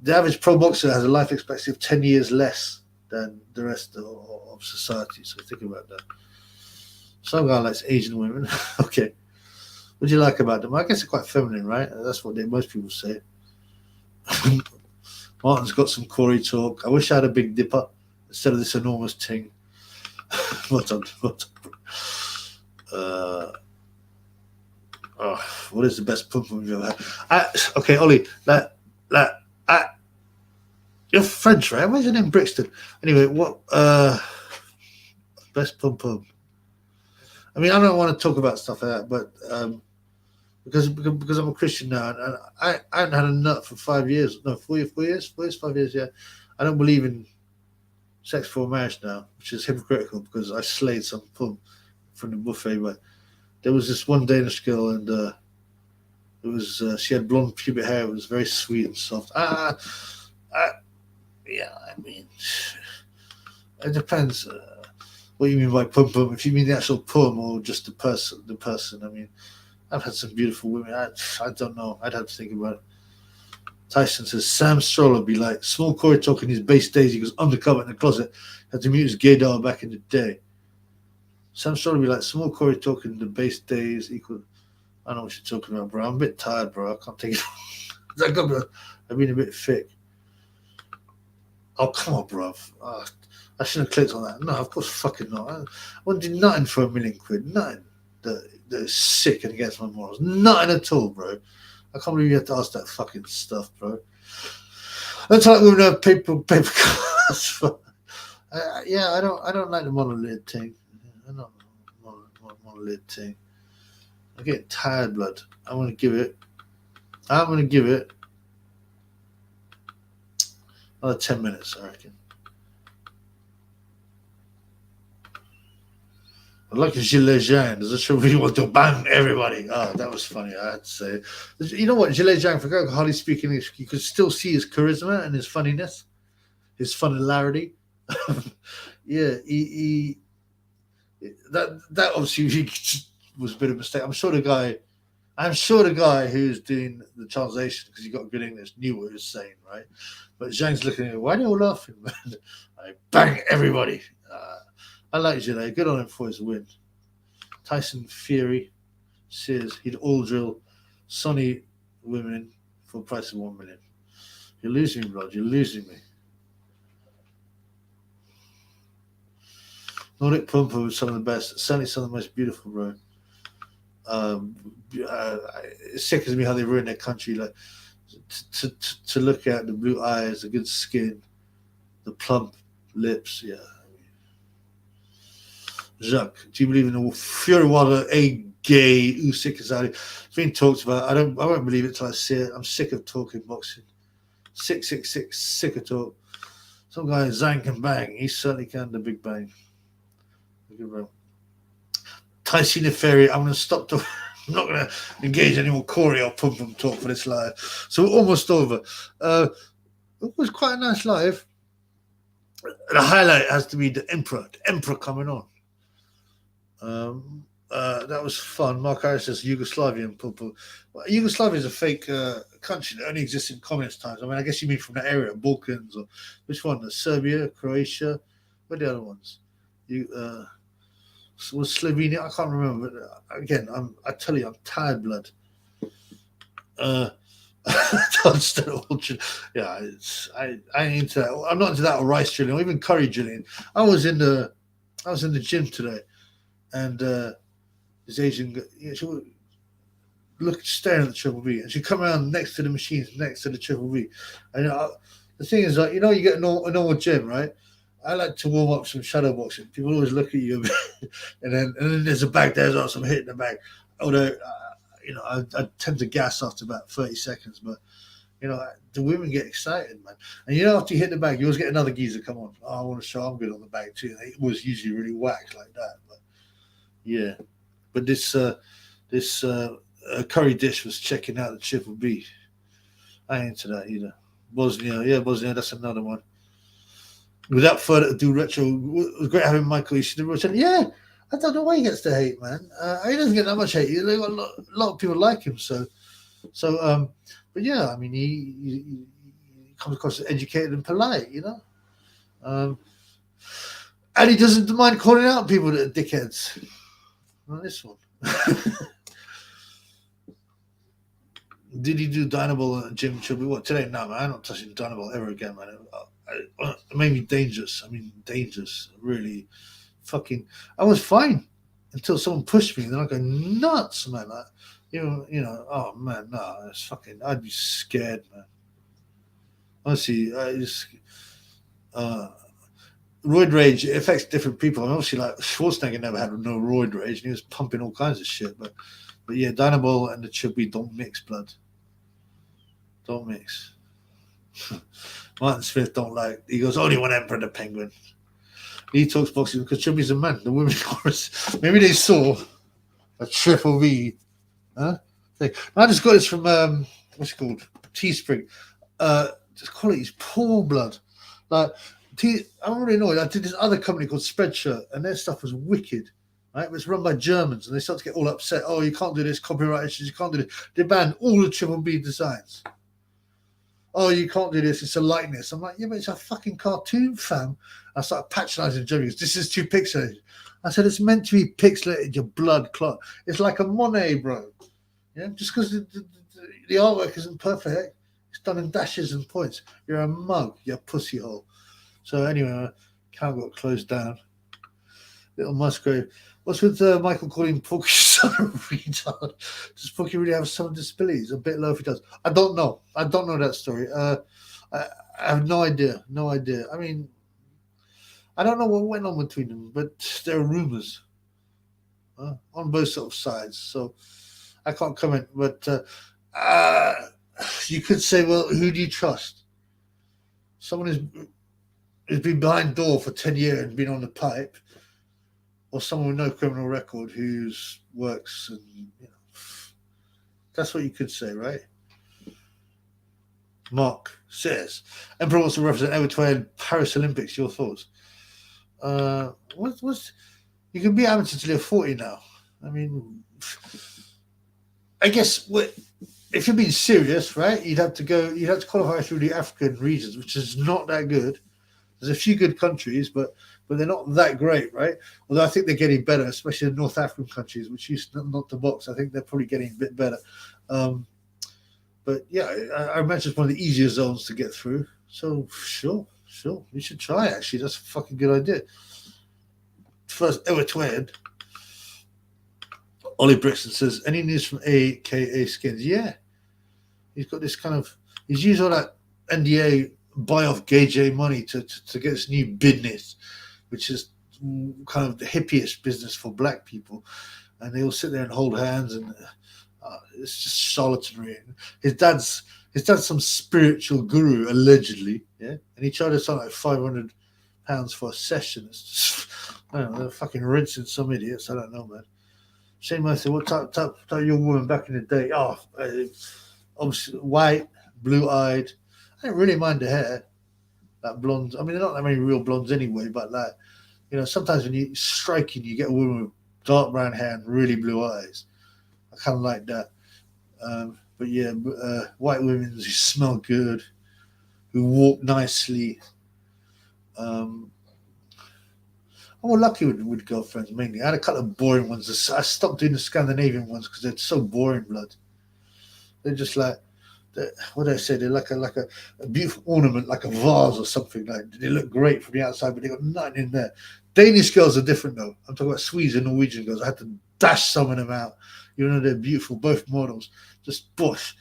Speaker 1: the average pro boxer has a life expectancy of 10 years less than the rest of society. So think about that. Some guy likes Asian women. Okay. What do you like about them? I guess they're quite feminine, right? That's what most people say. Martin's got some Corey talk. I wish I had a big dipper instead of this enormous thing. What is the best pump you've ever had? Okay, Ollie, you're French, right? Where's your name? Brixton. Anyway, what best pump? I mean, I don't want to talk about stuff like that, but because I'm a Christian now, and I haven't had a nut for 5 years. No, 4 years, 5 years. Yeah, I don't believe in sex before marriage now, which is hypocritical because I slayed some pump from the buffet. But there was this one Danish girl, and it was she had blonde pubic hair. It was very sweet and soft. Yeah, I mean, it depends what you mean by pum pum. If you mean the actual pum or just the person. I mean, I've had some beautiful women. I don't know. I'd have to think about it. Tyson says Sam Stroller be like small Corey talking his base days. He goes undercover in the closet. Had to mute his gaydar back in the day. Sam Stroller be like small Corey talking the base days equal. I don't know what you're talking about, bro. I'm a bit tired, bro. I can't take it. I've been a bit thick. Oh, come on, bro. I shouldn't have clicked on that. No, of course fucking not. I wouldn't do nothing for £1 million. Nothing that is sick and against my morals. Nothing at all, bro. I can't believe you have to ask that fucking stuff, bro. That's like with paper cards. For, yeah, I don't like the monolith thing. I don't monolith thing. I'm getting tired, blood. I'm gonna give it another 10 minutes, I reckon. I like a gilet jaune. Does it show you want to bang everybody? Oh, that was funny. I had to say. You know what? Gilet jaune, for a guy who hardly speak English, you could still see his charisma and his funniness, his funnilarity. Yeah, he that obviously was a bit of a mistake. I'm sure the guy who's doing the translation, because he got good English, knew what he was saying, right? But Zhang's looking at him, why are they all laughing, man? I bang everybody. I like Gilet. Good on him for his win. Tyson Fury says he'd all drill Sonny women for a price of 1 million. You're losing me, Rod. You're losing me. Nordic Pumper was some of the best. Certainly some of the most beautiful, bro. It sickens me how they ruin their country. Like to look at the blue eyes, the good skin, the plump lips. Yeah. Jacques, do you believe in the Fury Wilder, a gay Usyk Azadi? It's been talked about. I won't believe it till I see it. I'm sick of talking boxing. Sick of talk. Some guy Zhang can bang. He certainly can. The big bang. Tyson Neferi, I'm going to stop talking. I'm not going to engage any more Corey or Pum Pum talk for this live. So we're almost over. It was quite a nice live. The highlight has to be the Emperor coming on. That was fun. Mark Harris says Yugoslavian people. Well, Yugoslavia is a fake country that only exists in communist times. I mean, I guess you mean from that area, Balkans, or which one? Serbia, Croatia. What are the other ones? Was Slovenia? I can't remember. But again, I tell you, I'm tired, blood. Yeah, I ain't into that. I'm not into that or rice drilling or even curry drilling. I was in the gym today. And this Asian, she would staring at the Triple B, and she'd come around next to the machines next to the Triple B. And the thing is, like, you get a normal gym, right? I like to warm up some shadow boxing. People always look at you a bit, and then there's a bag there as well, so I'm hitting the bag. Although, I tend to gas after about 30 seconds, but the women get excited, man. And after you hit the bag, you always get another geezer come on. Oh, I want to show I'm good on the bag too. And it was usually really whacked like that, but. Yeah, but this curry dish was checking out the Triple B. I ain't into that either. Bosnia, that's another one. Without further ado, Retro, it was great having Michael. Yeah, I don't know why he gets the hate, man. He doesn't get that much hate. A lot of people like him, but yeah, I mean, he comes across as educated and polite, and he doesn't mind calling out people that are dickheads. On this one. Did he do Dynaball and Jim Chubby? What today? No, man, I'm not touching Dynaball ever again, man. It made me dangerous. I mean, dangerous. Really, fucking. I was fine until someone pushed me, and then I go nuts, man. Like, oh man, no, it's fucking. I'd be scared, man. Honestly, I just. Roid rage, it affects different people. I mean, obviously, like Schwarzenegger never had no roid rage, and he was pumping all kinds of shit. But yeah, Dynaball and the Chubby don't mix, blood. Don't mix. Martin Smith don't like. He goes, only one Emperor, the Penguin. He talks boxing because Chubby's a man. The women chorus. Maybe they saw a Triple V. Huh? I just got this from what's it called? Teespring. Just quality's poor, blood. Like. I'm really annoyed. I did this other company called Spreadshirt, and their stuff was wicked. Right? It was run by Germans, and they start to get all upset. Oh, you can't do this, copyright issues, you can't do this. They banned all the Triple B designs. Oh, you can't do this, it's a likeness. I'm like, yeah, but it's a fucking cartoon, fam. I started patronizing Germans. This is too pixelated. I said, it's meant to be pixelated, your blood clot. It's like a Monet, bro. Yeah, just because the artwork isn't perfect, it's done in dashes and points. You're a mug, you pussy hole. So anyway, account got closed down. Little Musgrave. What's with Michael calling Porky's son a retard? Does Porky really have some disabilities? A bit low if he does. I don't know. I don't know that story. I have no idea. No idea. I mean, I don't know what went on between them, but there are rumors on both sort of sides. So I can't comment. But you could say, well, who do you trust? Someone who's been behind door for 10 years and been on the pipe, or someone with no criminal record who's works, and that's what you could say, right? Mark says, Emperor wants to represent Everton Paris Olympics. Your thoughts? What's you can be amateur till you're 40 now. I mean, I guess if you're being serious, right? You'd have to qualify through the African regions, which is not that good. There's a few good countries, but they're not that great, right? Although I think they're getting better, especially the North African countries, which used not to box. I think they're probably getting a bit better. But yeah, I imagine it's one of the easier zones to get through. So sure, you should try. Actually, that's a fucking good idea. First ever twin. Ollie Brixton says, any news from AKA Skins? Yeah, he's got this kind of. He's used all that NDA buy off Gay J money to get this new business, which is kind of the hippiest business for black people, and they all sit there and hold hands, and it's just charlatanry. His dad's some spiritual guru allegedly, yeah, and he charged us something like £500 for a session. It's just, I don't know, they're fucking rinsing some idiots. I don't know, man. Shane Murphy, what type young woman back in the day? Oh, obviously white, blue-eyed. I don't really mind the hair, that blonde. I mean, they're not that many real blondes anyway, but like, sometimes when you're striking, you get a woman with dark brown hair and really blue eyes. I kind of like that. But yeah, white women who smell good, who walk nicely. I'm more lucky with girlfriends mainly. I had a couple of boring ones. I stopped doing the Scandinavian ones because they're so boring, blood. They're just like, what do I say? They're like a beautiful ornament, like a vase or something. Like they look great from the outside, but they got nothing in there. Danish girls are different though. I'm talking about Swedes and Norwegian girls. I had to dash some of them out, even though they're beautiful, both models. Just bosh,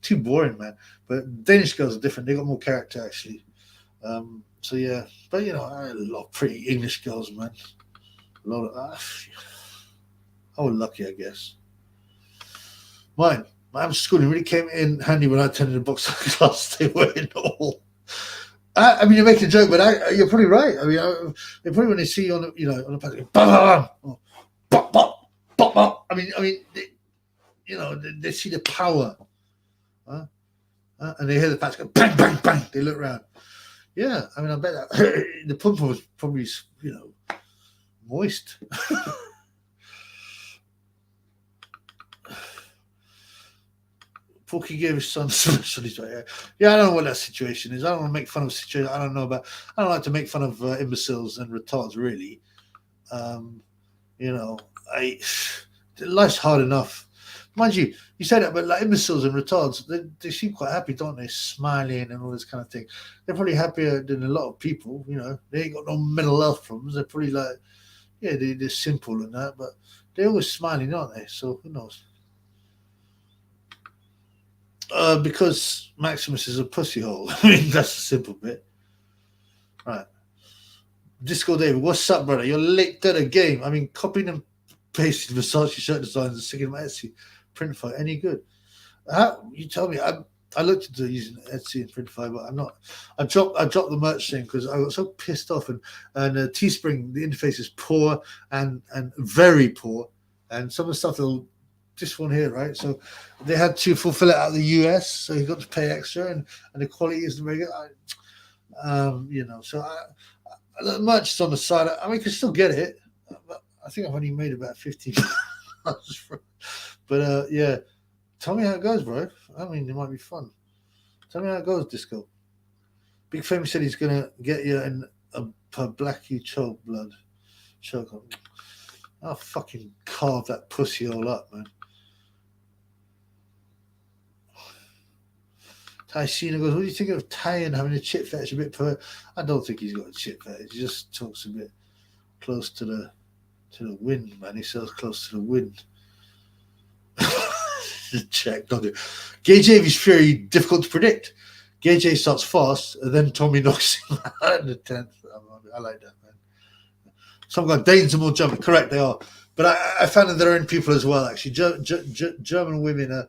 Speaker 1: too boring, man. But Danish girls are different. They got more character actually. So yeah, but I love pretty English girls, man. A lot of I was lucky, I guess. My schooling really came in handy when I attended a boxing class. They were in all. I mean, you make a joke, but you're probably right. I mean, they probably when they see you on the path, bam, bam, bam, bam, bam. I mean, they see the power, and they hear the pats go bang, bang, bang. They look around. Yeah, I mean, I bet that the pump was probably, moist. Porky gave his son specialties right here. Yeah, I don't know what that situation is. I don't want to make fun of a situation. I don't like to make fun of imbeciles and retards, really. Life's hard enough. Mind you say that, but like imbeciles and retards, they seem quite happy, don't they? Smiling and all this kind of thing. They're probably happier than a lot of people, They ain't got no mental health problems. They're probably like, yeah, they're simple and that, but they're always smiling, aren't they? So who knows? Because Maximus is a pussy hole. I mean, that's the simple bit. Right. Disco David, what's up, brother? You're late to the game. I mean, copying and pasting Versace shirt designs and sticking them on Etsy. Printify, any good? You tell me. I looked into using Etsy and Printify, but I'm not. I dropped the merch thing because I got so pissed off, and Teespring, the interface is poor and very poor, and some of the stuff this one here, right? So they had to fulfill it out of the US, so you got to pay extra, and the quality isn't very good. So the merch is on the side. I mean, you can still get it, but I think I've only made about 15. But yeah, tell me how it goes, bro. I mean, it might be fun. Tell me how it goes, Disco. Big Fame said he's gonna get you in a blackie choke blood. Choke. I'll fucking carve that pussy all up, man. Tycina goes, what do you think of Tyan having a chit fetish a bit per? I don't think he's got a chit fetish. He just talks a bit close to the To the wind, man. He sails close to the wind. Check, don't do. Gauge A is very difficult to predict. Gauge A starts fast, and then Tommy knocks him out in the 10th. I like that, man. Some guy, Danes are more German. Correct, they are. But I found that they're in people as well, actually. German women are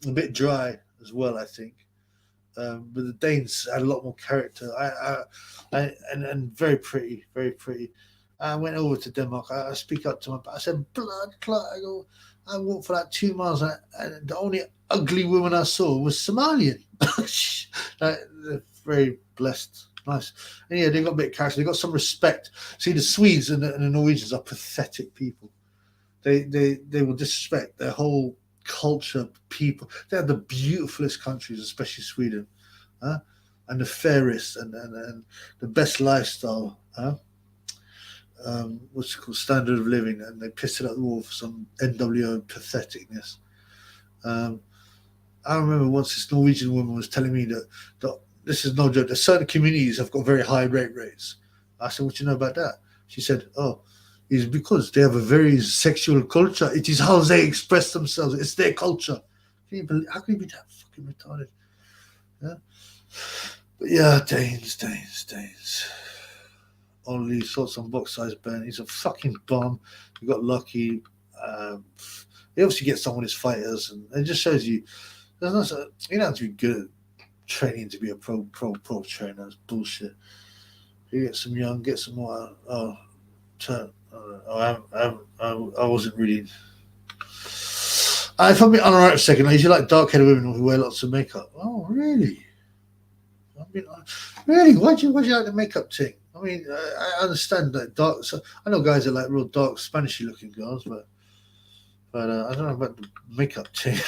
Speaker 1: a bit dry as well, I think. But the Danes had a lot more character. And very pretty, very pretty. I went over to Denmark. I speak up to my. I said, blood clot. I walked for like 2 miles, and the only ugly woman I saw was Somalian. They're very blessed, nice. And yeah, they got a bit of character. They got some respect. See, the Swedes and the Norwegians are pathetic people. They will disrespect their whole culture, people. They are the beautifulest countries, especially Sweden, and the fairest and the best lifestyle. What's it called, standard of living, and they pissed it at the wall for some NWO patheticness. I remember once this Norwegian woman was telling me that this is no joke, that certain communities have got very high rape rates. I said, what do you know about that? She said, oh, it's because they have a very sexual culture. It is how they express themselves. It's their culture. How can you be that fucking retarded? Yeah, but yeah, Danes. Only sorts on box size Ben. He's a fucking bum. He got lucky. He obviously gets on with his fighters, and it just shows you you don't have to be good at training to be a pro trainer. It's bullshit. You get some young, get some more. I wasn't really. If I'm being alright for a second, I usually like dark-haired women who wear lots of makeup. Oh, really? I mean, really? Why'd you like the makeup thing? I mean, I understand that dark. So I know guys that like real dark, Spanishy looking girls, but I don't know about the makeup thing.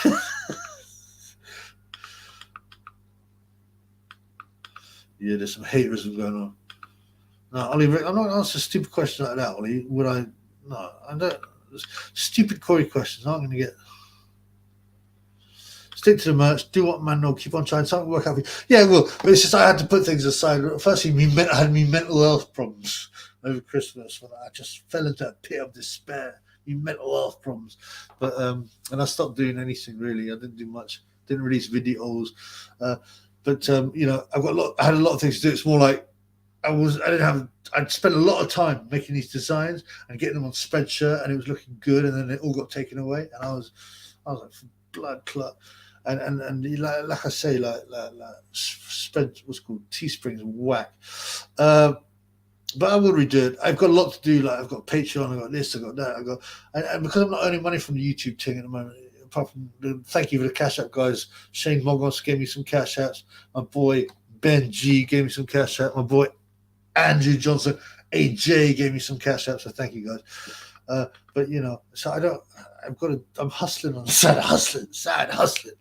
Speaker 1: Yeah, there's some haterism going on. No, Ollie, I'm not going to answer a stupid question like that, Ollie. Would I? No, I don't. Stupid Corey questions. I'm not going to get. Stick to the merch. Do what man know. Keep on trying. Something work out for you. Yeah, well, but it's just I had to put things aside. Firstly, I had mental health problems over Christmas. When I just fell into a pit of despair. Mental health problems, but and I stopped doing anything really. I didn't do much. Didn't release videos, but you know, I had a lot of things to do. It's more like I'd spent a lot of time making these designs and getting them on Spreadshirt, and it was looking good, and then it all got taken away, and I was like blood clot. And like I say, like spread what's called Teespring's whack. But I will redo it. I've got a lot to do. Like I've got Patreon, I've got this, I've got that. And because I'm not earning money from the YouTube thing at the moment, apart from thank you for the Cash App guys. Shane Mogos gave me some Cash Apps. My boy Ben G gave me some Cash App. My boy Andrew Johnson AJ gave me some Cash Apps. So thank you guys. But you know, so I'm hustling on the side, hustling.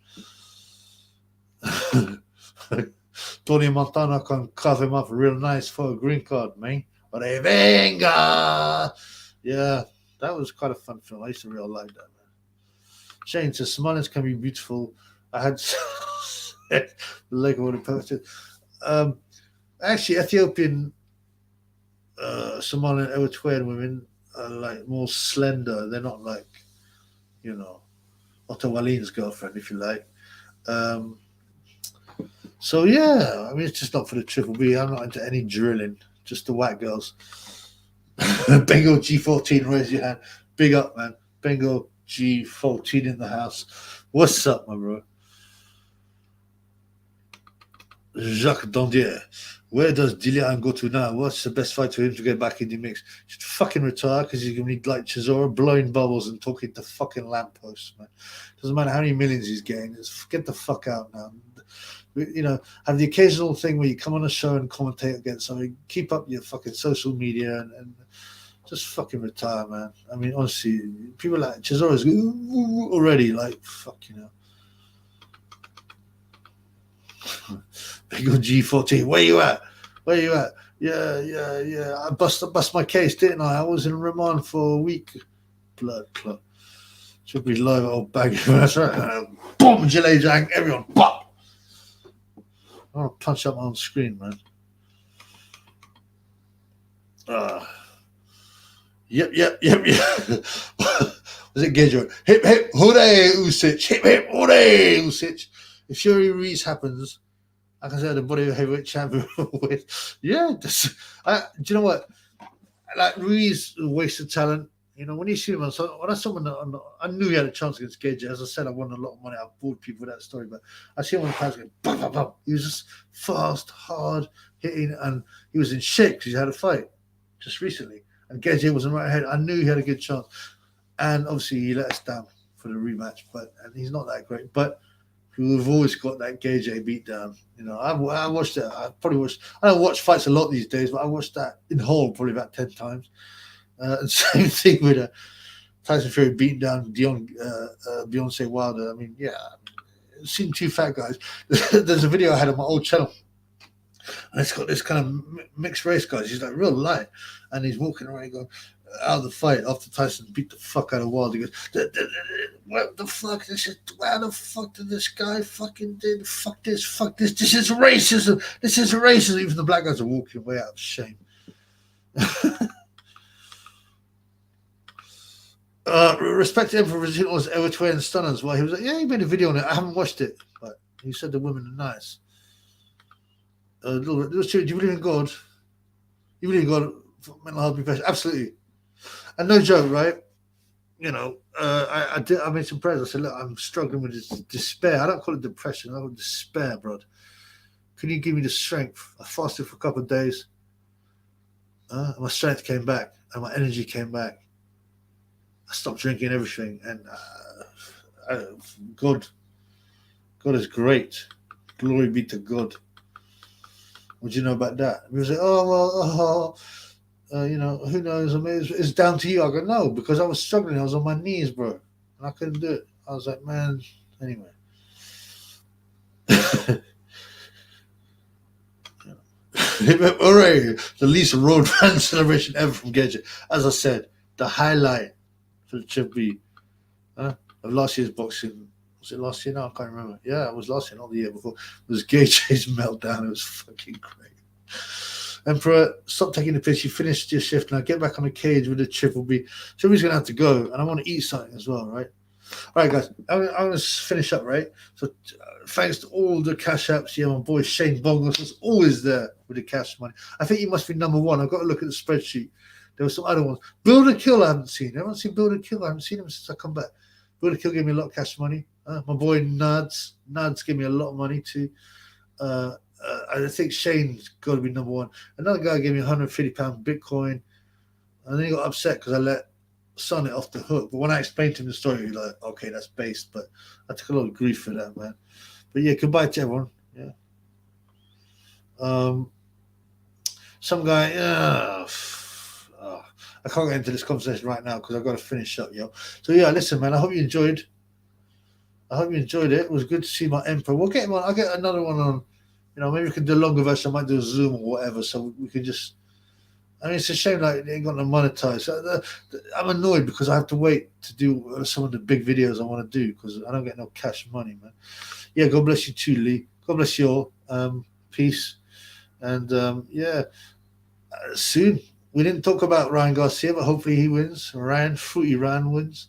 Speaker 1: Tony Montana can carve him up real nice for a green card, man. Venga! Yeah, that was quite a fun film. I used to really like that, man. Shane says Somalians can be beautiful. I had Lego would have posted. Actually, Ethiopian, Somalian, Eritrean women are like more slender. They're not like, you know, Otto Wallin's girlfriend, if you like. So yeah, I mean it's just not for the Triple B. I'm not into any drilling, just the white girls. Bengo G14, raise your hand. Big up, man. Bengo G14 in the house. What's up, my bro? Jacques Dondier. Where does Dillian go to now? What's the best fight for him to get back in the mix? Should fucking retire because he's going to need like Chisora blowing bubbles and talking to fucking lampposts, man. Doesn't matter how many millions he's getting. Just get the fuck out now. You know, have the occasional thing where you come on a show and commentate against something. Keep up your fucking social media and just fucking retire, man. I mean, honestly, people like Chisora's already like, fuck, you know. Big old G14, where you at? Yeah. I bust my case, didn't I? I was in remand for a week. Blood clot. Should be live at old bag. That's right. Boom, Gillet Jang, everyone. Pop. I want to punch up on screen, man. Yep. Was it Gager? Hip hip hooray Usyk. Hip hip hooray Usyk. If Fury Ruiz happens, I can say the body heavyweight champion. Yeah, do you know what? Like Ruiz, a waste of talent. You know, when you see him, when I saw him, I knew he had a chance against Gage. As I said, I won a lot of money. I've bored people with that story, but I see him on the pads going, bam, bam, bam. He was just fast, hard hitting, and he was in shape because he had a fight just recently. And Gage was in right ahead. I knew he had a good chance. And obviously, he let us down for the rematch, and he's not that great. But we've always got that Gage beatdown. You know, I watched it. I don't watch fights a lot these days, but I watched that in whole probably about 10 times. And same thing with Tyson Fury beating down Beyonce Wilder. I mean, yeah, I've seen two fat guys. There's a video I had on my old channel, and it's got this kind of mixed race guys. He's like real light, and he's walking around going out of the fight after Tyson beat the fuck out of Wilder. He goes, what the fuck? Why the fuck did this guy fucking did? Fuck this. This is racism. This is racism. Even the black guys are walking away out of shame. Respect to him for his Evertway and Stunners. Well, he was like, yeah, he made a video on it. I haven't watched it, but he said the women are nice. A little bit. Do you believe in God? You believe in God for mental health depression? Absolutely. And no joke, right? You know, I made some prayers. I said, look, I'm struggling with this despair. I don't call it depression. I call it despair, bro. Can you give me the strength? I fasted for a couple of days. And my strength came back, and my energy came back. I stopped drinking everything, and God is great. Glory be to God. What do you know about that? He was like, you know, who knows? I mean, it's down to you. I go, no, because I was struggling. I was on my knees, bro, and I couldn't do it. I was like, man, anyway. Hooray! The least road fan celebration ever from Gage. As I said, the highlight for the Chip B of last year's boxing. Was it last year? No, I can't remember. Yeah, it was last year, not the year before. It was Gage's meltdown. It was fucking great. Emperor, stop taking the piss. You finished your shift now. Get back on the cage with the Triple B. Triple B's going to have to go, and I want to eat something as well, right? All right, guys. I'm going to finish up, right? So thanks to all the cash apps. Yeah, my boy Shane Bongos was always there with the cash money. I think he must be number one. I've got to look at the spreadsheet. There were some other ones. Build a Kill I haven't seen. I haven't seen Build a Kill. I haven't seen him since I come back. Build a Kill gave me a lot of cash money. My boy Nads gave me a lot of money too. I think Shane's got to be number one. Another guy gave me £150 Bitcoin. And then he got upset because I let Sonnet off the hook. But when I explained to him the story, he was like, okay, that's based. But I took a lot of grief for that, man. But yeah, goodbye to everyone. Yeah. Some guy, I can't get into this conversation right now because I've got to finish up, yo. So yeah, listen, man, I hope you enjoyed. It. It was good to see my Emperor. We'll get him on. I'll get another one on. You know, maybe we can do a longer version. I might do a Zoom or whatever, so we can just. I mean, it's a shame like they ain't got no monetize. I'm annoyed because I have to wait to do some of the big videos I want to do because I don't get no cash money, man. Yeah, God bless you too, Lee. God bless you all. Peace, and soon. We didn't talk about Ryan Garcia, but hopefully he wins. Fruity Ryan wins.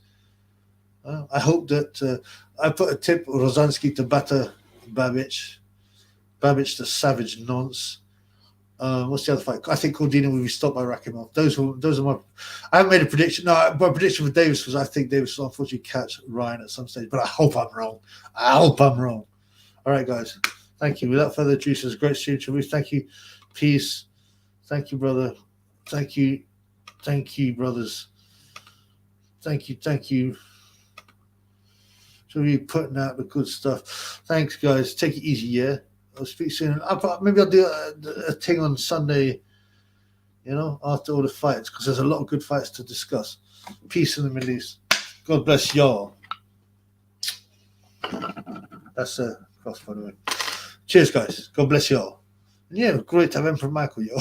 Speaker 1: I hope that I put a tip Rozansky to batter Babic the savage nonce. What's the other fight? I think Cordina will be stopped by Rakimov. Those are my. I haven't made a prediction. No, my prediction for Davis was I think Davis will unfortunately catch Ryan at some stage, but I hope I'm wrong. All right, guys. Thank you. Without further ado, it's great seeing you. Thank you. Peace. Thank you, brother. Thank you, brothers. Thank you. So we're putting out the good stuff. Thanks, guys. Take it easy, yeah. I'll speak soon. Maybe I'll do a thing on Sunday, you know, after all the fights, because there's a lot of good fights to discuss. Peace in the Middle East. God bless y'all. That's a cross, by the way. Cheers, guys. God bless y'all. And yeah, great to have Emperor Michael, yo.